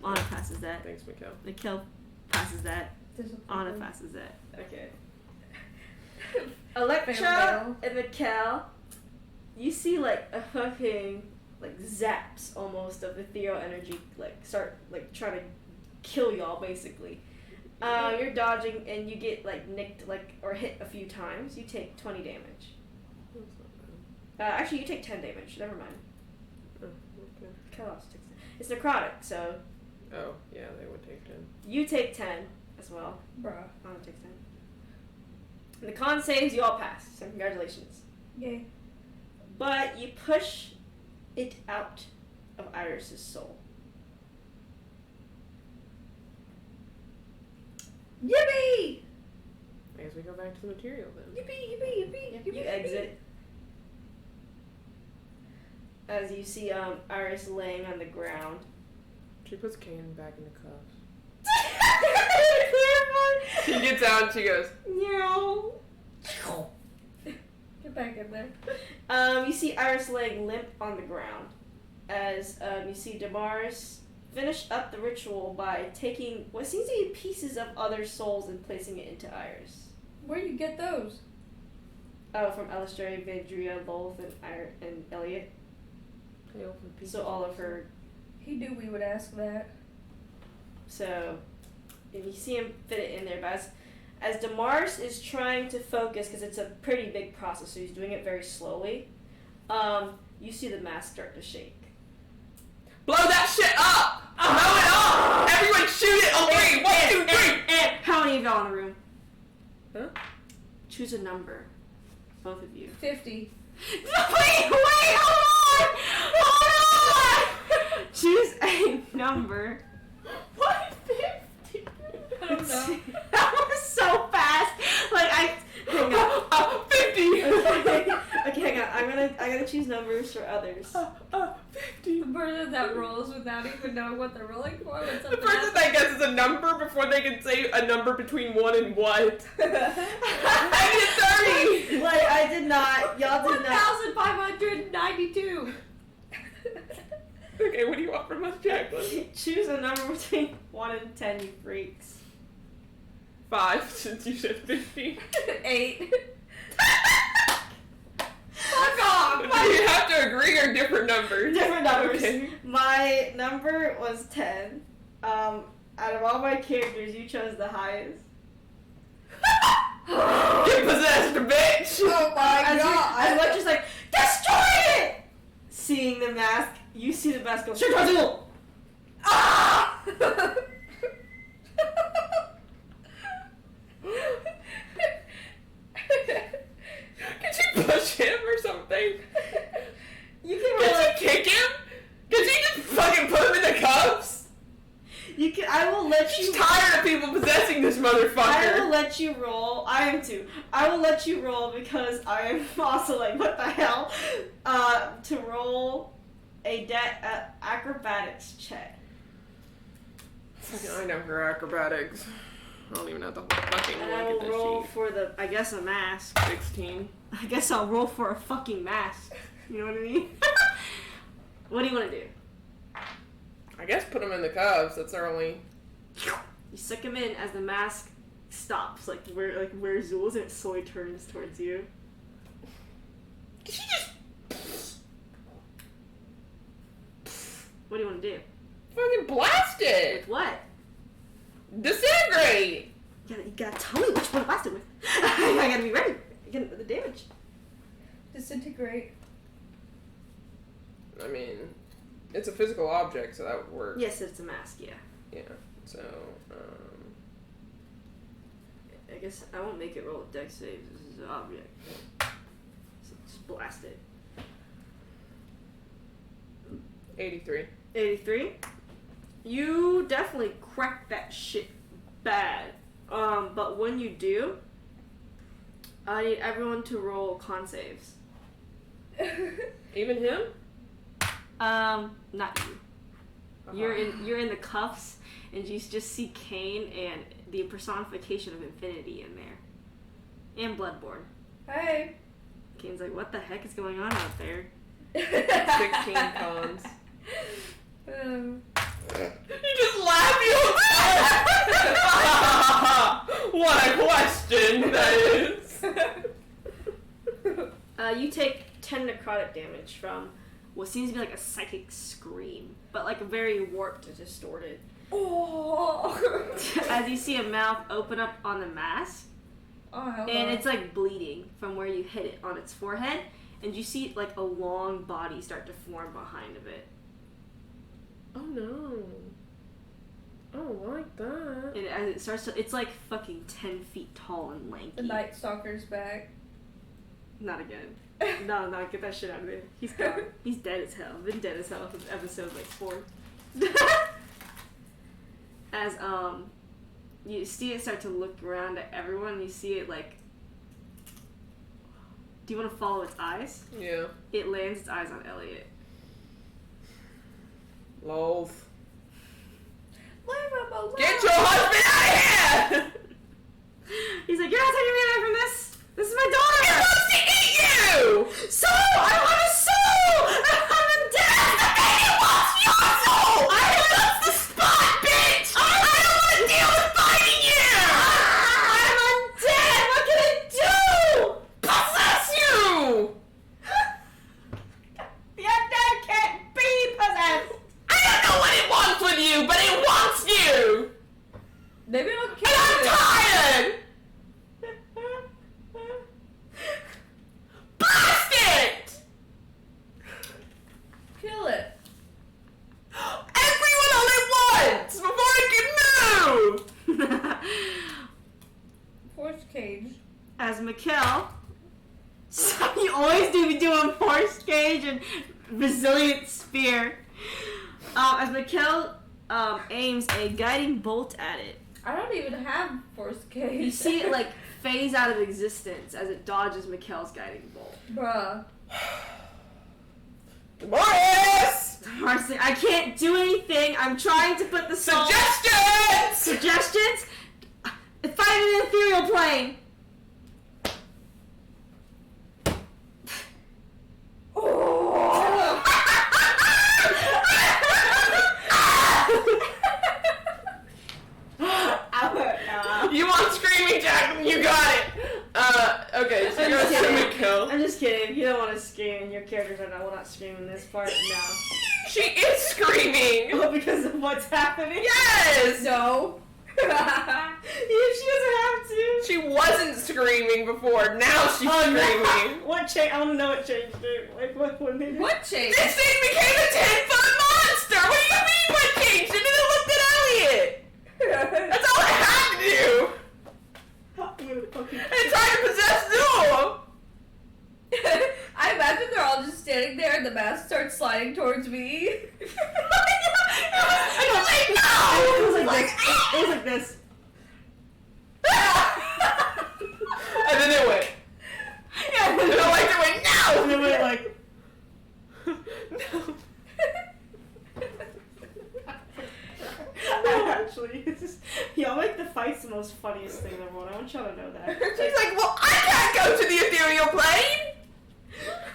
Anna passes that. Thanks, Mikkel. Mikkel passes that. Anna Disappointing. passes that. Okay. Fail, Electra fail. and Mikkel, you see a fucking zaps almost of ethereal energy start trying to kill y'all basically. You're dodging and you get nicked or hit a few times. You take 20 damage. That's not bad. Actually, you take 10 damage. Never mind. Oh, okay. Mikkel also takes 10. It's necrotic, so Oh, yeah, they would take 10. you take 10 as well. Bruh. Anna takes 10. And the con saves, you all pass. So congratulations. Yay. But you push it out of Iris's soul. Yippee! I guess we go back to the material then. Yippee, yippee, yippee, yippee. You exit. As you see Iris laying on the ground. She puts Kanan back in the cuffs. Clarify. She gets out and she goes, No. Get back in there. You see Iris laying limp on the ground. As you see Damaris finish up the ritual by taking what seems to be pieces of other souls and placing it into Iris. Where you get those? Oh, from Alistair, Vidria, Lolth, and Elliot. So all of her. He knew we would ask that. So, and you see him fit it in there, but as Damaris is trying to focus, because it's a pretty big process, so he's doing it very slowly, you see the mask start to shake. blow that shit up! Blow it up! Everyone shoot it! Okay, 1, 2, 3! And how many of y'all in the room? Huh? Choose a number. Both of you. 50. Wait, hold on! Hold on! Choose a number. Why 50? I don't know. That was so fast. Hang on. 50! Okay, hang on. I'm gonna choose numbers for others. 50. The person that rolls without even knowing what they're rolling for. When The something person that guesses a number before they can say a number between 1 and what? I get 30! I did not. Y'all did not. 1,592. Okay, what do you want from us, Jacqueline? Choose a number between 1 and 10, you freaks. 5, since you said 50. 8. Fuck off! Do you have to agree or different numbers? Different numbers. Okay. My number was 10. Out of all my characters, you chose the highest. Get possessed, bitch! Oh my As much as destroy it! Seeing the mask, you see the mask go, Shit, ah! Could you push him or something? You can Could roll. you kick him? Could you just fucking put him in the cuffs? You can. I will let She's you. tired of people possessing this I will motherfucker. let you roll. I am too. I will let you roll because I am also like, what the hell? To roll a acrobatics check. Fucking, I know her acrobatics. I don't even have to fucking And I look will at roll this for the, I guess, a mask. sheet. 16. I guess I'll roll for a fucking mask. You know what I mean? What do you want to do? I guess put him in the cuffs. That's our only. You suck him in as the mask stops, like where Zool's, and it slowly turns towards you. Did she just What do you want to do? fucking blast it? With what? Disintegrate! You gotta tell me which one to blast it with. I gotta be ready. Get the damage. Disintegrate. I mean, it's a physical object, so that would work. Yes, it's a mask. Yeah. Yeah. So, I guess I won't make it roll a dex save. This is an object. So just blast it. 83. 83. You definitely crack that shit bad. But when you do, I need everyone to roll con saves. Even him? Not you. You're in the cuffs, and you just see Kane and the personification of infinity in there, and Bloodborne. Hey. Kane's like, what the heck is going on out there? 16 cons. You just laugh, what a question that is! You take 10 necrotic damage from what seems to be like a psychic scream, but like very warped and distorted. Oh. As you see a mouth open up on the mask, Oh, hello. and it's like bleeding from where you hit it on its forehead, and you see like a long body start to form behind of it. Oh no. I don't like that. And as it starts to, it's like fucking 10 feet tall and lanky. The Night Stalker's back. Not again. No, get that shit out of there. He's gone. He's dead as hell. Been dead as hell since episode like 4. As you see it start to look around at everyone, you see it like. Do you want to follow its eyes? Yeah. It lands its eyes on Elliot. Loaf. Leave him alone. Get your husband out of here! He's like, you're not taking me away from this. This is my daughter. He wants to eat you! So I want a soul. I'm dead. The baby wants your soul! That's the spot, bitch! I don't want to deal with fighting you! I'm undead. What can I do? Possess you! The undead can't be possessed. I don't know what it wants with you, but it wants you! Maybe it'll And kill I'm you. tired! Blast it! Kill it. Everyone all at once! Before I can move! Force cage. As Mikkel, so you always do be doing force cage and resilient spear. As Mikkel aims a guiding bolt at it, I don't even have force cage. you see it like phase out of existence as it dodges Mikkel's guiding bolt. Bruh. Morris! Marcy, I can't do anything. I'm trying to put the soul. Suggestions! Suggestions? Fight in an ethereal plane. You want screaming Jack? You got it! Okay, so I'm you're just kidding. assuming kill. I'm just kidding. You don't want to scream. Your characters are not will not scream in this part. No. She is screaming! Oh, because of what's happening? Yes! No. She doesn't have to. She wasn't screaming before, now she's screaming. No. What changed? I want to know what changed. Like, what made it? What changed? This thing became a 10-foot monster! What do you mean what changed? And then it looked at running towards me. It was like this. And then it went. Yeah, And the lighter went, no! and then went like. Actually, y'all make the fights the most funniest thing in the world. I want y'all to know that. She's like, well, I can't go to the ethereal plane!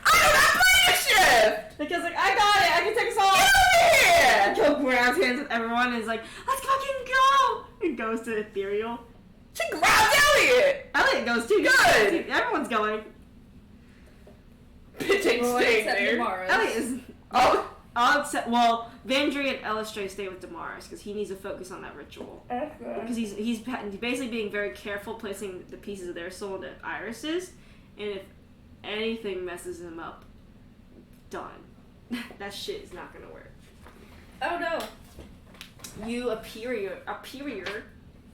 I don't have plane shift! Because like, I got it, I can take us all. Get over here! Joe grabs hands with everyone and is like, let's fucking go! And goes to ethereal. She grabs Elliot! Elliot goes too. Good. Everyone's going. Bitch ain't Well, staying except there. Damaris. Elliot is. Oh, Well, Vandry and Elistray stay with Damaris because he needs to focus on that ritual. Because he's basically being very careful placing the pieces of their soul into irises, and if anything messes him up, done. That shit is not gonna work. Oh no. You appear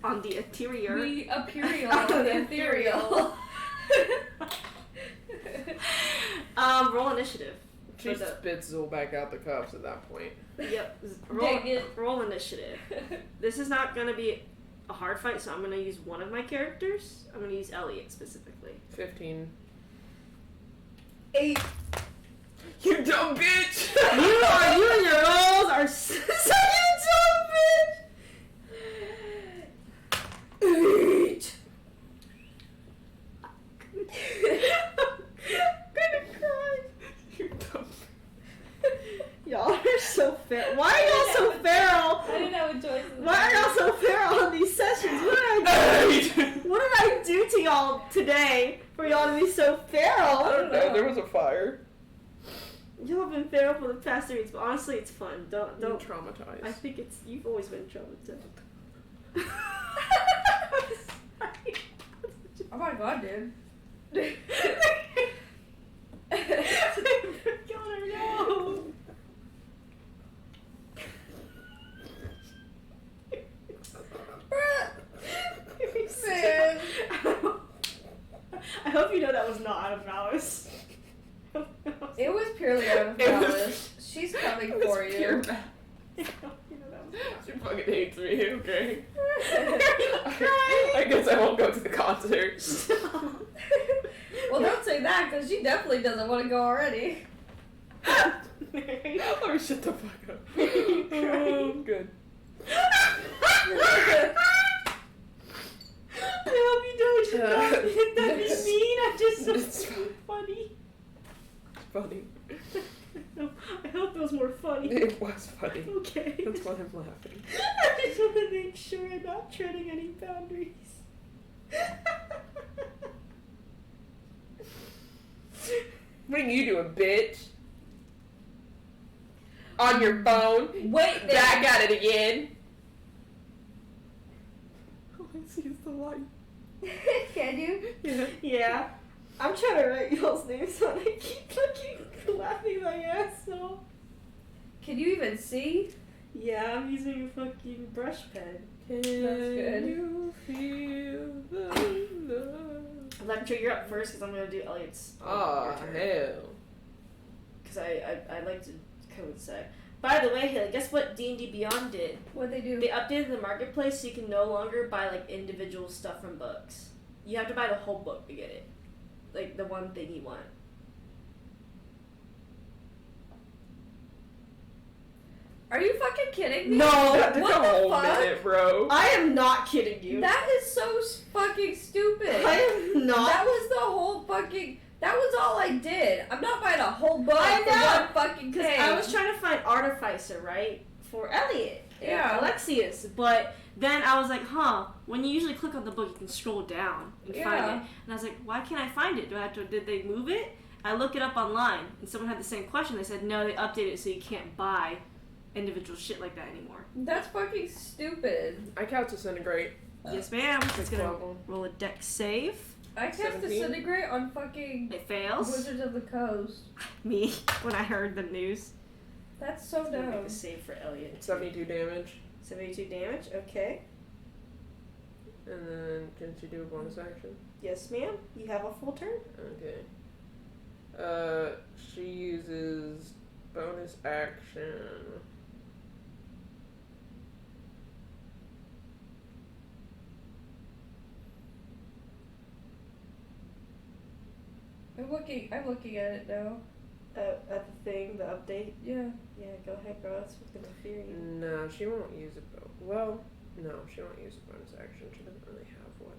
on the interior. We ethereal on the ethereal. Roll initiative. she spits Zool back out the cuffs at that point. Yep. Dang it. Roll initiative. This is not gonna be a hard fight, so I'm gonna use one of my characters. I'm gonna use Elliot specifically. 15. 8. You dumb bitch! You and your rolls are such a dumb bitch. 8. I'm gonna cry. You dumb. Y'all are so feral. Why are y'all so feral? I didn't have a choice. Why are y'all so feral on these sessions? What did I do to y'all today for y'all to be so feral? I don't know, there was a fire. Y'all have been feral for the past 3 weeks, but honestly, it's fun. Don't. I'm traumatized. I think you've always been traumatized. Oh my god, dude. Killer, no. Man. I hope you know that was not out of malice. It was purely out of It was- malice. She's coming It was for you. pure bad. She fucking hates me, okay? I guess I won't go to the concert. Well, don't say that, because she definitely doesn't want to go already. Let me shut the fuck up. I'm good. I hope you don't hit that be mean. I just It's so funny. Funny. I hope it was more funny. It was funny. Okay. That's why I'm laughing. I just want to make sure I'm not treading any boundaries. What are you doing, bitch? On your phone? Wait, Back at it again. All I see is the light. Can you? Yeah. Yeah. I'm trying to write y'all's names so I keep fucking laughing my ass off. Can you even see? Yeah, I'm using a fucking brush pen. Can good. you feel the love? Lecture, you're up first because I'm going to do Elliot's. Oh, hell. Because I like to coincide. By the way, Haley, guess what D&D Beyond did? What'd they do? They updated the marketplace so you can no longer buy like individual stuff from books. You have to buy the whole book to get it. Like the one thing you want. Are you fucking kidding me? No! That took What a the whole fuck? minute, bro. I am not kidding you. That is so fucking stupid. I am not. That was the whole fucking. That was all I did. I'm not buying a whole book I for know. one fucking Because thing. I was trying to find Artificer, right? For Elliot. Yeah. Alexius. But then I was like, when you usually click on the book, you can scroll down and find Yeah. it. And I was like, why can't I find it? Did they move it? I look it up online, and someone had the same question. They said, no, they updated it so you can't buy individual shit like that anymore. That's fucking stupid. I count disintegrate. Yes, ma'am. It's gonna problem. roll a deck save. I cast 17? Disintegrate on fucking It fails. Wizards of the Coast. Me, when I heard the news. That's so I'm gonna make dumb. a save for Elliot. 72 damage. 72 damage, okay. And then, can she do a bonus action? Yes, ma'am. You have a full turn. Okay. She uses Bonus action. I'm looking at it now. At the thing, the update. Yeah. Yeah, go ahead, girl. That's what's gonna fear you. No, she won't use a well, no, she won't use a bonus action. She doesn't really have one.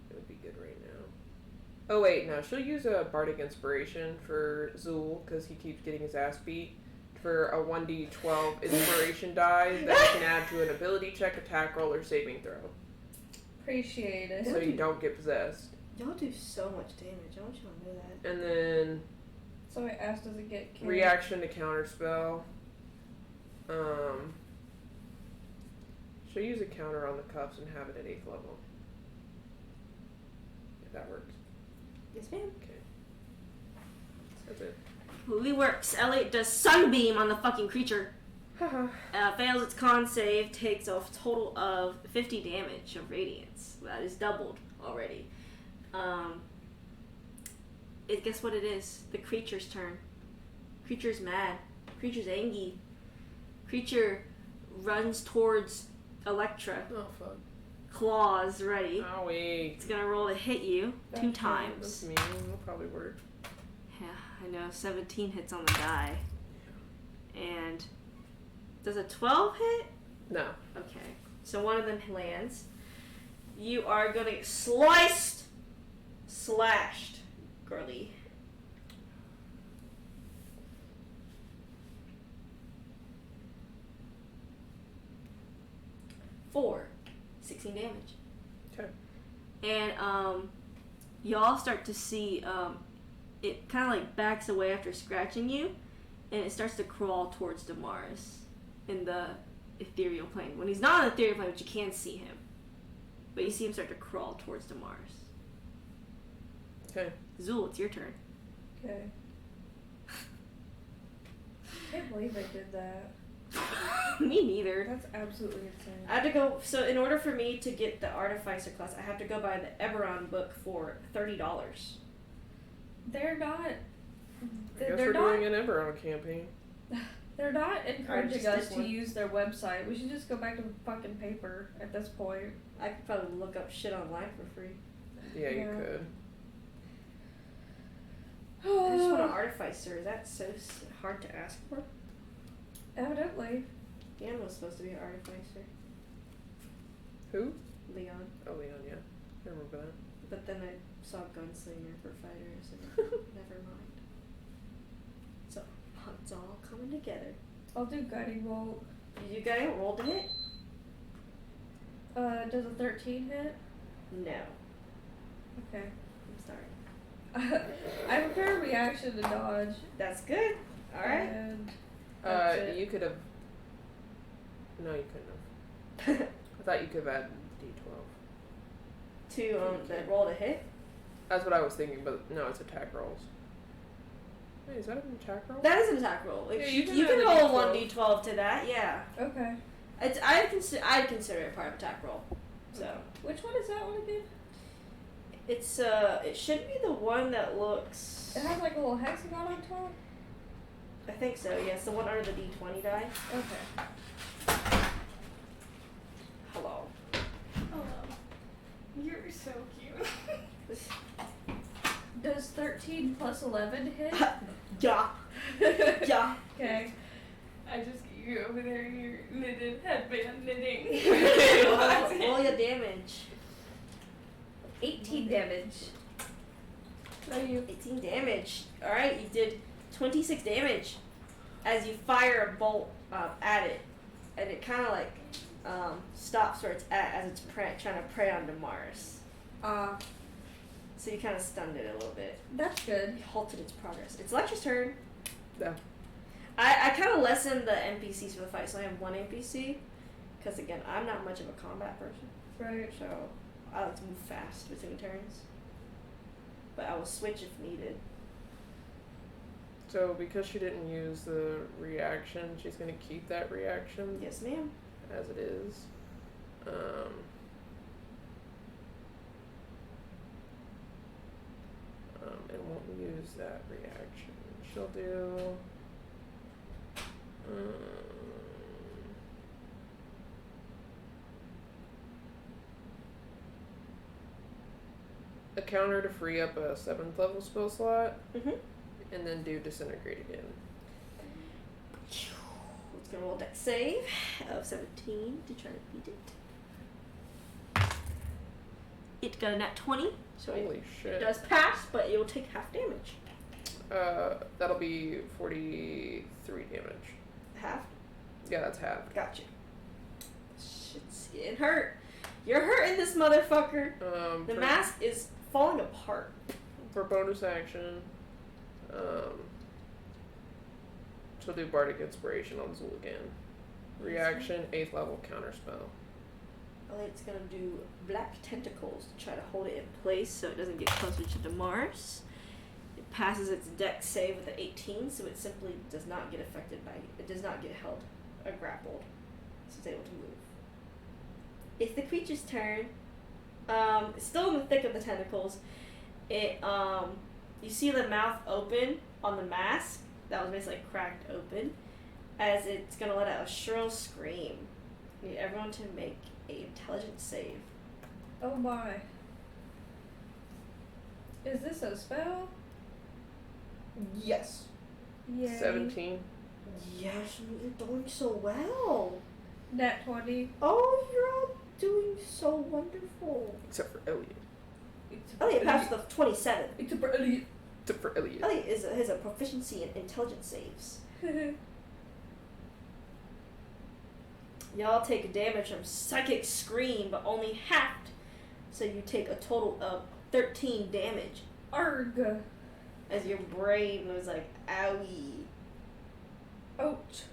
That would be good right now. Oh wait, no, she'll use a bardic inspiration for Zool because he keeps getting his ass beat. For a 1d12 inspiration die that you can add to an ability check, attack roll, or saving throw. Appreciate it. So you don't get possessed. Y'all do so much damage. I want you to know that. And then So my ass doesn't get kicked. reaction to counterspell. She'll use a counter on the cuffs and have it at 8th level. If that works. Yes, ma'am. Okay. That's it. Completely works. Elliot does sunbeam on the fucking creature. Fails its con save, takes a total of 50 damage of radiance. That is doubled already. Guess what it is? The creature's turn. Creature's mad. Creature's angry. Creature runs towards Electra. Oh fuck. Claws ready. Owie. It's gonna roll to hit you That's 2 mean. times. That's mean. That'll probably work. Yeah, I know. 17 hits on the die. And does a 12 hit? No. Okay. So one of them lands. You are gonna get sliced, slashed, girly. Four. 16 damage. Okay. And y'all start to see it kind of like backs away after scratching you, and it starts to crawl towards Damaris in the ethereal plane. When he's not on the ethereal plane, but you can see him, but you see him start to crawl towards Damaris. Okay. Zool, it's your turn. Okay. I can't believe I did that. Me neither. That's absolutely insane. I had to go. So in order for me to get the Artificer class, I have to go buy the Eberron book for $30. They're not. I guess They're we're not. doing an Eberron campaign. They're not encouraging just us did to one. use their website. We should just go back to fucking paper at this point. I could probably look up shit online for free. Yeah, you Yeah. could. I just want an Artificer. Is that so hard to ask for? Evidently. Dan was supposed to be an Artificer. Who? Leon. Oh, Leon, yeah. I remember that. But then I saw Gunslinger for Fighters and never mind. So, it's all coming together. I'll do guiding bolt. You guys rolled a hit? Does a 13 hit? No. Okay. I'm sorry. I prepare a reaction to dodge. That's good. Alright. And that's it. You could have. No, you couldn't have. I thought you could have added D12. That rolled a hit? That's what I was thinking, but no, it's attack rolls. Wait, is that an attack roll? That is an attack roll. Like, Yeah, you you can can roll add a one D12. d12 to that, yeah. Okay. I'd consider it part of attack roll. So Which one is that one again? it's it should be the one that looks. It has like a little hexagon on top? I think so. Yes, the one under the d20 die. Okay. Hello. Hello. You're so cute. Does 13 plus 11 hit? Yeah. Yeah. Okay. I just get you over there in your knitted headband knitting. Roll your damage. 18 damage. Love you. 18 damage. Alright, you did 26 damage as you fire a bolt at it. And it kind of like stops where it's at as it's trying to prey on Damaris. So you kind of stunned it a little bit. That's good. You halted its progress. It's Lectra's turn. Yeah. I kind of lessened the NPCs for the fight, so I have one NPC. Because again, I'm not much of a combat person. Right. So I like to move fast between turns. But I will switch if needed. So because she didn't use the reaction, she's gonna keep that reaction Yes, ma'am. as it is. And won't use that reaction. She'll do A counter to free up a 7th level spell slot, Mm-hmm. and then do disintegrate again. It's gonna roll dex save of 17 to try to beat it. It got a nat 20, so Holy it shit. does pass, but it will take half damage. That'll be 43 damage. Half? Yeah, that's half. Gotcha. Shit's getting hurt. You're hurting this motherfucker. The mask is falling apart. For bonus action, she'll do Bardic Inspiration on Zul again. Reaction, 8th level counterspell. It's gonna do black tentacles to try to hold it in place so it doesn't get closer to Damaris. It passes its dex save with an 18, so it simply does not get affected by it. It does not get held or grappled, so it's able to move. It's the creature's turn. It's still in the thick of the tentacles. It you see the mouth open on the mask that was basically cracked open, as it's gonna let out a shrill scream. I need everyone to make an intelligence save. Oh my. Is this a spell? Yes. Yay. 17. Yes, you're doing so well. Nat 20. Oh, you're all doing so wonderful. Except for Elliot. Elliot passed the 27. Except for Elliot. Except for Elliot. Elliot has a proficiency in intelligence saves. Y'all take damage from Psychic Scream, but only halved. So you take a total of 13 damage. Arg. As your brain was like, owie. Ouch.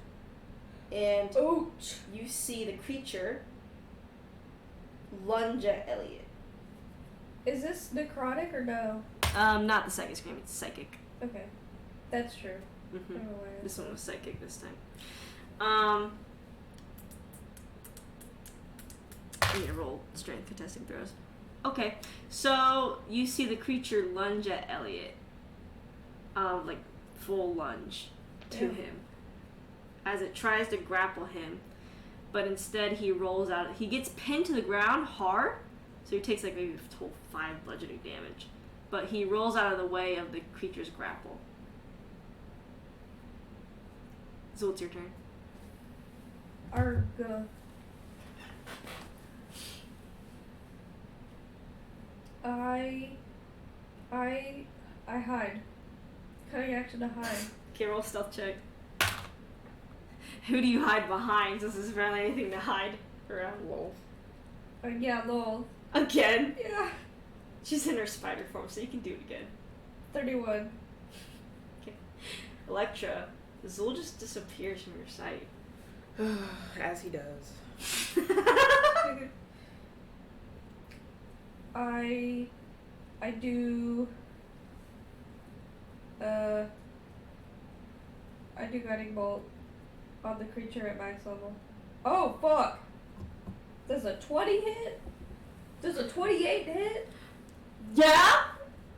And Ouch. you see the creature lunge at Elliot. Is this necrotic or no? Not the Psychic Scream, it's Psychic. Okay. That's true. Mm-hmm. I'm aware. This one was Psychic this time. I need to roll strength contesting throws. Okay, so you see the creature lunge at Elliot. Like full lunge to Yeah. him. As it tries to grapple him, but instead he rolls out. He gets pinned to the ground hard, so he takes like maybe a total 5 bludgeoning damage. But he rolls out of the way of the creature's grapple. So it's your turn. Arg. I hide. Cutting action to hide. Okay, roll stealth check. Who do you hide behind? Since there's barely anything to hide around. Lol. Yeah, lol. Again? Yeah. She's in her spider form, so you can do it again. 31. Okay. Electra, Zul just disappears from your sight. As he does. I do guiding bolt on the creature at max level. Oh fuck! Does a 20 hit? Does a 28 hit? Yeah?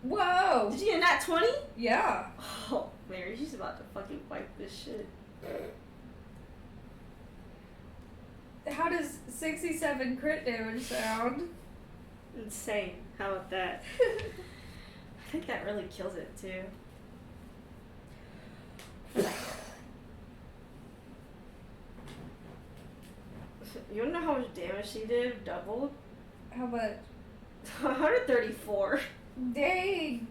Whoa! Did you get a nat 20? Yeah. Oh, Mary, she's about to fucking wipe this shit. How does 67 crit damage sound? Insane. How about that? I think that really kills it, too. You wanna know how much damage she did? Doubled? How much? 134. Dang!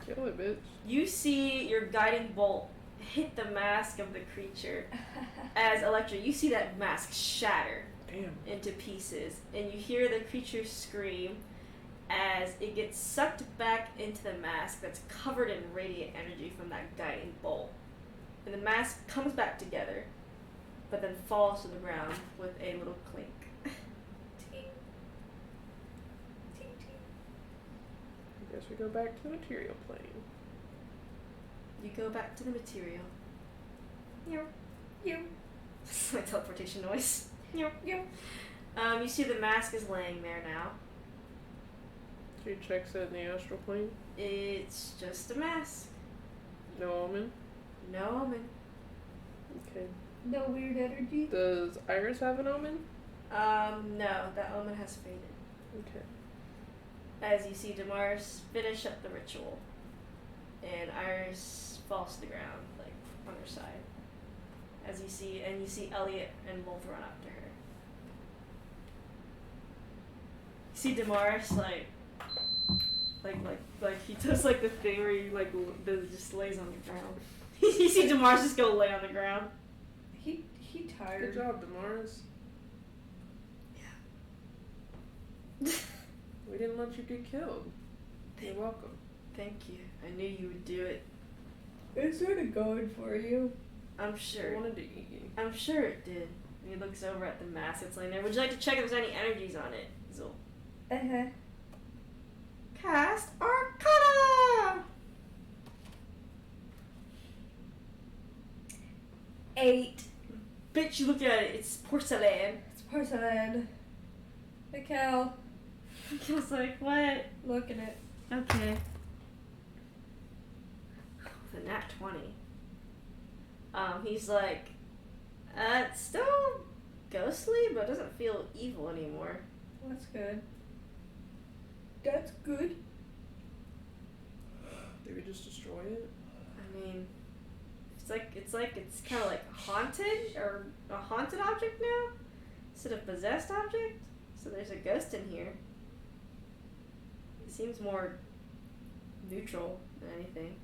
Kill it, bitch. You see your guiding bolt hit the mask of the creature. As Electra, you see that mask shatter Damn. into pieces, and you hear the creature scream as it gets sucked back into the mask that's covered in radiant energy from that guiding bolt. And the mask comes back together, but then falls to the ground with a little clink. I guess we go back to the material plane. You go back to the material. You. It's my teleportation noise. You. You see the mask is laying there now. She checks it in the astral plane. It's just a mask. No omen. No omen. Okay. No weird energy. Does Iris have an omen? No, that omen has faded. Okay. As you see Damaris finish up the ritual, and Iris falls to the ground, like on her side. As you see Elliot and Wolf run up to her. You see Damaris like he does like the thing where you like just lays on the ground. You see Damaris just go lay on the ground. He tired. Good job, Damaris. Yeah. We didn't let you get killed. You're welcome. Thank you. I knew you would do it. It's sort of going for you. I'm I sure. wanted to eat you. I'm sure it did. And he looks over at the mask that's laying there. Would you like to check if there's any energies on it, Zul? Uh-huh. Cast Arcana! 8. Bitch, you look at it. It's porcelain. It's porcelain. Mikkel, I was like, what? look at it. Okay. The nat 20. He's like, it's still ghostly, but it doesn't feel evil anymore. That's good. That's good. Did we just destroy it? I mean, it's kind of like haunted or a haunted object now instead of possessed object. So there's a ghost in here. It seems more neutral than anything.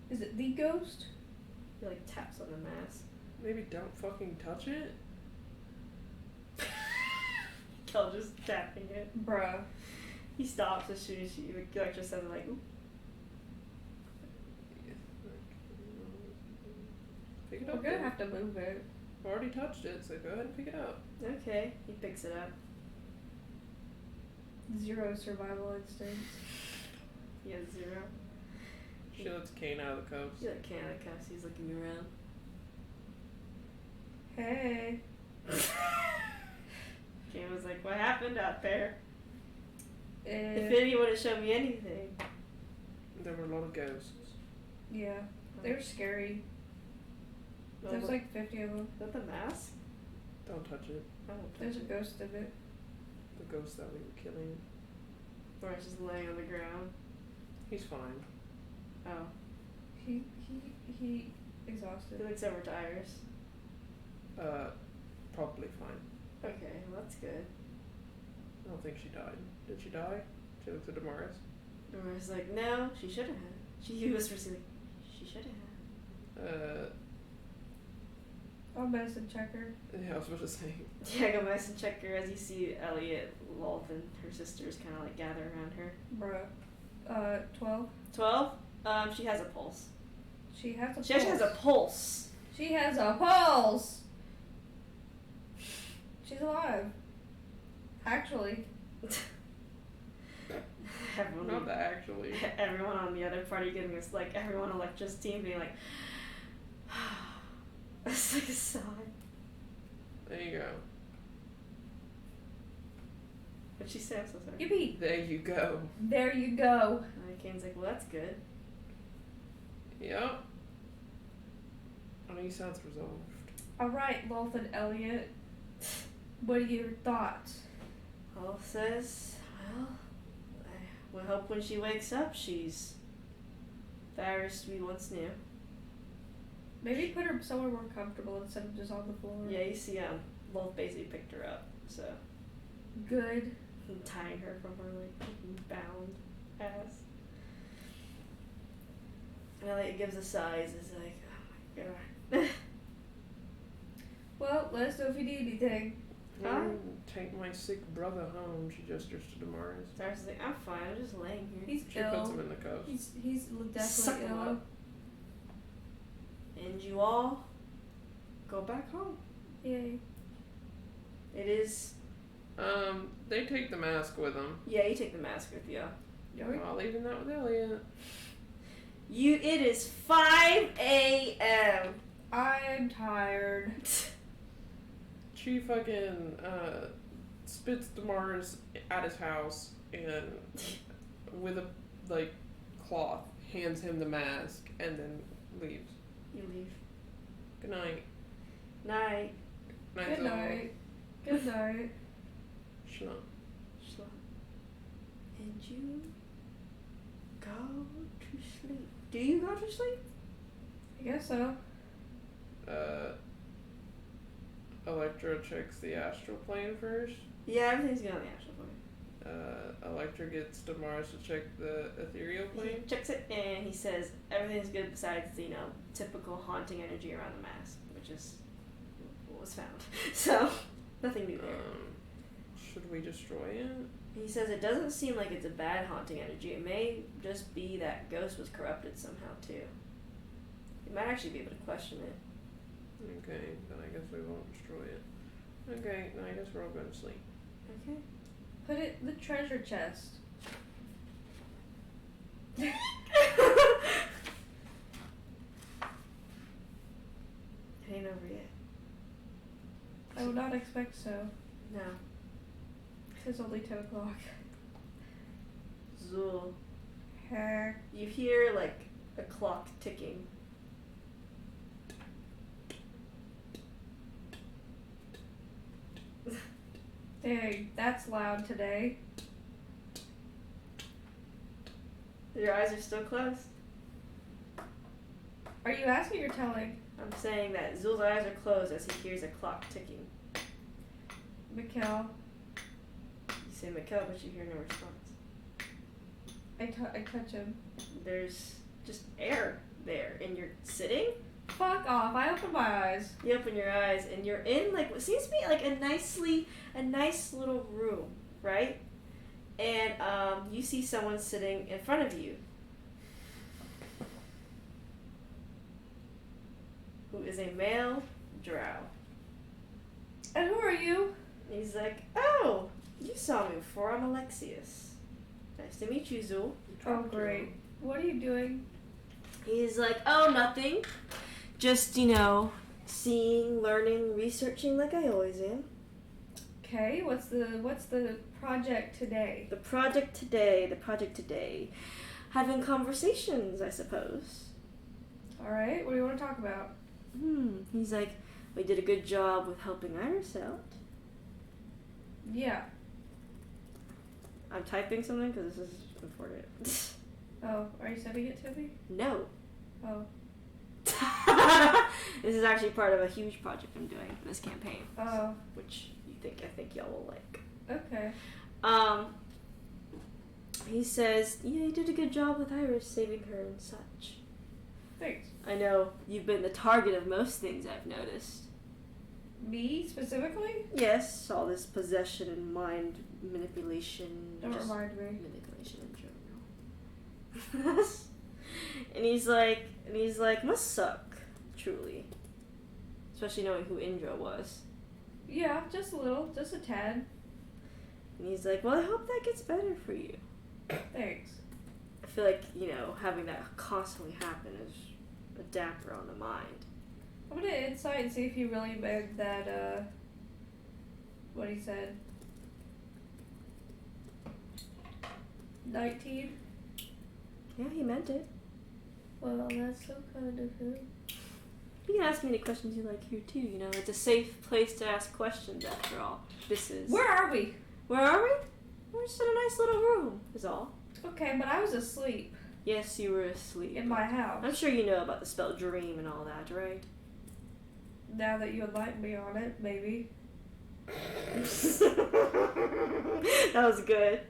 Is it the ghost? He like taps on the mask. Maybe don't fucking touch it? Kel just tapping it. Bruh. He stops as soon as you like just says like, oop. Pick it We're up. gonna then. have to move it. I already touched it, so go ahead and pick it up. Okay, he picks it up. 0 survival instincts. He has 0. She lets Kane out of the cuffs. He's like Canada cuffs. He's looking around. Hey. Kane was like, what happened out there? If Eh, anyone would show me anything. There were a lot of ghosts. yeah. They're scary. There's like 50 of them. Is that the mask? Don't touch it. I don't touch There's a it. ghost of it. The ghost that we were killing. Or it's just laying on the ground. He's fine. Oh. He He exhausted. looks over to Iris. Probably fine. Okay, well that's good. I don't think she died. Did she die? She looks at Damaris. Damaris is like, no, she should have had. She whispers like, she should have had. I'll medicine checker. Yeah, I was about to say. Yeah, go medicine check her as you see Elliot, Lolth, and her sisters kind of like gather around her. Bruh. 12. 12? She has a pulse. She has a pulse. She actually has a pulse. She has a pulse! She's alive. Actually. Everyone, Not that actually. everyone on the other party getting this, like, everyone on Electra's team being like, it's like a sigh. There you go. What'd she say? I'm so sorry. Yippee! There you go. There you go. And Kane's like, well, that's good. Yep. He sounds resolved. Alright, Lolth and Elliot. What are your thoughts? Paul says, well, we hope when she wakes up she's the Iris we once knew. Maybe put her somewhere more comfortable instead of just on the floor. Yeah, you see, Wolf basically picked her up, so. Good. And tying her from her, like, bound ass. And Elliot gives a sigh, is like, oh my god. Well, let us know if you need anything. Huh? Take my sick brother home, she gestures to Damaris. Cyrus is like, I'm fine, I'm just laying here. He's She ill. puts him in the cuffs. He's Suck definitely him ill. up. And you all go back home. Yay. It is, They take the mask with them. yeah, you take the mask with you. While leaving that with Elliot. It is 5 a.m. I'm tired. She fucking spits Damaris at his house and with a like cloth hands him the mask and then leaves. You leave. Good night. Night. Night. Good night. Good night. Schlump. Slump. And you go to sleep. Do you go to sleep? I guess so. Electra checks the astral plane first. Yeah, everything's good on the astral plane. Electra gets Damaris to check the ethereal He plane. checks it and he says everything's good besides, you know, typical haunting energy around the mask, which is what was found. So, nothing new there. Should we destroy it? He says it doesn't seem like it's a bad haunting energy. It may just be that Ghost was corrupted somehow, too. You might actually be able to question it. Okay, then I guess we won't destroy it. Okay, then I guess we're all going to sleep. Okay. Put it in the treasure chest. It ain't over yet. I would not expect so. No. It's only 10 o'clock. Zool. Heck. You hear, like, a clock ticking. Dang, that's loud today. Your eyes are still closed. Are you asking or telling? I'm saying that Zool's eyes are closed as he hears a clock ticking. Mikkel, You say Mikkel, but you hear no response. I touch him. There's just air there, and you're sitting. Fuck off, I open my eyes. You open your eyes, and you're in like what seems to be like a nice little room, right? And you see someone sitting in front of you, who is a male drow. And who are you? And he's like, "Oh, you saw me before. I'm Alexius. Nice to meet you, Zool." Oh, great. What are you doing? He's like, "Oh, nothing. Just, you know, seeing, learning, researching like I always am." Okay, what's the project today? The project today. Having conversations, I suppose. Alright, what do you want to talk about? He's like, "We did a good job with helping Iris out." Yeah. I'm typing something because this is important. Oh, are you sending it to me? No. Oh. This is actually part of a huge project I'm doing for this campaign. Oh. Which I think y'all will like. Okay. He says, "Yeah, you did a good job with Iris, saving her and such. Thanks. I know you've been the target of most things I've noticed." Me, specifically? Yes, all this possession and mind manipulation. Don't just remind me. manipulation in general. and he's like, must suck, truly. Especially knowing who Indra was. Yeah, just a little. Just a tad. And he's like, "Well, I hope that gets better for you." Thanks. I feel like, you know, having that constantly happen is a dapper on the mind. I'm gonna insight and see if he really meant that, what he said. 19? Yeah, he meant it. Well, that's so kind of him. You can ask me any questions you like here, too. You know, it's a safe place to ask questions, after all. This is... Where are we? Where are we? We're just in a nice little room, is all. Okay, but I was asleep Yes, you were asleep. in my house. I'm sure you know about the spell dream and all that, right? Now that you enlighten me on it, maybe. That was good.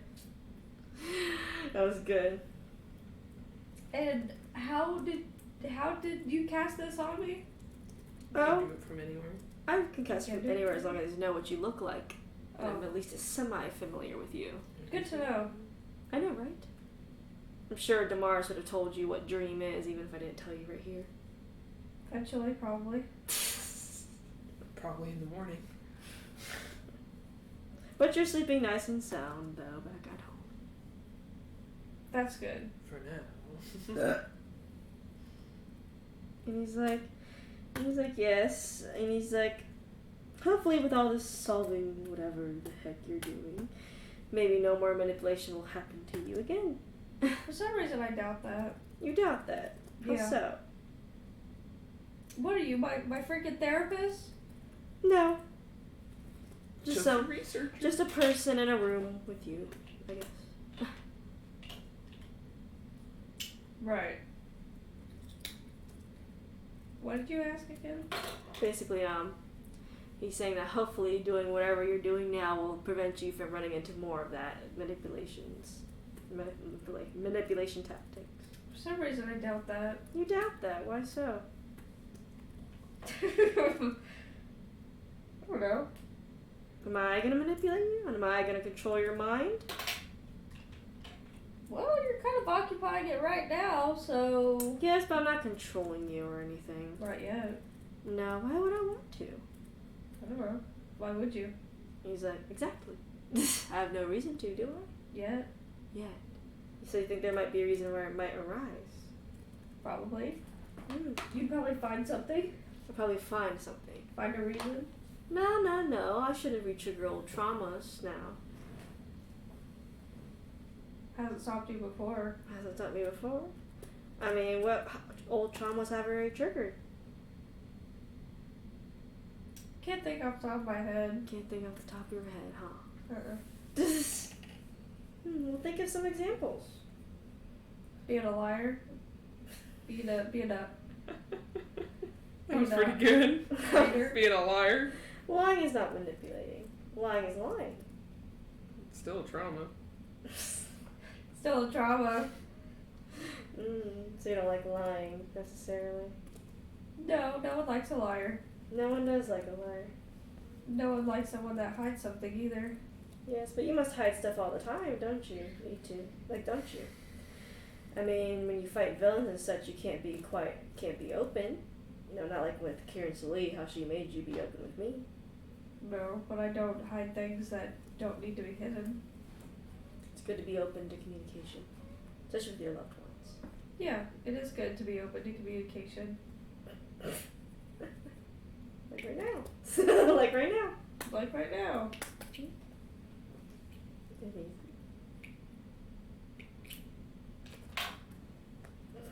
That was good. And how did you cast this on me? You can do it from anywhere. I can cast Yeah, from do it. anywhere as long as you know what you look like. Oh. I'm at least semi-familiar with you. Good to know. I know, right? I'm sure Damaris would have told you what dream is, even if I didn't tell you right here. Eventually, probably. Probably in the morning. But you're sleeping nice and sound, though, back at home. That's good. For now. And he's like, yes. And he's like, hopefully with all this solving whatever the heck you're doing, maybe no more manipulation will happen to you again. For some reason, I doubt that. You doubt that. How Yeah. so? What are you, my freaking therapist? No. Just a researcher. Just a person in a room with you, I guess. Right. What did you ask again? Basically, he's saying that hopefully doing whatever you're doing now will prevent you from running into more of that manipulation tactics. For some reason, I doubt that. You doubt that? Why so? I don't know. Am I gonna manipulate you? And am I gonna control your mind? Well, you're kind of occupying it right now, so... Yes, but I'm not controlling you or anything. Right yet. No, why would I want to? I don't know. Why would you? He's like, exactly. I have no reason to, do I? Yet. Yet. So you think there might be a reason where it might arise? Probably. You'd probably find something. I'll probably find something. Find a reason. No. I shouldn't re-trigger old traumas now. Hasn't stopped you before. Hasn't stopped me before. I mean, what old traumas have already triggered? Can't think off the top of my head. Can't think off the top of your head, huh? Well, think of some examples. Being a liar. Being a That was pretty good. Traitor. Being a liar. Lying is not manipulating. Lying is lying. It's still a trauma. Still a trauma. So you don't like lying necessarily? No one likes a liar. No one does like a liar. No one likes someone that hides something either. Yes, but you must hide stuff all the time, don't you? Need to, don't you? I mean, when you fight villains and such, you can't be open. You know, not like with Kieran Salee, how she made you be open with me. No, but I don't hide things that don't need to be hidden. It's good to be open to communication, especially with your loved ones. Yeah, it is good to be open to communication. Like right now. Like right now. Like right now.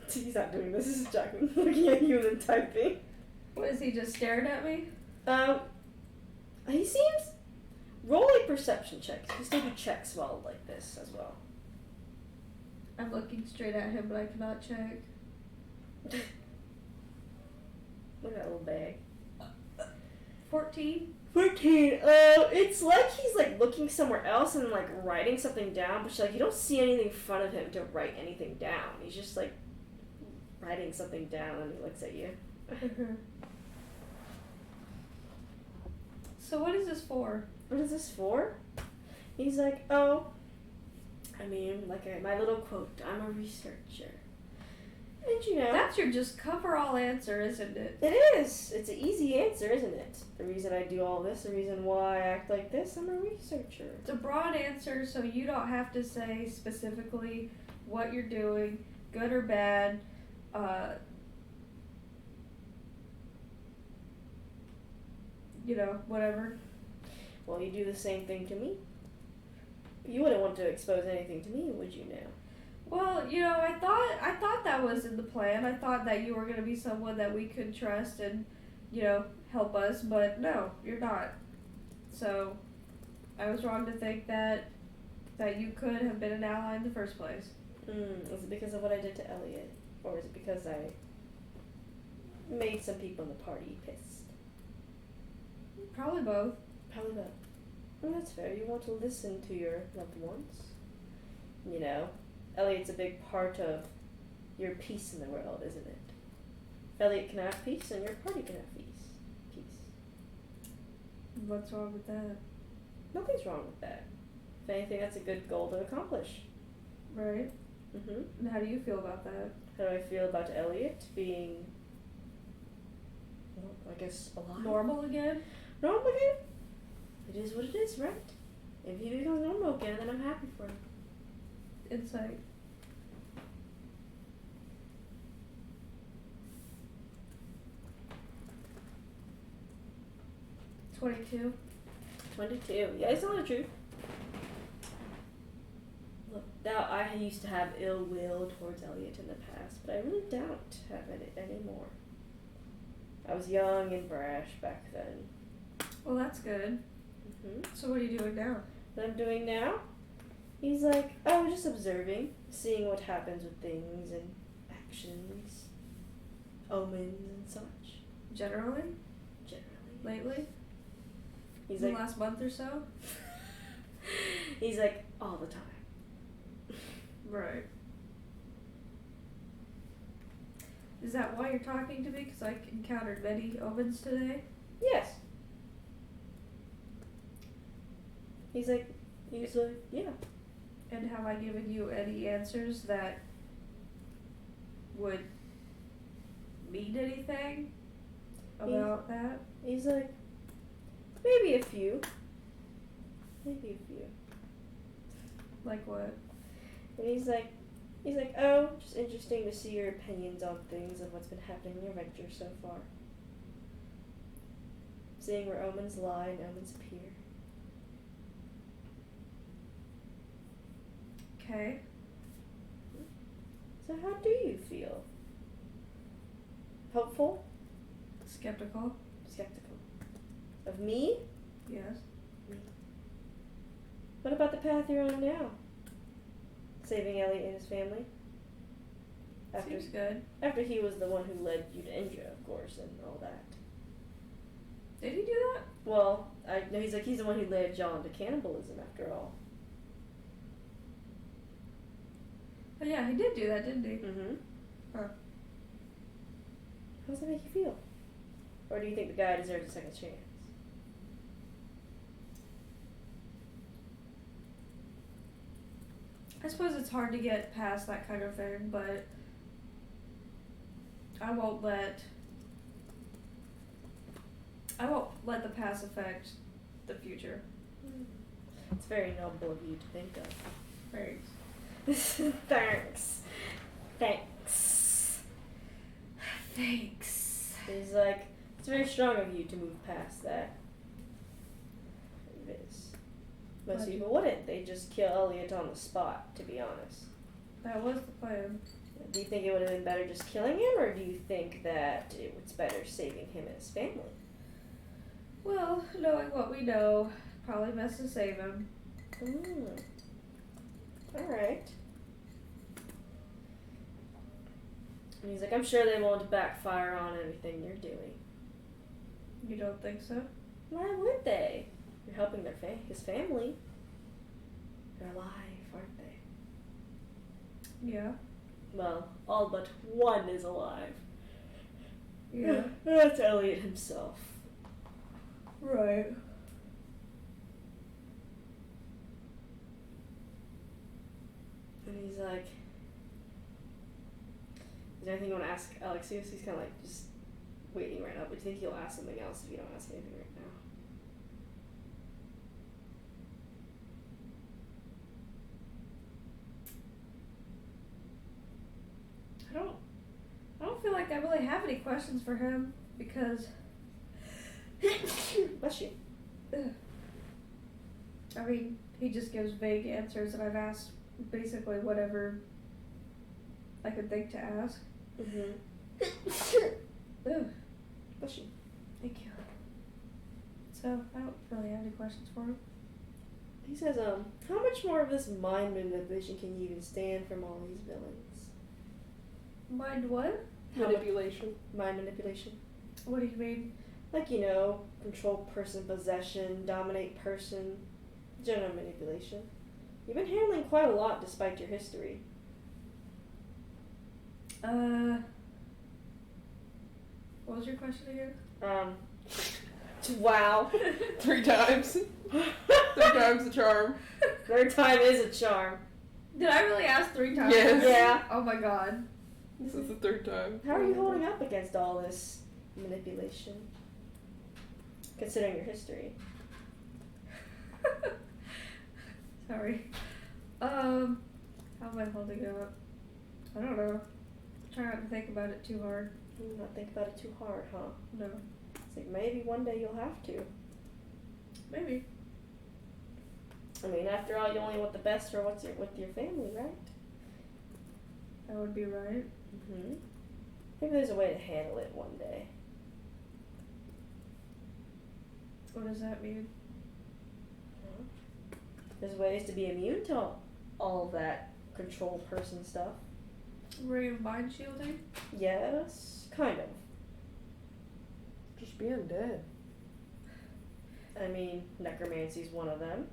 He's not doing this. This is Jackman looking at you and then typing. What, is he just staring at me? He seems... Roll a perception check. You still do checks while like this as well. I'm looking straight at him, but I cannot check. Look at that little bag. 14? 14. It's like he's like looking somewhere else and like writing something down, but like you don't see anything in front of him to write anything down. He's just like writing something down and he looks at you. So what is this for? What is this for? He's like, oh, I mean, like my little quote, I'm a researcher. And you know. That's your just cover-all answer, isn't it? It is. It's an easy answer, isn't it? The reason I do all this, the reason why I act like this, I'm a researcher. It's a broad answer, so you don't have to say specifically what you're doing, good or bad. You know, whatever. Well, you do the same thing to me. You wouldn't want to expose anything to me, would you now? Well, you know, I thought that was in the plan. I thought that you were going to be someone that we could trust and, you know, help us, but no, you're not. So, I was wrong to think that you could have been an ally in the first place. Is it because of what I did to Elliot? Or is it because I made some people in the party pissed? Probably both. Probably both. Well, that's fair. You want to listen to your loved ones. You know, Elliot's a big part of your peace in the world, isn't it? If Elliot can have peace, and your party can have peace. What's wrong with that? Nothing's wrong with that. If anything, that's a good goal to accomplish. Right. And how do you feel about that? How do I feel about Elliot being, well, I guess, alive? Normal again? Normal again? It is what it is, right? If he becomes normal again, then I'm happy for him. Insight. $22. 22. Yeah, it's not the truth. Look, now I used to have ill will towards Elliot in the past, but I really don't have it anymore. I was young and brash back then. Well, that's good. Mm-hmm. So what are you doing now? What I'm doing now? He's like, oh, just observing, seeing what happens with things and actions, omens and such. Generally? Generally. Lately? He's The like, last month or so? he's like, all the time. Right. Is that why you're talking to me? Because I encountered many omens today? Yes. He's like, yeah. And have I given you any answers that would mean anything about that? He's like, maybe a few. Maybe a few. Like what? And he's like, oh, just interesting to see your opinions on things and what's been happening in your venture so far. Seeing where omens lie and omens appear. Okay. So how do you feel? Hopeful? Skeptical? Skeptical? Of me? Yes. What about the path you're on now? Saving Elliot and his family? Seems good. After he was the one who led you to Indra, of course, and all that. Did he do that? Well, I know he's the one who led John to cannibalism after all. Oh yeah, he did do that, didn't he? Mm-hmm. Huh. How does that make you feel? Or do you think the guy deserves a second chance? I suppose it's hard to get past that kind of thing, but I won't let the past affect the future. It's very noble of you to think of. Thanks. Thanks. Thanks. Thanks. He's like, it's very strong of you to move past that. It is. Most people wouldn't. They'd just kill Elliot on the spot, to be honest. That was the plan. Do you think it would have been better just killing him, or do you think that it's better saving him and his family? Well, knowing what we know, probably best to save him. Alright. And he's like, I'm sure they won't backfire on everything you're doing. You don't think so? Why would they? You're helping his family. They're alive, aren't they? Yeah. Well, all but one is alive. Yeah. That's Elliot himself. Right. And he's like, is there anything you want to ask Alexius? He's kind of like just waiting right now, but do you think he'll ask something else if you don't ask anything right now? I don't feel like I really have any questions for him because Bless you. I mean, he just gives vague answers, and I've asked basically whatever I could think to ask. Ugh. Bless you. Thank you. So, I don't really have any questions for him. He says, how much more of this mind manipulation can you even stand from all these villains? Mind what? Manipulation. Mind manipulation. What do you mean? Like, control person possession, dominate person, general manipulation. You've been handling quite a lot despite your history. What was your question again? Wow. 3 times. 3 times the charm. Third time is a charm. Did I really ask 3 times? Yes. Yeah. Oh my god. This is the 3rd time. How are you holding up against all this manipulation? Considering your history. Sorry. How am I holding up? I don't know. Try not to think about it too hard. Not think about it too hard, huh? No. It's like maybe one day you'll have to. Maybe. I mean, after all, you only want the best for with your family, right? That would be right. Mm-hmm. Maybe there's a way to handle it one day. What does that mean? There's ways to be immune to all that control person stuff. Ray of mind shielding? Yes, kind of. Just be undead. I mean, necromancy's one of them.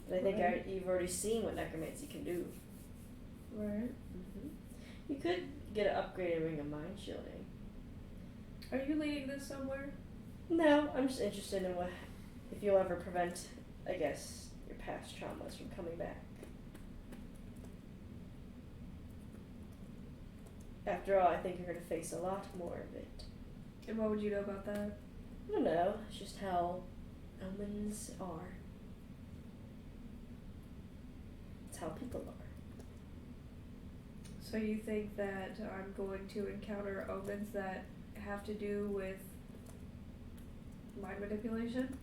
And I think Right. you've already seen what necromancy can do. Right. You could get an upgraded ring of mind shielding. Are you leading this somewhere? No, I'm just interested in what if you'll ever prevent, I guess, your past traumas from coming back. After all, I think you're going to face a lot more of it. And what would you know about that? I don't know. It's just how omens are. It's how people are. So you think that I'm going to encounter omens that have to do with mind manipulation?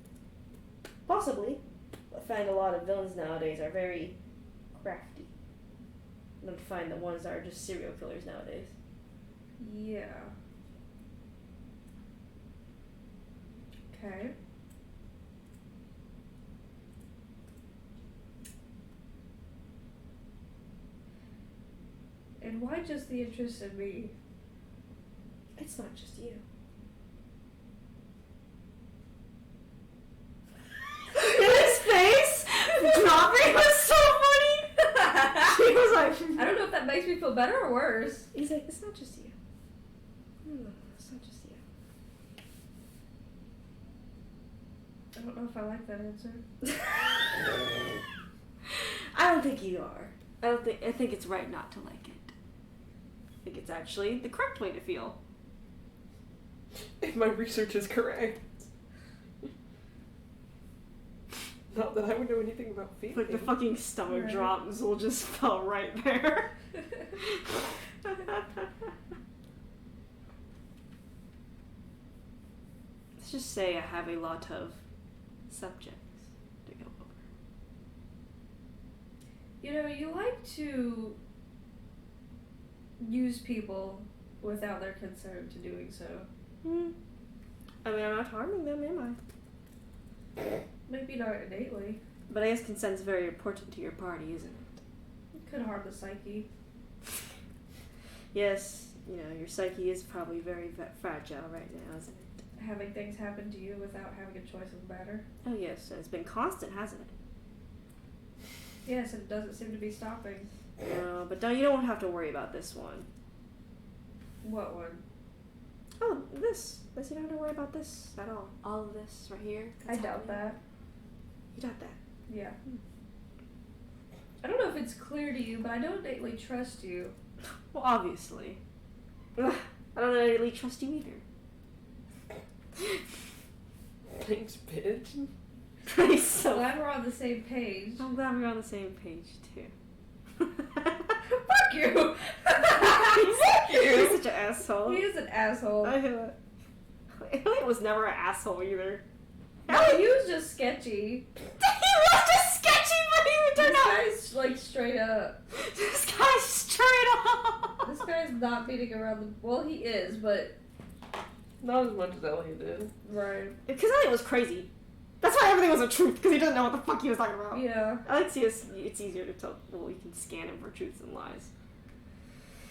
Possibly. I find a lot of villains nowadays are very crafty. I don't find the ones that are just serial killers nowadays. Yeah. Okay. And why just the interest in me? It's not just you. His face dropping was so funny. He was like, I don't know if that makes me feel better or worse. He's like, it's not just you. No, it's not just you. I don't know if I like that answer. I don't think you are. I think it's right not to like it. I think it's actually the correct way to feel. If my research is correct. Not that I would know anything about feeling. Like the fucking stomach Right. drop, Zul just fell right there. Let's just say I have a lot of subjects to go over. You know, you like to use people without their consent to doing so. I mean, I'm not harming them, am I? Maybe not innately. But I guess consent's very important to your party, isn't it? It could harm the psyche. Yes, you know, your psyche is probably very fragile right now, isn't it? Having things happen to you without having a choice of matter. Oh yes, and it's been constant, hasn't it? Yes, and it doesn't seem to be stopping. No, but you don't have to worry about this one. What one? Oh, this. You don't have to worry about this at all. All of this right here. I doubt that. You doubt that? Yeah. I don't know if it's clear to you, but I don't innately trust you. Well, obviously. Ugh, I don't really trust you either. Thanks, bitch. He's so. Glad we're on the same page. I'm glad we're on the same page too. Fuck you! He's such an asshole. He is an asshole. Elliot was never an asshole either. No, he was just sketchy. He was just sketchy, but he would This turn out. guy's like straight up. This guy's straight up. This guy's not beating around the. Well, he is, but Not as much as Elliot did. right. Because Elliot was crazy. That's why everything was a truth, because he doesn't know what the fuck he was talking about. Yeah. Alexius, it's easier to tell. Well, you can scan him for truths and lies.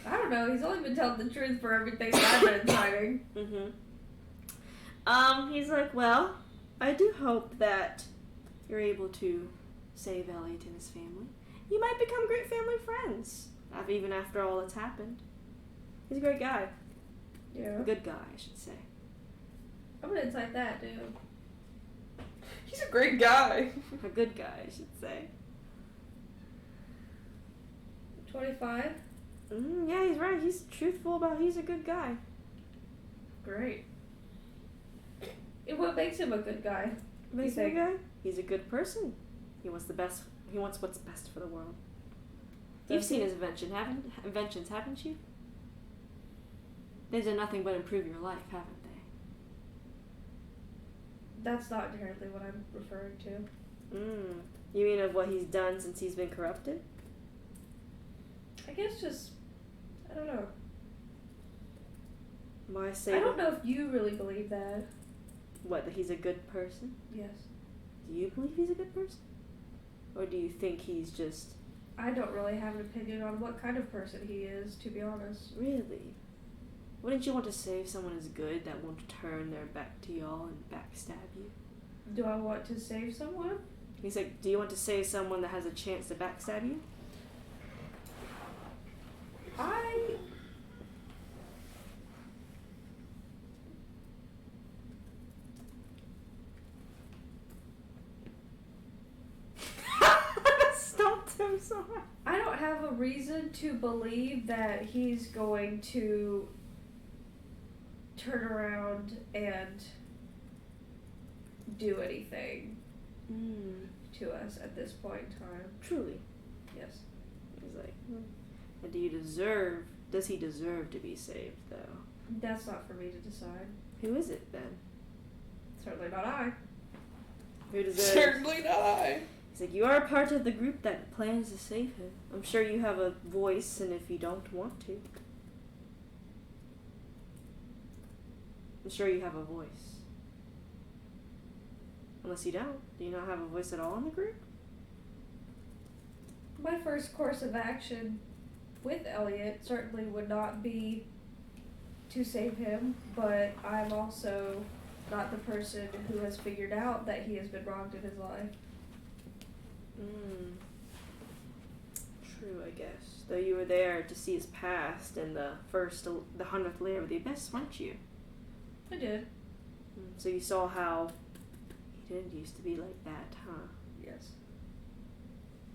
I don't know. He's only been telling the truth for everything that I've been signing. He's like, well, I do hope that you're able to save Elliot and his family. You might become great family friends, even after all that's happened. He's a great guy. Yeah. A good guy, I should say. I'm gonna incite that, dude. He's a great guy. A good guy, I should say. 25. Yeah, he's right. He's truthful about he's a good guy. Great. And what makes him a good guy? Makes You him a think? guy. He's a good person. He wants the best. He wants what's best for the world. You've Does seen he? his inventions, haven't you? They've done nothing but improve your life, haven't they? That's not inherently what I'm referring to. You mean of what he's done since he's been corrupted? I guess just, I don't know. Why say? I don't know if you really believe that. What, that he's a good person? Yes. Do you believe he's a good person? Or do you think he's just... I don't really have an opinion on what kind of person he is, to be honest. Really? Wouldn't you want to save someone as good that won't turn their back to y'all and backstab you? Do I want to save someone? He's like, do you want to save someone that has a chance to backstab you? Stumped him so hard. I don't have a reason to believe that he's going to turn around and do anything to us at this point in time. Truly. Yes. He's like, and does he deserve to be saved, though? That's not for me to decide. Who is it, then? Certainly not I. Who deserves... Certainly not I. He's like, you are part of the group that plans to save him. I'm sure you have a voice, and if you don't want to... I'm sure you have a voice. Unless you don't. Do you not have a voice at all in the group? My first course of action with Elliot certainly would not be to save him, but I'm also not the person who has figured out that he has been wronged in his life. True, I guess. Though you were there to see his past and the 100th layer of the abyss, weren't you? I did. So you saw how he didn't used to be like that, huh? Yes.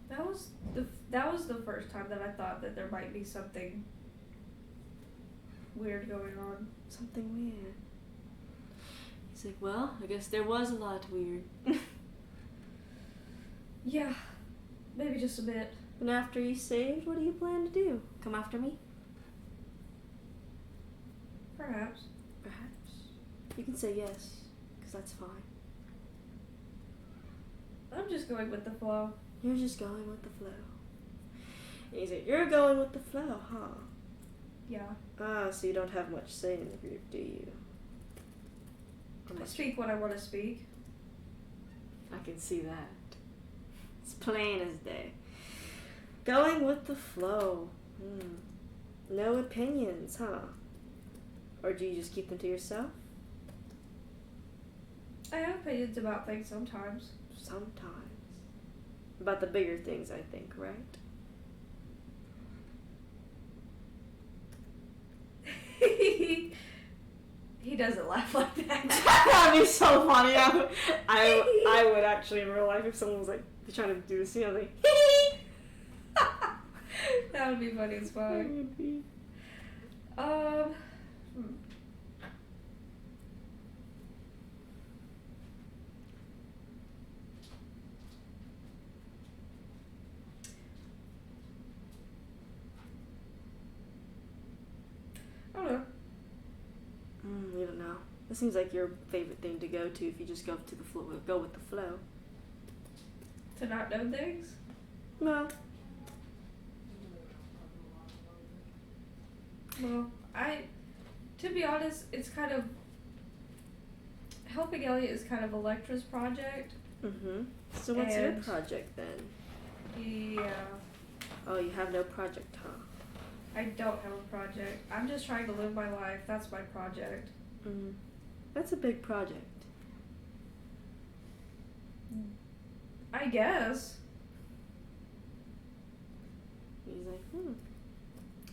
That was the first time that I thought that there might be something weird going on. Something weird. He's like, well, I guess there was a lot weird. Yeah, maybe just a bit. And after he's saved, what do you plan to do? Come after me? Perhaps. Perhaps. You can say yes, because that's fine. I'm just going with the flow. You're just going with the flow. And he's like, you're going with the flow, huh? Yeah. Ah, so you don't have much say in the group, do you? I speak when I want to speak. I can see that. It's plain as day. Going with the flow. No opinions, huh? Or do you just keep them to yourself? I have opinions about things sometimes. Sometimes. About the bigger things, I think, right? He doesn't laugh like that. That'd be so funny. I would actually in real life if someone was like trying to do this scene, I was like, That would be funny as fuck. I don't know. You don't know. It seems like your favorite thing to go to if you just go to the flow. Go with the flow. To not know things? No. Well, to be honest, it's kind of, helping Elliot is kind of Electra's project. So what's your And- project then? Yeah. Oh, you have no project, huh? I don't have a project. I'm just trying to live my life. That's my project. That's a big project. I guess. He's like,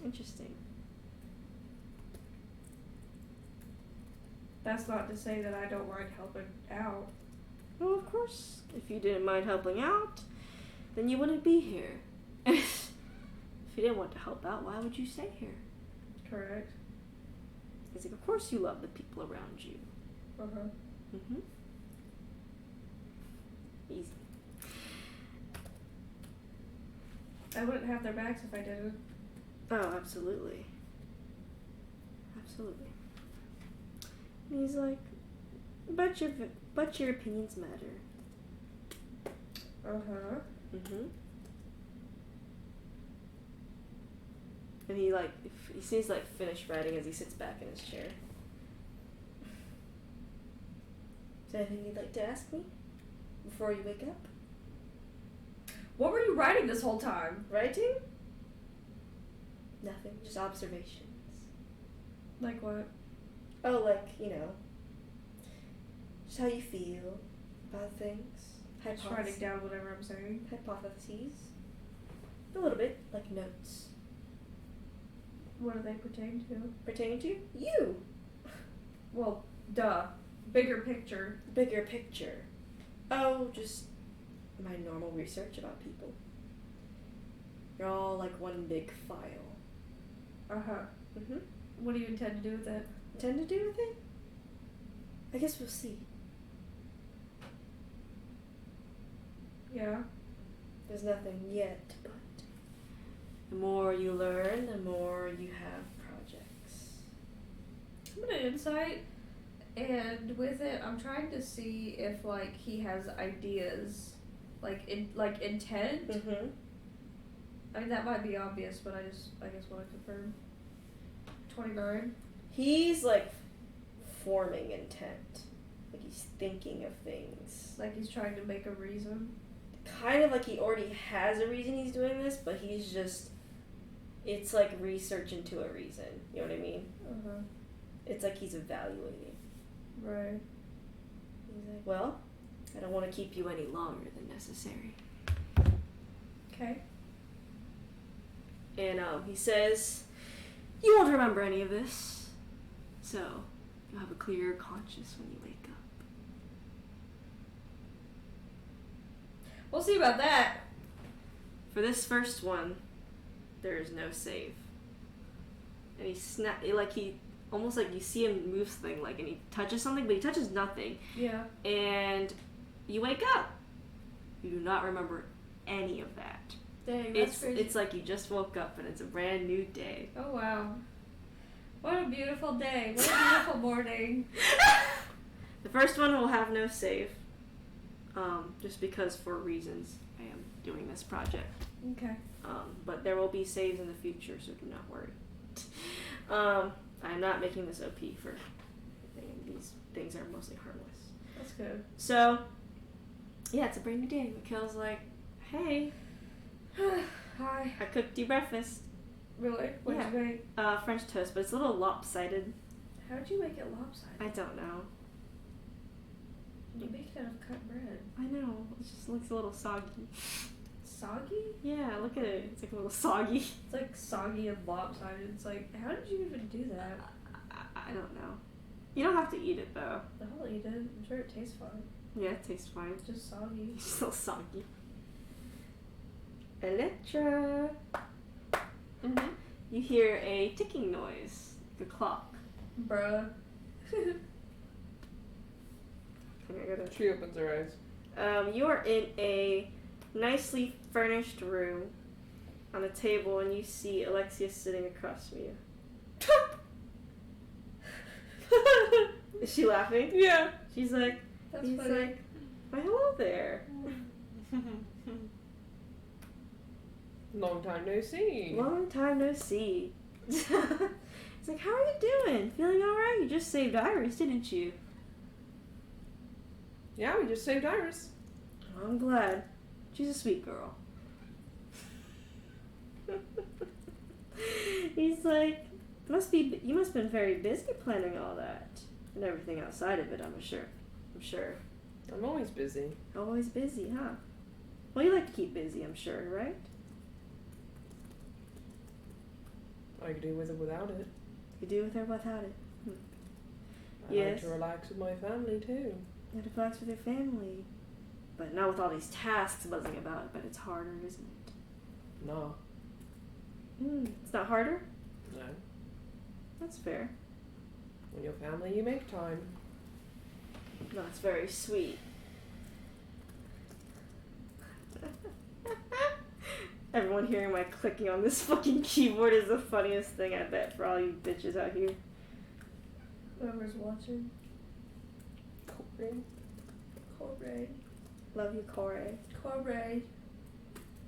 interesting. That's not to say that I don't mind helping out. Well, of course, if you didn't mind helping out, then you wouldn't be here. If you didn't want to help out, why would you stay here? Correct. He's like, of course you love the people around you. Easy. I wouldn't have their backs if I didn't. Oh, absolutely. Absolutely. And he's like, but your opinions matter. And he seems like finished writing as he sits back in his chair. Is there anything you'd like to ask me before you wake up? What were you writing this whole time? Writing? Nothing. Just observations. Like what? Oh, like, just how you feel about things. Just writing down whatever I'm saying. Hypotheses. A little bit, like notes. What do they pertain to? Pertaining to you. Well, duh. Bigger picture. Bigger picture. Oh, just my normal research about people. You're all like one big file. Uh-huh. Mm-hmm. What do you intend to do with it? Intend to do with it? I guess we'll see. Yeah. There's nothing yet, but the more you learn, the more you have projects. I'm gonna insight, and with it, I'm trying to see if like he has ideas, like intent. Mm-hmm. I mean that might be obvious, but I guess want to confirm. 29. He's like forming intent. Like he's thinking of things. Like he's trying to make a reason. Kind of like he already has a reason he's doing this, but he's just, it's like research into a reason. You know what I mean? Uh-huh. It's like he's evaluating. Right. He's like, well, I don't want to keep you any longer than necessary. Okay. And he says, you won't remember any of this, so you'll have a clearer conscience when you wake up. We'll see about that. For this first one, there is no save. And he almost like you see him move something, like, and he touches something, but he touches nothing. Yeah. And you wake up. You do not remember any of that. Dang, that's crazy. It's like you just woke up and it's a brand new day. Oh wow. What a beautiful day. What a beautiful morning. The first one will have no save. Just because for reasons I am doing this project. Okay. But there will be saves in the future, so do not worry. I'm not making this OP for anything. These things are mostly harmless. That's good. So, yeah, it's a brand new day. Mikhail's like, hey, Hi. I cooked you breakfast. Really? What'd you make? French toast, but it's a little lopsided. How'd you make it lopsided? I don't know. You make it out of cut bread. I know. It just looks a little soggy. Soggy? Yeah, look at it. It's like a little soggy. It's like soggy and lopsided. It's like, how did you even do that? I don't know. You don't have to eat it, though. The hell you did. I'm sure it tastes fine. Yeah, it tastes fine. It's just soggy. It's still soggy. Electra. Mm-hmm. You hear a ticking noise, like a clock. Bruh. She opens her eyes. You are in a nicely furnished room on a table, and you see Alexia sitting across from you. Is she laughing? Yeah. She's like, That's he's funny. like, why, hello there. Long time no see. Long time no see. It's like, how are you doing? Feeling alright? You just saved Iris, didn't you? Yeah, we just saved Iris. I'm glad. She's a sweet girl. He's like, you must have been very busy planning all that. And everything outside of it, I'm sure. I'm always busy. Always busy, huh? Well, you like to keep busy, I'm sure, right? I could do with it without it. You do with or without it. I Yes. like to relax with my family too. You have to relax with your family. But not with all these tasks buzzing about, but it's harder, isn't it? No. It's not harder? No. That's fair. When you're family, you make time. That's very sweet. Everyone hearing my clicking on this fucking keyboard is the funniest thing, I bet, for all you bitches out here. Whoever's watching. Corey. Love you, Corey. Corey.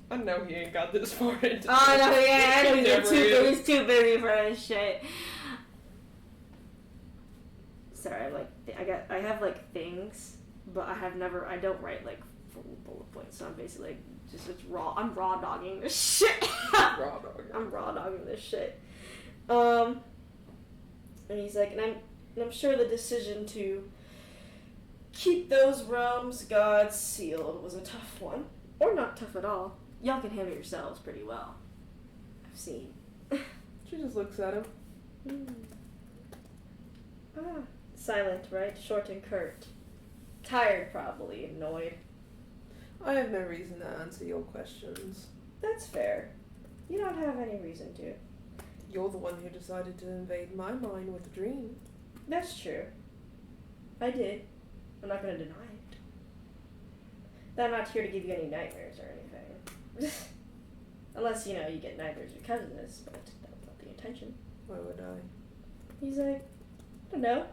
I know he ain't got this far into Oh, no, yeah, I know He never he's too busy for this shit. Sorry, I'm like I have like things, but I don't write like full bullet points. So I'm basically just it's raw. I'm raw dogging this shit. Raw dog. I'm raw dogging this shit. And he's like, and I'm sure the decision to keep those realms gods sealed was a tough one, or not tough at all. Y'all can handle yourselves pretty well. I've seen. She just looks at him. Silent, right? Short and curt. Tired, probably. Annoyed. I have no reason to answer your questions. That's fair. You don't have any reason to. You're the one who decided to invade my mind with a dream. That's true. I did. I'm not going to deny it. But I'm not here to give you any nightmares or anything. Unless, you get nightmares because of this, but that was not the intention. Why would I? He's like, I don't know.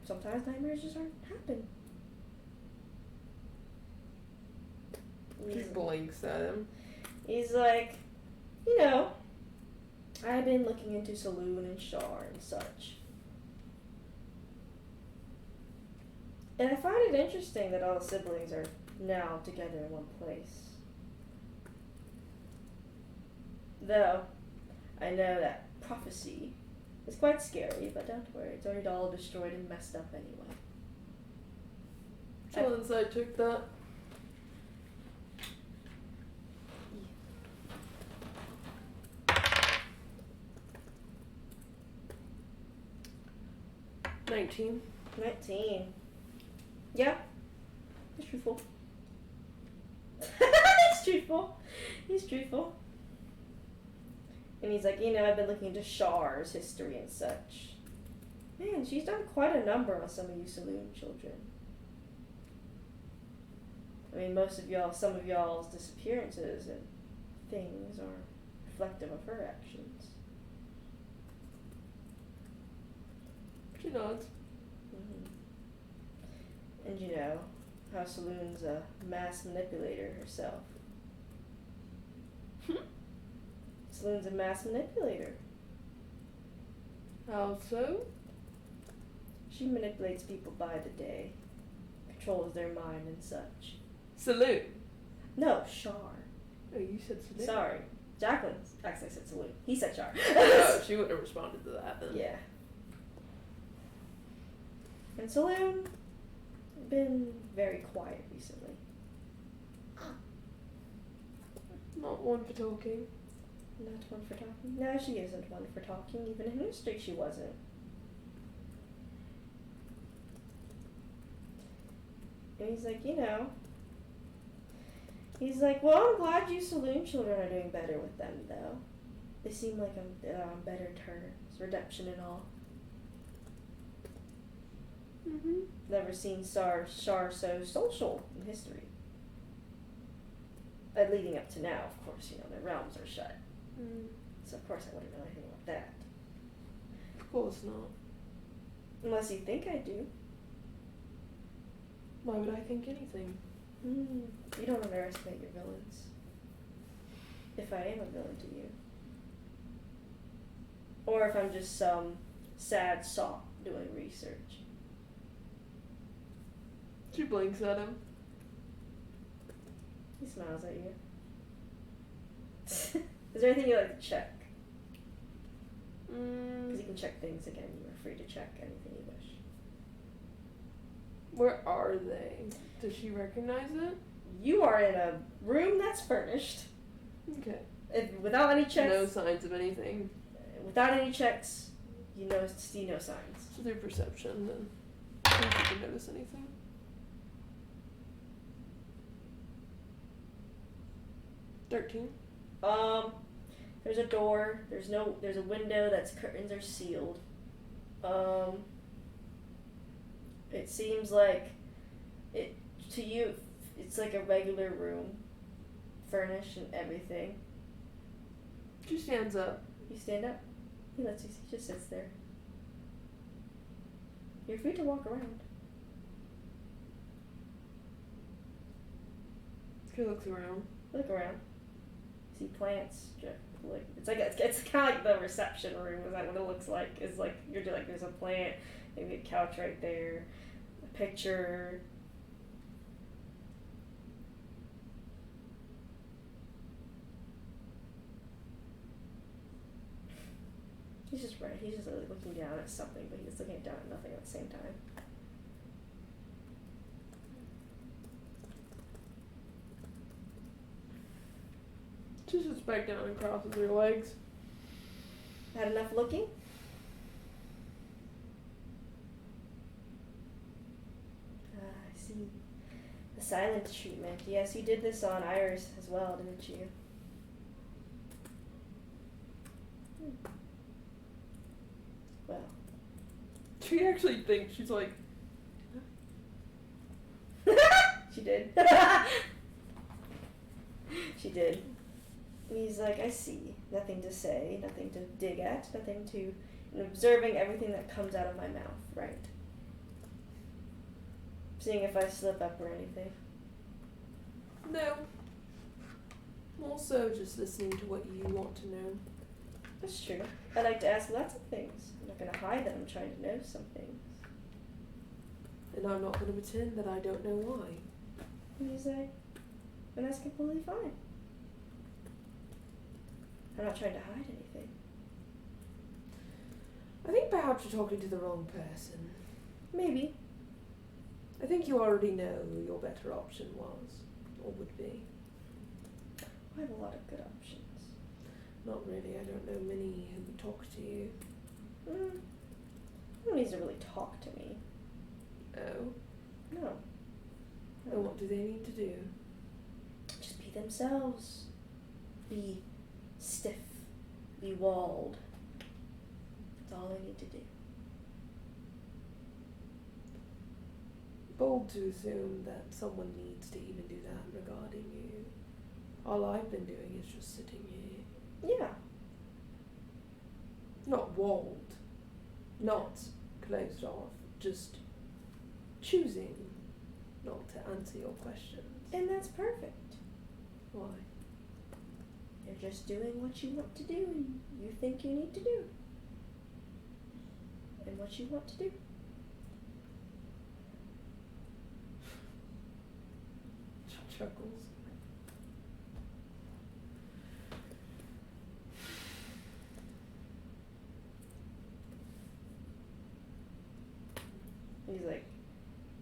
Sometimes nightmares just aren't happen. She blinks at him. He's like, I've been looking into Saloon and Shar and such. And I find it interesting that all the siblings are now together in one place. Though, I know that prophecy is quite scary, but don't worry, it's already all destroyed and messed up anyway. Chill inside, check that. Yeah. 19. 19. Yeah. He's truthful. He's truthful. He's truthful. And he's like, I've been looking into Shar's history and such. Man, she's done quite a number on some of you Saloon children. I mean, some of y'all's disappearances and things are reflective of her actions. She nods. And how Saloon's a mass manipulator herself. Saloon's a mass manipulator. How so? She manipulates people by the day, controls their mind and such. Saloon. No, Shar. Oh, you said Saloon. Sorry. Jacqueline actually said Saloon. He said Shar. Oh, she wouldn't have responded to that then. Yeah. And Saloon been very quiet recently. Not one for talking. Not one for talking. No, she isn't one for talking. Even in history, she wasn't. And he's like, He's like, well, I'm glad you Saloon children are doing better with them, though. They seem like on better terms, redemption and all. Never seen Shar so social in history. Leading up to now, of course, their realms are shut. So of course I wouldn't know anything about that. Of course not. Unless you think I do. Why would I think anything? You don't underestimate your villains. If I am a villain to you. Or if I'm just some sad sop doing research. She blinks at him. He smiles at you. Is there anything you like to check? Because you can check things again. You are free to check anything you wish. Where are they? Does she recognize it? You are in a room that's furnished. Okay. Without any checks. No signs of anything. Without any checks, see no signs. So through perception, then I think you can notice anything. 13. There's a door. There's a window that's curtains are sealed. It seems like to you, it's like a regular room, furnished and everything. She stands up. You stand up. He lets you. He just sits there. You're free to walk around. She looks around. Look around. See plants. It's kind of like the reception room. Is that what it looks like? It's like there's a plant. Maybe a couch right there, a picture. He's just right. He's just like looking down at something, but he's looking down at nothing at the same time. She sits back down and crosses her legs. Had enough looking? I see. The silent treatment. Yes, you did this on Iris as well, didn't you? Well. She actually thinks she's like. She did. She did. And he's like, I see. Nothing to say, nothing to dig at, nothing to... And observing everything that comes out of my mouth, right? Seeing if I slip up or anything. No. Also just listening to what you want to know. That's true. I like to ask lots of things. I'm not going to hide that I'm trying to know some things. And I'm not going to pretend that I don't know why. And he's like, and that's completely fine. I'm not trying to hide anything. I think perhaps you're talking to the wrong person. Maybe. I think you already know who your better option was, or would be. I have a lot of good options. Not really, I don't know many who would talk to you. No one needs to really talk to me. Oh? No. And what do they need to do? Just be themselves. Be stiff. Be walled. That's all they need to do. Bold to assume that someone needs to even do that regarding you. All I've been doing is just sitting here. Yeah. Not walled. Not closed off. Just choosing not to answer your questions. And that's perfect. Why? You're just doing what you want to do and you think you need to do. And what you want to do. Chuckles.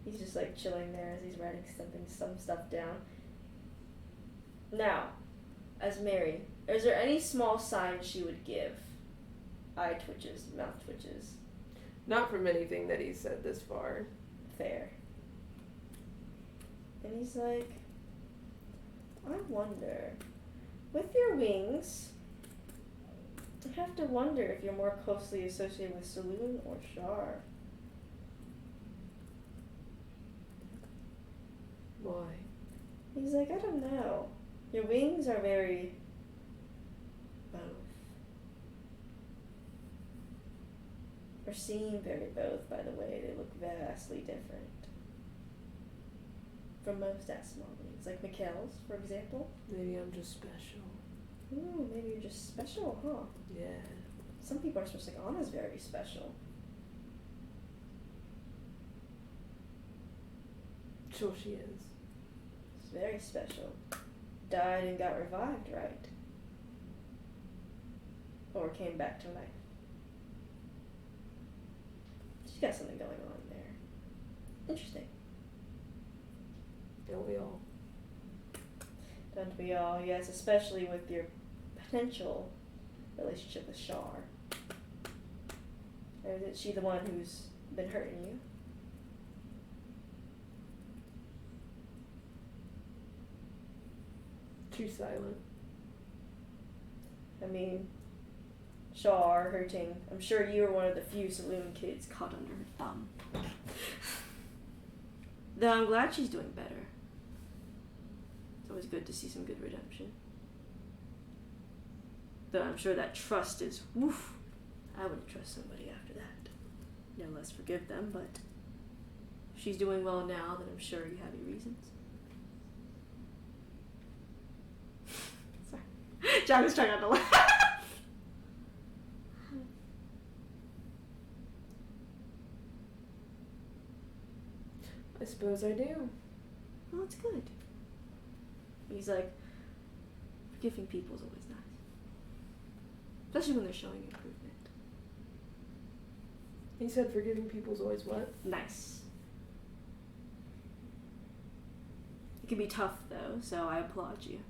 He's just like chilling there as he's writing some stuff down. Now, as Mary, is there any small signs she would give? Eye twitches, mouth twitches. Not from anything that he said this far. Fair. And he's like, I wonder, with your wings, I have to wonder if you're more closely associated with Saloon or Shar. Why? He's like, I don't know. Your wings are very both. Or seem very both, by the way. They look vastly different from most small wings. Like Mikhail's, for example. Maybe I'm just special. Ooh, maybe you're just special, huh? Yeah. Some people are supposed to think Anna's very special. Sure she is. She's very special. Died and got revived, right? Or came back to life. She's got something going on there. Interesting. Don't we all? Don't we all? Yes, especially with your potential relationship with Shar. Or is she the one who's been hurting you? Too silent. I mean, Shar hurting. I'm sure you were one of the few saloon kids caught under her thumb. Though I'm glad she's doing better. It's always good to see some good redemption. Though I'm sure that trust is woof. I wouldn't trust somebody after that. No less forgive them, but if she's doing well now, then I'm sure you have your reasons. Sorry. John was trying not to laugh. I suppose I do. Well, it's good. He's like, forgiving people is always nice. Especially when they're showing improvement. He said forgiving people's always what? Nice. It can be tough, though, so I applaud you.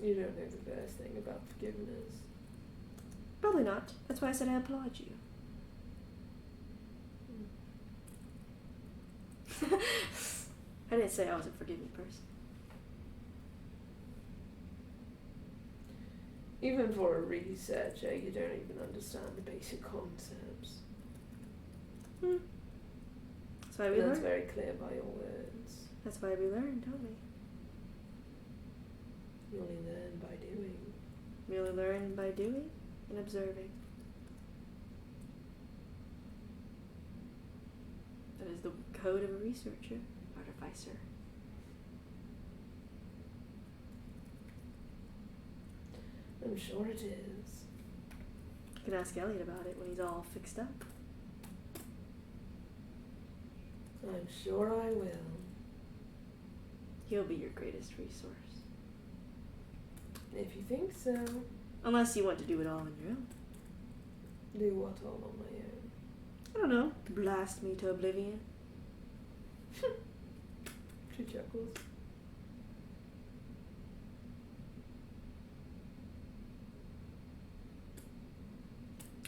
You don't know the best thing about forgiveness. Probably not. That's why I said I applaud you. I didn't say I was a forgiving person. Even for a researcher, you don't even understand the basic concepts. That's why we And that's learn. very clear by your words. That's why we learn, don't we? You only learn by doing. We only learn by doing and observing. That is the code of a researcher, artificer. I'm sure it is. You can ask Elliot about it when he's all fixed up. I'm sure I will. He'll be your greatest resource. If you think so. Unless you want to do it all on your own. Do what all on my own? I don't know. Blast me to oblivion. She chuckles.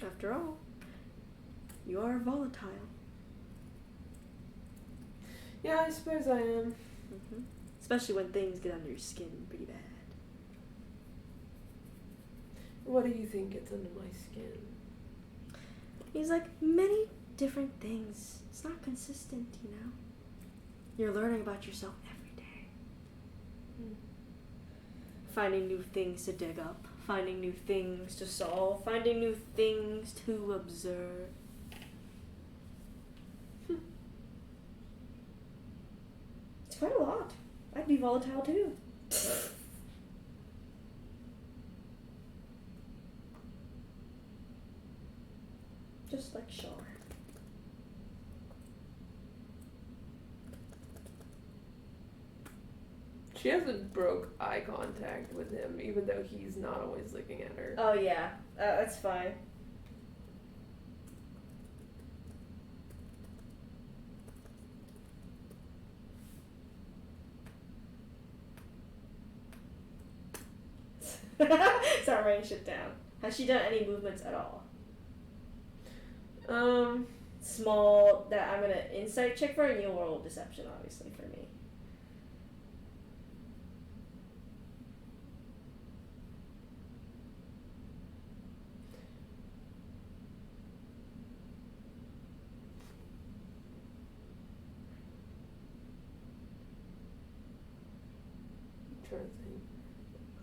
After all, you are volatile. Yeah, I suppose I am. Especially when things get under your skin pretty bad. What do you think gets under my skin? He's like, many different things. It's not consistent, you know? You're learning about yourself every day. Finding new things to dig up. Finding new things to solve. Finding new things to observe. It's quite a lot. I'd be volatile too. Just like Char. She hasn't broke eye contact with him, even though he's not always looking at her. Oh yeah, that's fine. Start writing shit down. Has she done any movements at all? Small that I'm gonna insight check for, and you'll roll deception, obviously, for me. I'm trying to think.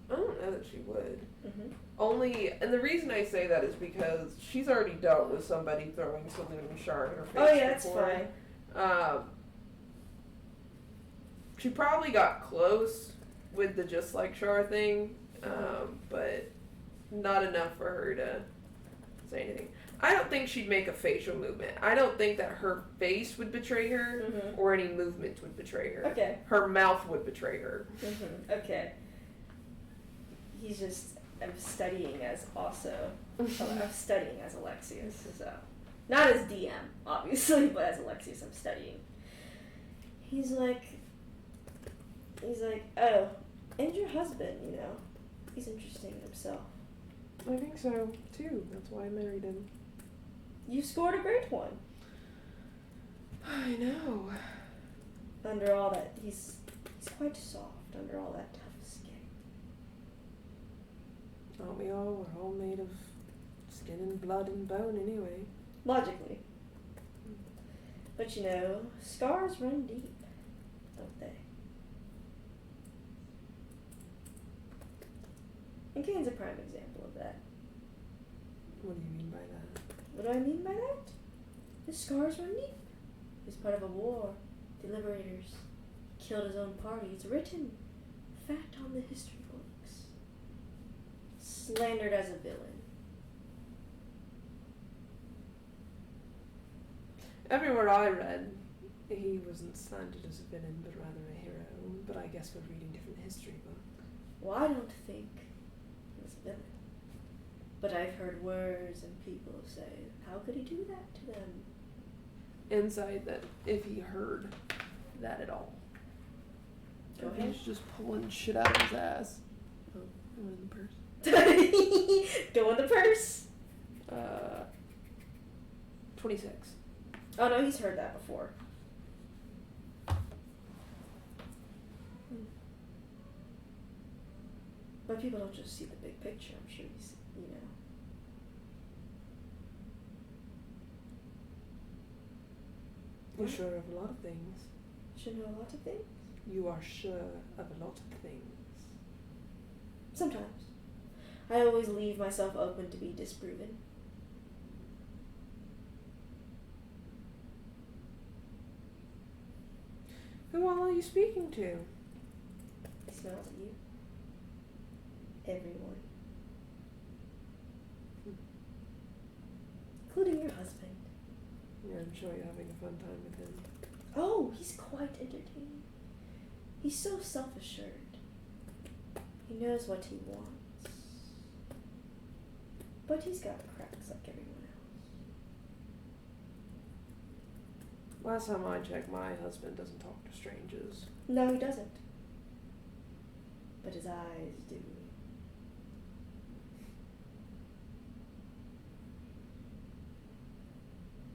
I don't know that she would. Mm-hmm. Only, and the reason I say that is because she's already dealt with somebody throwing saloon char in her face. Oh yeah, that's before. fine. She probably got close with the just like char thing, but not enough for her to say anything. I don't think she'd make a facial movement. I don't think that her face would betray her, or any movement would betray her. Okay. Her mouth would betray her. Okay. He's just, I'm studying as also, I'm studying as Alexius, so. Not as DM, obviously, but as Alexius, I'm studying. He's like, oh, and your husband, you know, he's interesting himself. I think so, too. That's why I married him. You scored a great one. I know. Under all that, he's quite soft under all that tough skin. Aren't we all? We're all made of skin and blood and bone anyway. Logically. But you know, scars run deep, don't they? And Kane's a prime example of that. What do you mean by that? What do I mean by that? His scars run deep. He's part of a war. The Liberators killed his own party. It's written fat on the history books. Slandered as a villain. Everywhere I read, he wasn't slanted as a villain, but rather a hero. But I guess we're reading different history books. Well, I don't think he was a villain. But I've heard words and people say, how could he do that to them? Insight that if he heard that at all. Go If ahead. he's just pulling shit out of his ass. Oh, I'm in the purse. Go in the purse. 26. Oh no, he's heard that before. But people don't just see the big picture. I'm sure you see, you know. You're sure of a lot of things. Should know a lot of things. You are sure of a lot of things. Sometimes. I always leave myself open to be disproven. Who all are you speaking to? He smiles at you. Everyone. Including your husband. Yeah, I'm sure you're having a fun time with him. Oh, he's quite entertaining. He's so self-assured. He knows what he wants. But he's got cracks like everyone else. Last time I checked, my husband doesn't talk to strangers. No, he doesn't. But his eyes do.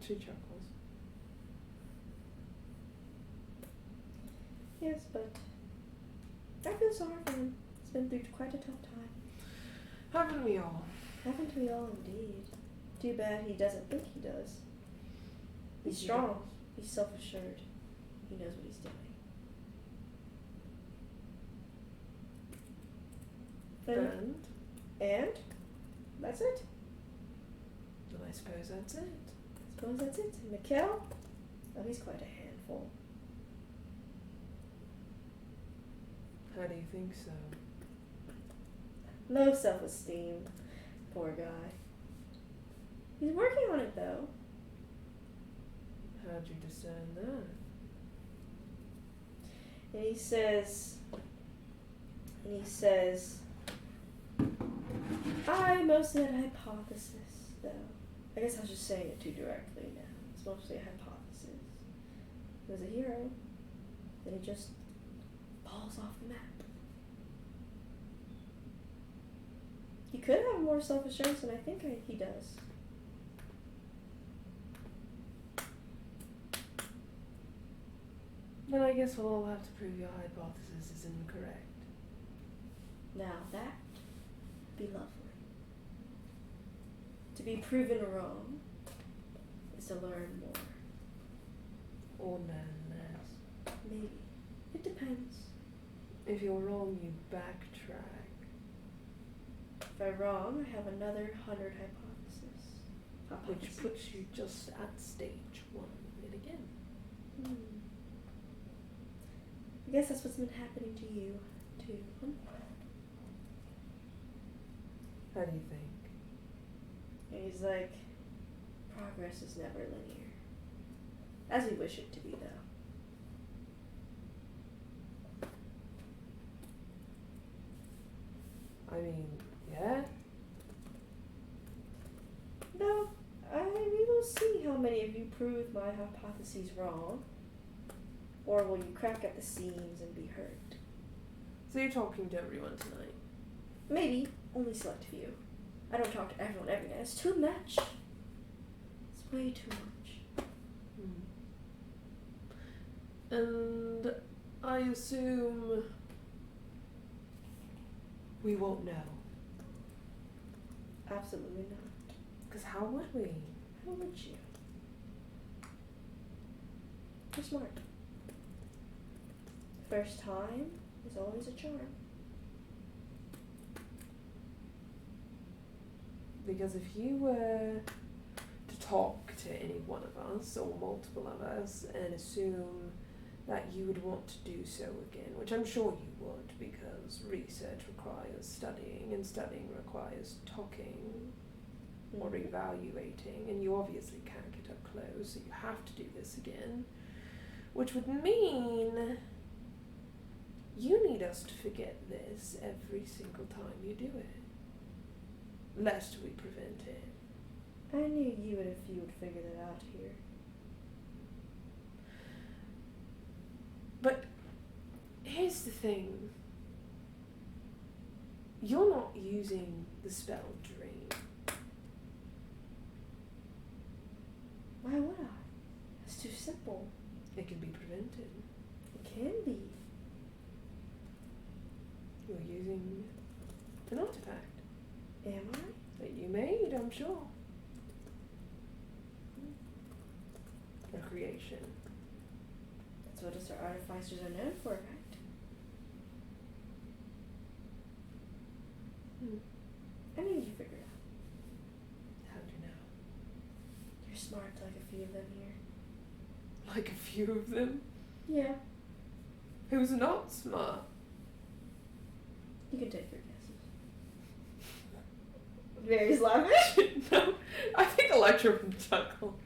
She chuckles. Yes, but I feel sorry for him. He's been through quite a tough time. Haven't we all? Haven't we all indeed? Too bad he doesn't think he does. He's strong. He's self-assured. He knows what he's doing. And that's it. Then I suppose that's it. I suppose that's it. And Mikkel? Oh, he's quite a handful. How do you think so? Low self-esteem. Poor guy. He's working on it though. How'd you discern that? And he says, I mostly had a hypothesis, though. I guess I was just saying it too directly now. It's mostly a hypothesis. He was a hero. Then he just falls off the map. He could have more self-assurance than I think he does. Then I guess we'll all have to prove your hypothesis is incorrect. Now that would be lovely. To be proven wrong is to learn more. Or learn less. Maybe. It depends. If you're wrong, you backtrack. If I'm wrong, I have another 100 hypotheses. Which puts you just at stage 1 yet again. I guess that's what's been happening to you, too. How do you think? And he's like, progress is never linear. As we wish it to be, though. I mean, yeah? No, we will see how many of you prove my hypotheses wrong. Or will you crack at the seams and be hurt? So you're talking to everyone tonight? Maybe. Only select few. I don't talk to everyone every night. It's too much. It's way too much. And I assume we won't know. Absolutely not. Because how would we? How would you? You're smart. First time is always a charm. Because if you were to talk to any one of us, or multiple of us, and assume that you would want to do so again, which I'm sure you would, because research requires studying, and studying requires talking, or evaluating, and you obviously can't get up closed, so you have to do this again. Which would mean you need us to forget this every single time you do it, lest we prevent it. I knew you would if you would figure that out here. But here's the thing. You're not using the spell Dream. Why would I? It's too simple. It can be prevented. It can be. You're using an artifact Am I? that you made, I'm sure. A creation. That's what us artificers are known for, right? I knew you'd figure it out. How do you know? You're smart like a few of them here. Like a few of them? Yeah. Who's not smart? You can take your guesses. Mary's laughing. No, I think Electra would chuckle.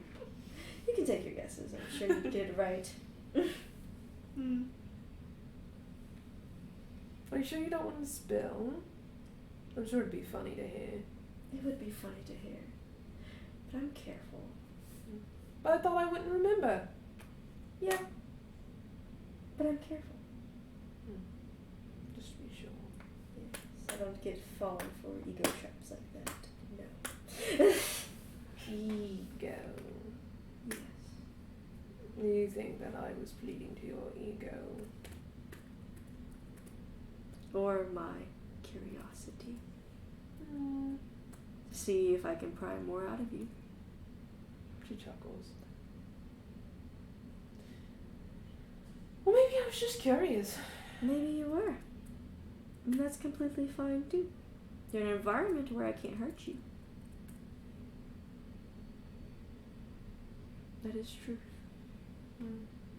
You can take your guesses. I'm sure you get it right. Are you sure you don't want to spill? I'm sure it'd be funny to hear. It would be funny to hear. But I'm careful. But I thought I wouldn't remember. Yeah. But I'm careful. Just to be sure. Yes. I don't get fallen for ego traps like that. No. Ego. Yes. You think that I was pleading to your ego? Or my curiosity. See if I can pry more out of you. She chuckles. Well, maybe I was just curious. Maybe you were. And that's completely fine too. You're in an environment where I can't hurt you. That is truth.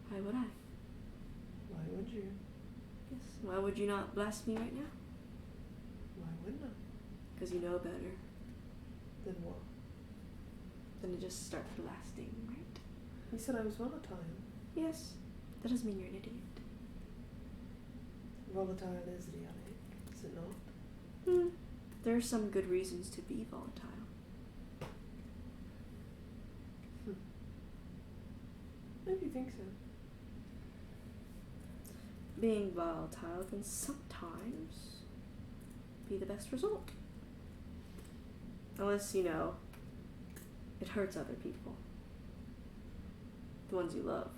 Why would I? Why would you? Yes. Why would you not blast me right now? Why wouldn't I? Because you know better Then what? than to just start blasting, right? You said I was volatile. Yes. That doesn't mean you're an idiot. Volatile is idiotic, is it not? There are some good reasons to be volatile. Maybe you think so. Being volatile can sometimes be the best result. Unless, you know, it hurts other people. The ones you love.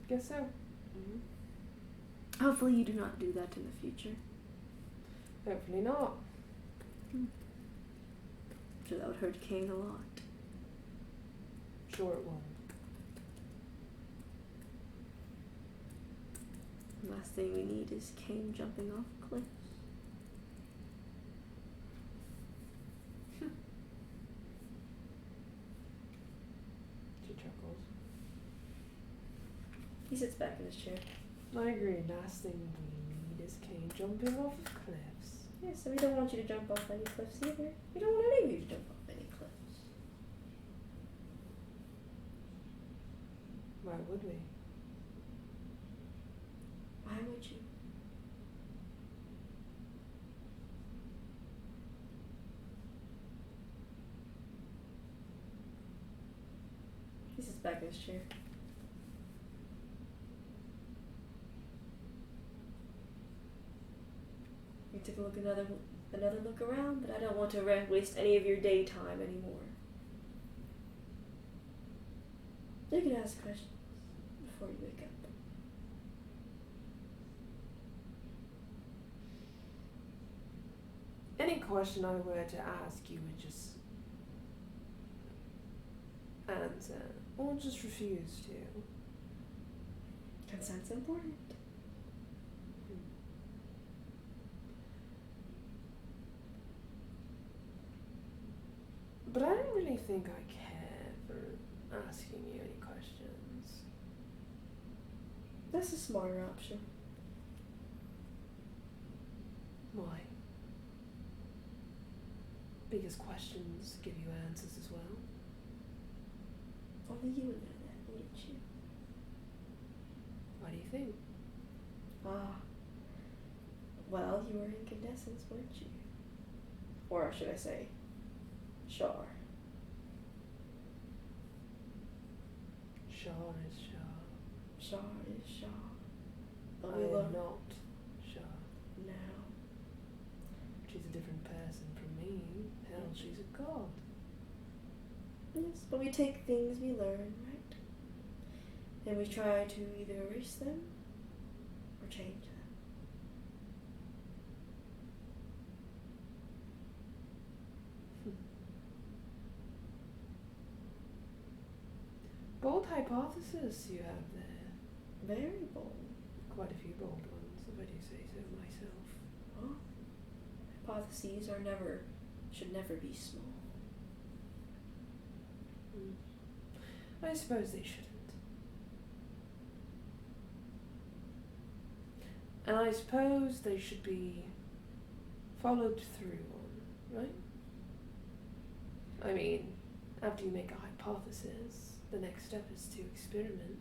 Guess so. Hopefully you do not do that in the future. Hopefully not. So that would hurt Kane a lot. Sure it won't. Last thing we need is Kane jumping off cliffs. She chuckles. He sits back in his chair. I agree. Last thing we need is Kane jumping off of cliffs. Yeah, so we don't want you to jump off any cliffs either. We don't want any of you to jump off any cliffs. Why would we? Why would you? He sits back in his chair. You took a look another look around, but I don't want to waste any of your daytime anymore. You can ask questions before you wake up. Any question I were to ask, you would just answer, or just refuse to. Consent's important. But I don't really think I care for asking you any questions. That's a smarter option. Why? Biggest questions give you answers as well. Only you would know that, wouldn't you? Why do you think? Well, you were incandescents, weren't you? Or should I say, Char. Char is Char. Char is Char. But I we am learn not Char. now. She's a different person from me. Hell, she's a god. Yes, but we take things we learn, right? And we try to either erase them or change them. Bold hypothesis you have there. Very bold. Quite a few bold ones, if I do say so myself. Well, hypotheses should never be small. I suppose they shouldn't. And I suppose they should be followed through on, right? I mean, after you make a hypothesis, the next step is to experiment.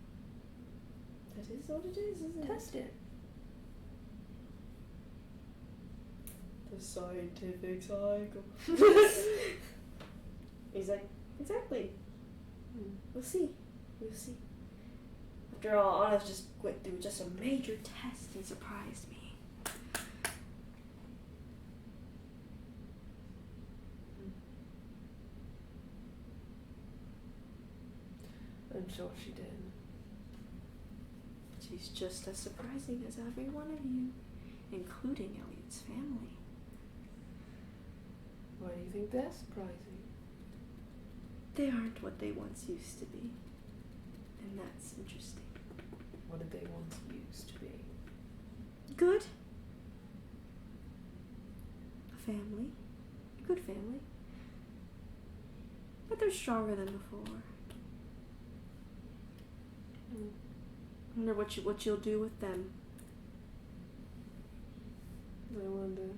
That is what it is, isn't it? Test it. The scientific cycle. Exactly. We'll see. After all, Anna's just went through just a major test and surprised me. I'm sure she did. She's just as surprising as every one of you, including Elliot's family. Why do you think they're surprising? They aren't what they once used to be. And that's interesting. What did they once used to be? Good. A family. A good family. But they're stronger than before. I wonder what you'll do with them. I wonder.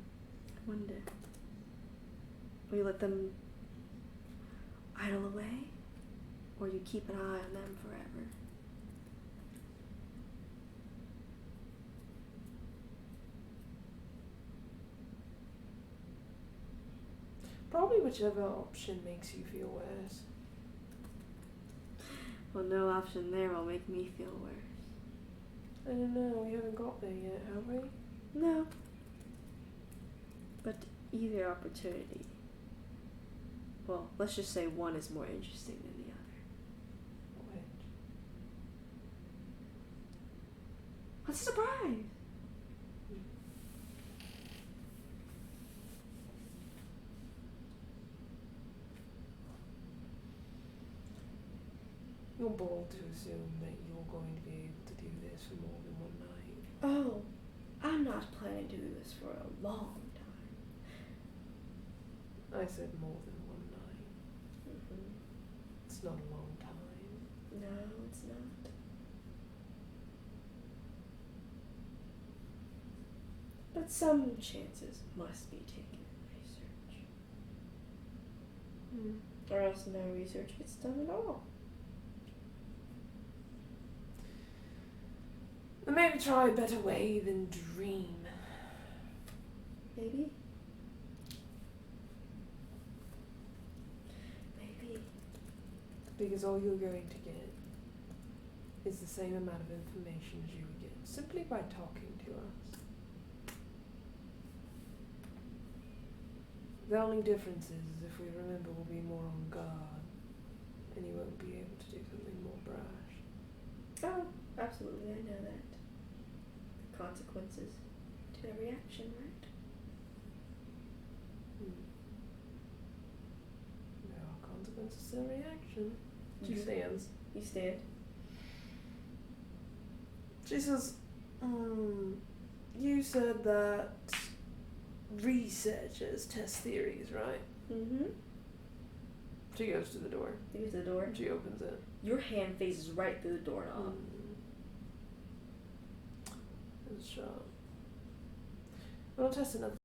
Will you let them idle away? Or you keep an eye on them forever? Probably whichever option makes you feel worse. Well, no option there will make me feel worse. I don't know, we haven't got there yet, have we? No. But either opportunity. Well, let's just say one is more interesting than the other. Which? What's a surprise? You're bold to assume that you're going to be able to do this for more than one night. Oh, I'm not planning to do this for a long time. I said more than one night. Mm-hmm. It's not a long time. No, it's not. But some chances must be taken in research. Or else no research gets done at all. Or maybe try a better way than dream. Maybe. Maybe. Because all you're going to get is the same amount of information as you would get simply by talking to us. The only difference is if we remember, we'll be more on guard, and you won't be able to do something more brash. Oh, absolutely, I know that. The consequences to every action, right? There are consequences to every action. She Mhm. stands. You stand. She says, you said that researchers test theories, right? Mm-hmm. She goes to the door. Here's the door. She opens it. Your hand faces right through the doorknob. It's shut. We'll test another